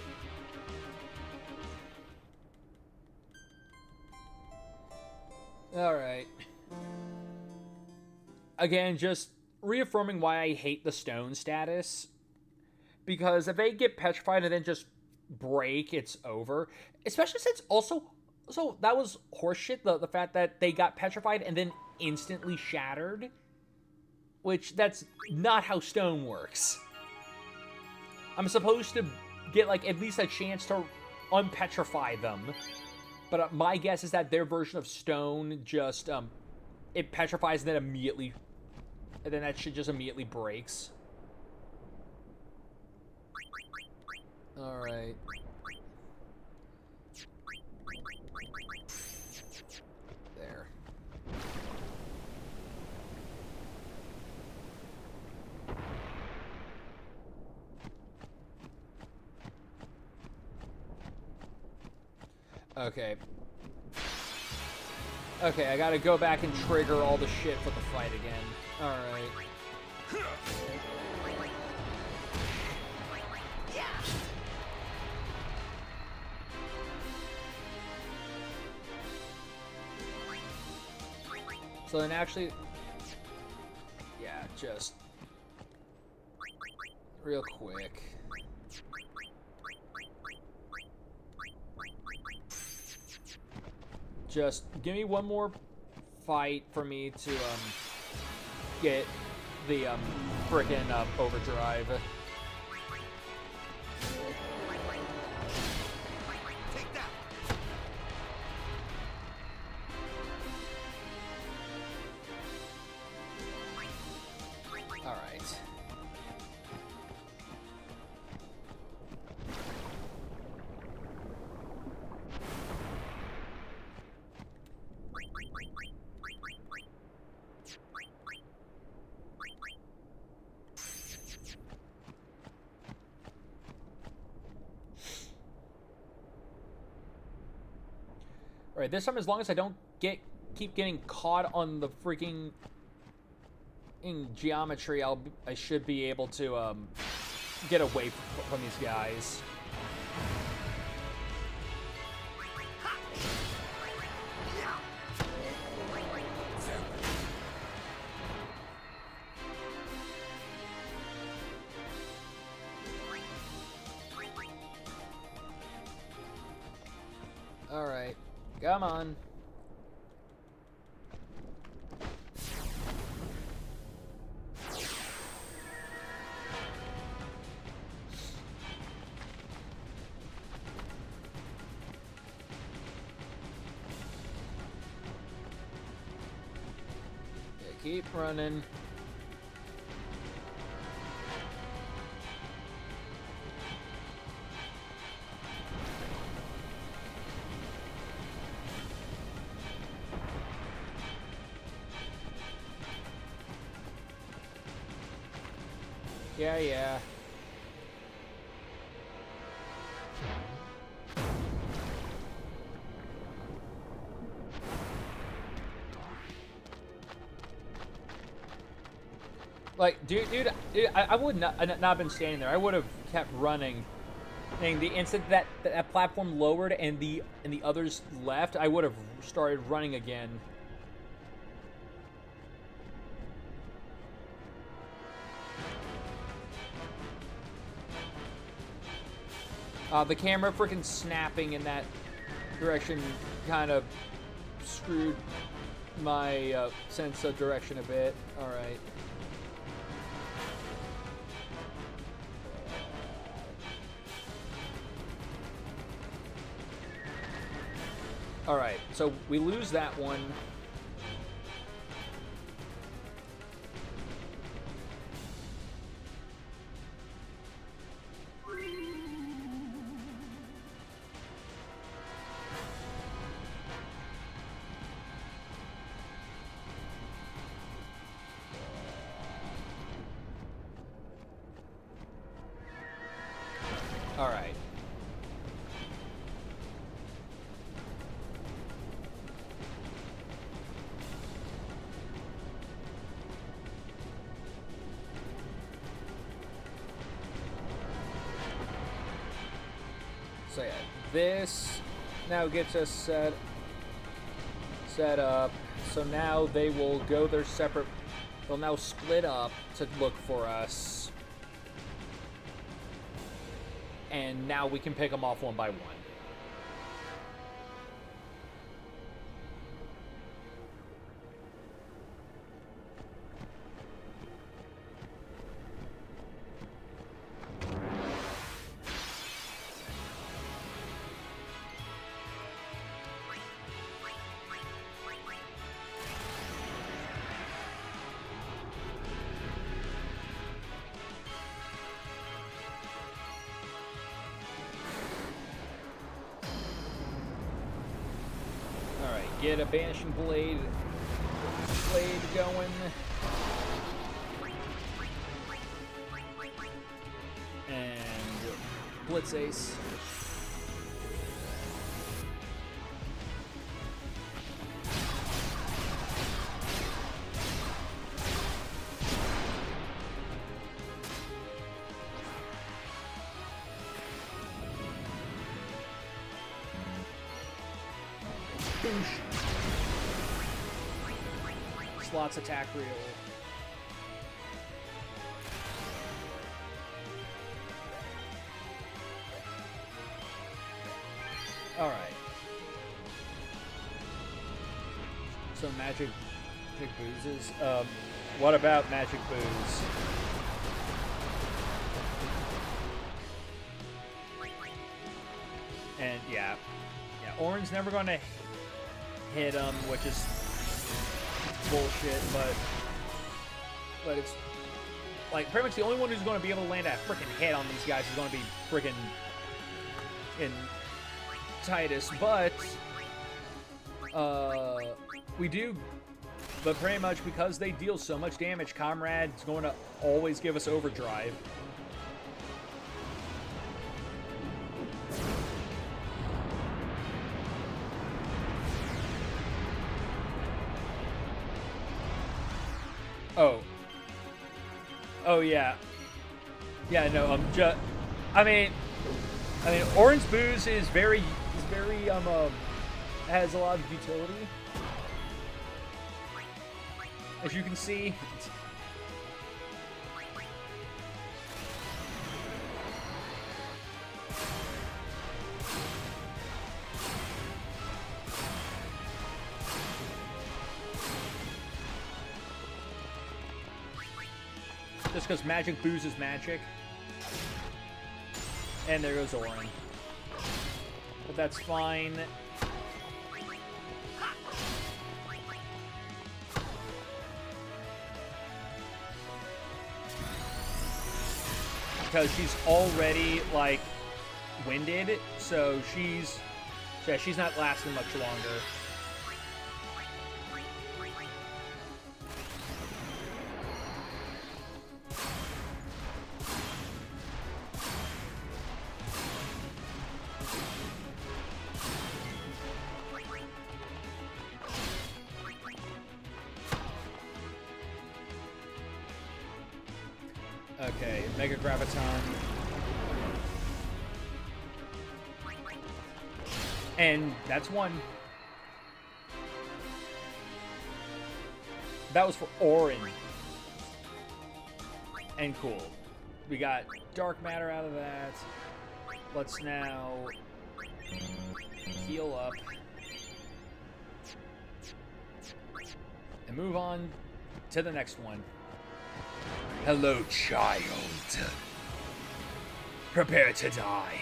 Alright. Again, just reaffirming why I hate the stone status. Because if they get petrified and then just break, it's over. Especially since also that was horseshit, the fact that they got petrified and then instantly shattered. Which, that's not how stone works. I'm supposed to get, like, at least a chance to unpetrify them. But my guess is that their version of stone just, it petrifies and then immediately... And then that shit just immediately breaks. Alright. There. Okay. Okay, I gotta go back and trigger all the shit for the fight again. Alright. So then actually... Yeah, just... real quick. Just give me one more fight for me to get the frickin' overdrive. Take that. All right. All right, this time, as long as I don't keep getting caught on the freaking in geometry, I should be able to get away from these guys. All right, come on. Keep running. Yeah. Like, dude, I would not have been standing there. I would have kept running. And the instant that platform lowered and the others left, I would have started running again. The camera freaking snapping in that direction kind of screwed my sense of direction a bit. All right. All right, so we lose that one. All right. So yeah, this now gets us set up. So now they will go their separate. They'll now split up to look for us, and now we can pick them off one by one. Get a banishing blade going. And blitz ace. Boosh. Slots attack reel. Alright. So magic boozes. What about magic booze? And yeah, Orin's never gonna hit him, which is bullshit. But it's like pretty much the only one who's gonna be able to land a freaking hit on these guys is gonna be freaking in Titus. But we do. But pretty much because they deal so much damage, Comrade's going to always give us overdrive. Oh yeah. Yeah, no, I mean, Orange Booze is very, has a lot of utility. As you can see, just because magic boozes magic. And there goes Orin. But that's fine. Because she's already, like, winded, so she's not lasting much longer. Okay, Mega Graviton. And that's one. That was for Orin. And cool. We got Dark Matter out of that. Let's now heal up. And move on to the next one. Hello, child. Prepare to die.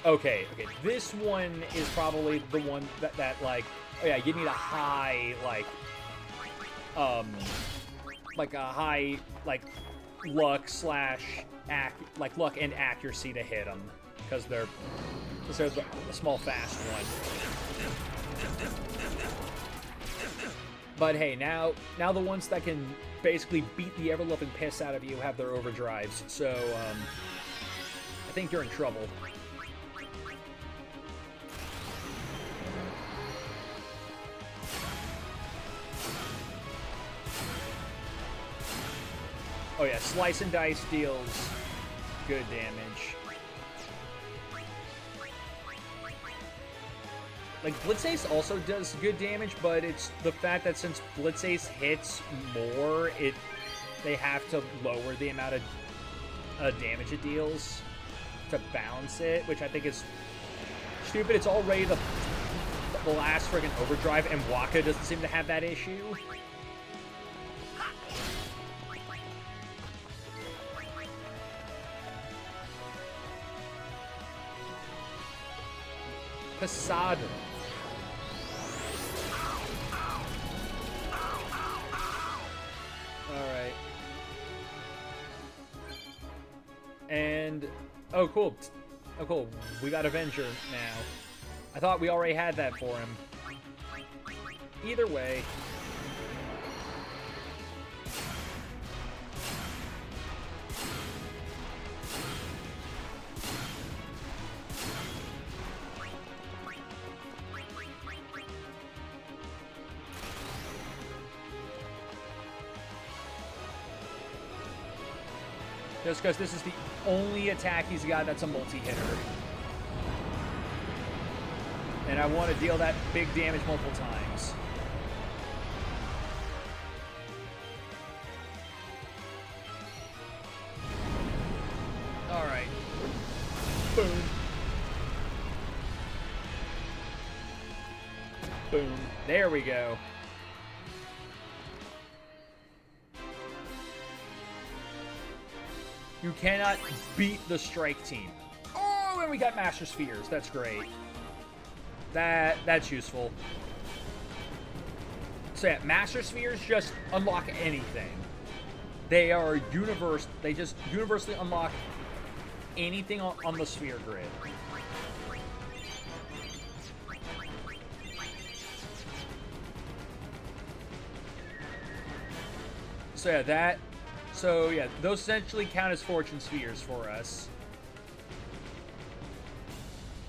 Okay. This one is probably the one that like, oh yeah, you need a high, like a high, like, luck and accuracy to hit them. Because they're the small, fast one. But hey, now the ones that can basically beat the ever-loving piss out of you have their overdrives, so I think you're in trouble. Oh yeah, Slice and Dice deals good damage. Like, Blitzace also does good damage, but it's the fact that since Blitzace hits more, they have to lower the amount of damage it deals to balance it, which I think is stupid. It's already the last friggin' overdrive, and Waka doesn't seem to have that issue. Poseidon. Alright. And oh cool. Oh cool. We got Avenger now. I thought we already had that for him. Either way. Just because this is the only attack he's got that's a multi-hitter. And I want to deal that big damage multiple times. Alright. Boom. Boom. There we go. You cannot beat the strike team. Oh, and we got Master Spheres. That's great. That's useful. So yeah, Master Spheres just unlock anything. They are they just universally unlock anything on the sphere grid. So yeah, those essentially count as fortune spheres for us.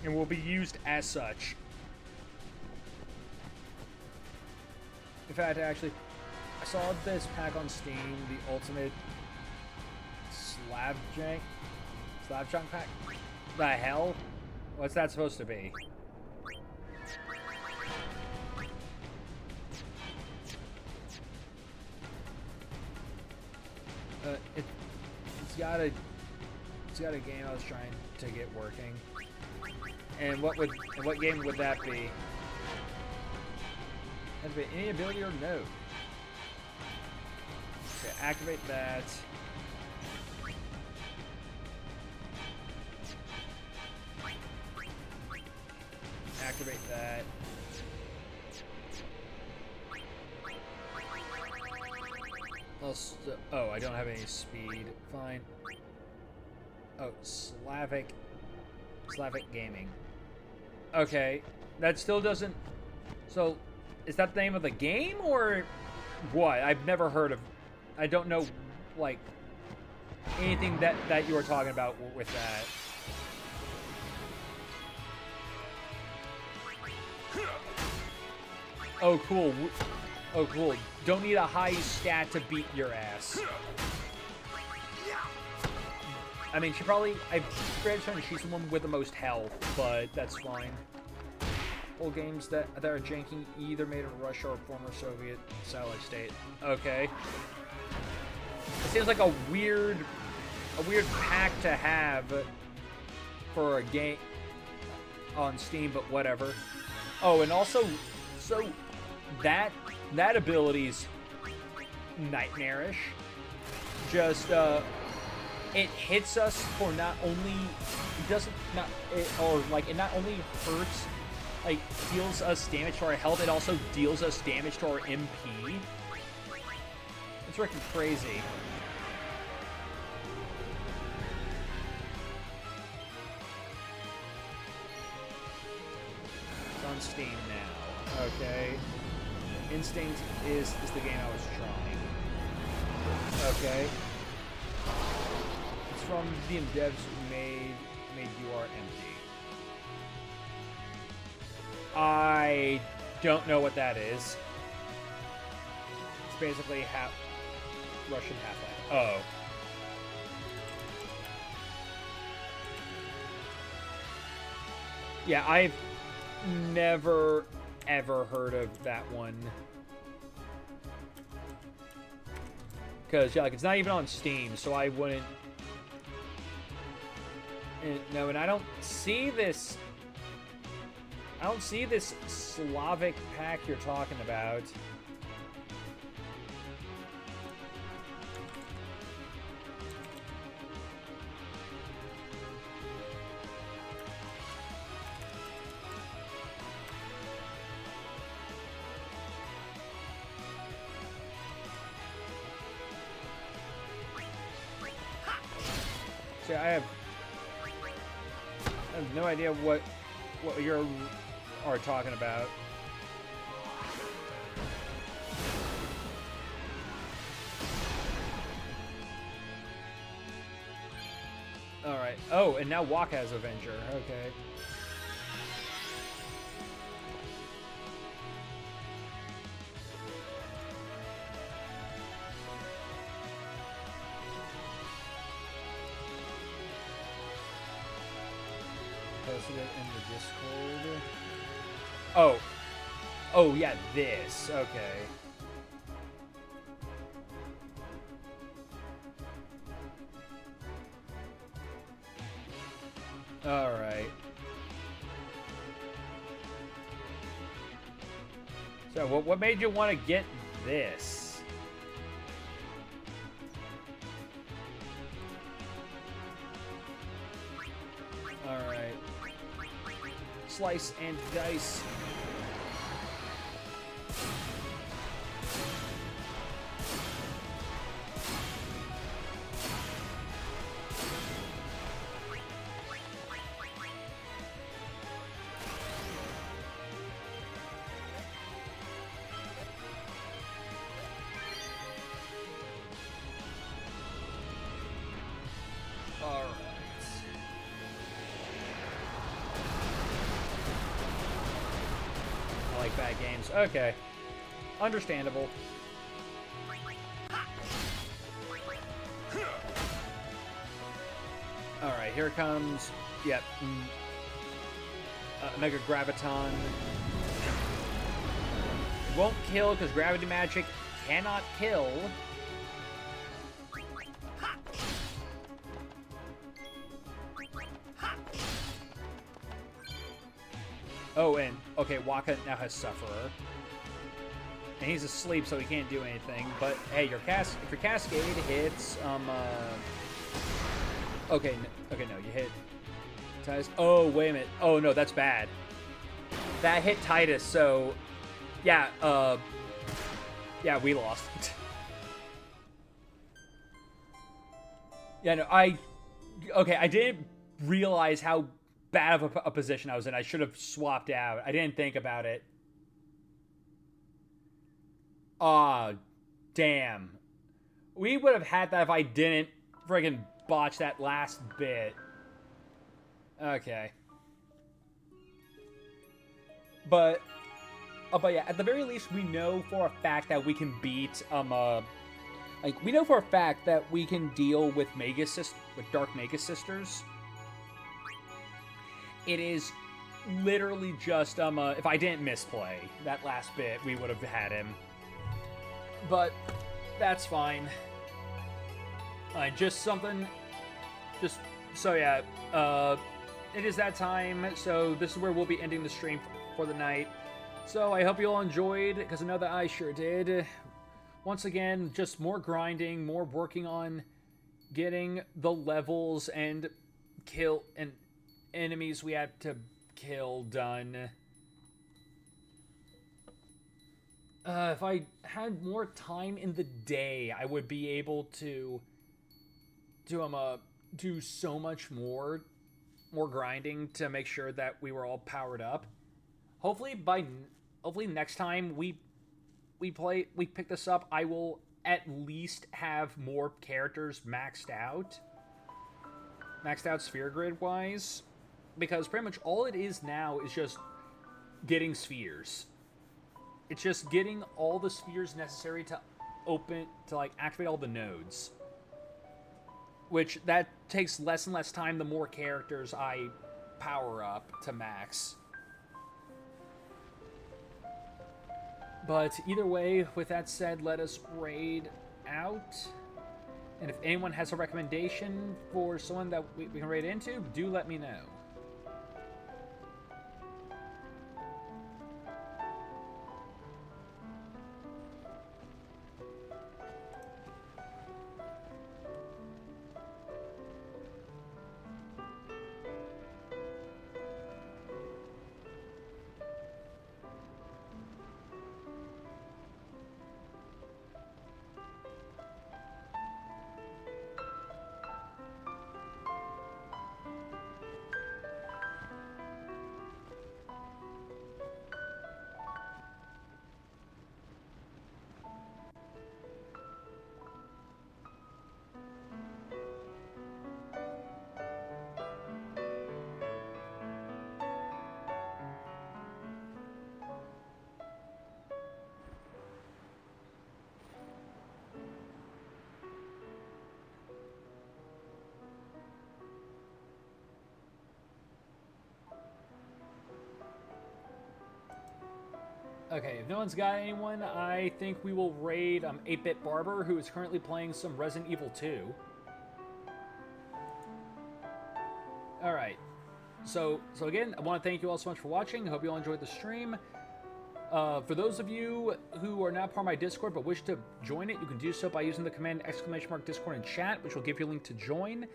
And will be used as such. In fact, actually, I saw this pack on Steam, the Ultimate Slab Chunk pack. The hell? What's that supposed to be? It's got a game I was trying to get working. And what game would that be? That'd be any ability or no. Okay, activate that. Activate that. Oh, I don't have any speed. Fine. Oh, Slavic Gaming. Okay, that still doesn't... So, is that the name of the game, or what? I've never heard of... I don't know, like, anything that you were talking about with that. Oh, cool. Oh, cool. Don't need a high stat to beat your ass. I mean, I'm pretty sure she's the one with the most health, but that's fine. All games that are janky, either made in Russia or former Soviet satellite state. Okay. It seems like a weird pack to have for a game on Steam, but whatever. Oh, and also, so that ability's nightmarish. Just it hits us for not only it not only hurts, like deals us damage to our health, it also deals us damage to our MP. It's freaking crazy. It's on Steam now. Okay. Instinct is the game I was trying. Okay. It's from the devs who made You Are Empty. I don't know what that is. It's basically half Russian Half-Life. Oh. Yeah, I've never ever heard of that one. Because, yeah, like, it's not even on Steam, so I wouldn't... No, and I don't see this... I don't see this Slavic pack you're talking about. See, I have no idea what you are talking about. All right. Oh, and now Wok has Avenger. Okay. posted it in the Discord. Oh. Oh, yeah, this. Okay. Alright. So, what made you want to get this? Alright. Slice and dice. Bad games. Okay. Understandable. Alright, here comes... Yep. Mega Graviton. It won't kill because Gravity Magic cannot kill. Oh, and, okay, Waka now has Sufferer. And he's asleep, so he can't do anything. But, hey, if your Cascade hits, okay, no, you hit Titus. Oh, wait a minute. Oh, no, that's bad. That hit Titus, so, yeah, yeah, we lost. Yeah, no, I didn't realize how bad of a position I was in. I should have swapped out. I didn't think about it. Aw, damn. We would have had that if I didn't friggin' botch that last bit. Okay. But yeah, at the very least, we know for a fact that we can beat, we know for a fact that we can deal with Dark Magus Sisters. It is literally just, if I didn't misplay that last bit, we would have had him. But that's fine. So yeah, it is that time, so this is where we'll be ending the stream for the night. So I hope you all enjoyed, because I know that I sure did. Once again, just more grinding, more working on getting the levels and kill and enemies we had to kill done. If I had more time in the day, I would be able to do so much more grinding to make sure that we were all powered up. Hopefully next time we pick this up, I will at least have more characters maxed out sphere grid wise, because pretty much all it is now is just getting spheres. It's just getting all the spheres necessary to activate all the nodes. Which, that takes less and less time the more characters I power up to max. But either way, with that said, let us raid out. And if anyone has a recommendation for someone that we can raid into, do let me know. Okay, if no one's got anyone, I think we will raid 8-Bit Barber, who is currently playing some Resident Evil 2. Alright. So again, I want to thank you all so much for watching. I hope you all enjoyed the stream. For those of you who are not part of my Discord but wish to join it, you can do so by using the command !Discord in chat, which will give you a link to join.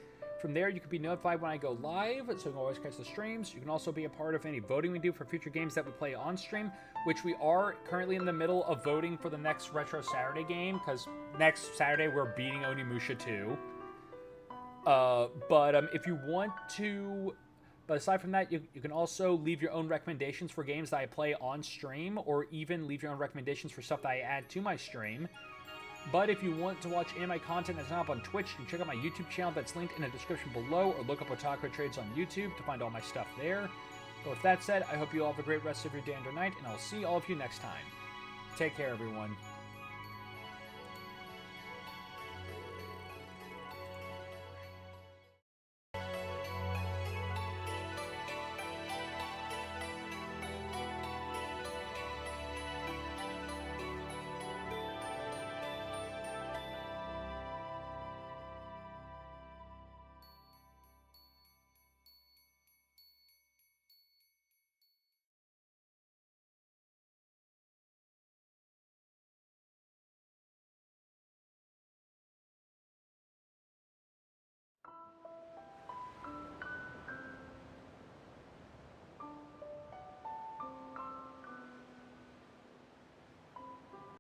From there, you can be notified when I go live, so you can always catch the streams. You can also be a part of any voting we do for future games that we play on stream, which we are currently in the middle of voting for the next Retro Saturday game, because next Saturday we're beating Onimusha 2. But if you want to... But aside from that, you can also leave your own recommendations for games that I play on stream, or even leave your own recommendations for stuff that I add to my stream. But if you want to watch any of my content that's not up on Twitch, you can check out my YouTube channel that's linked in the description below, or look up Otaku Trades on YouTube to find all my stuff there. But with that said, I hope you all have a great rest of your day and or night, and I'll see all of you next time. Take care, everyone.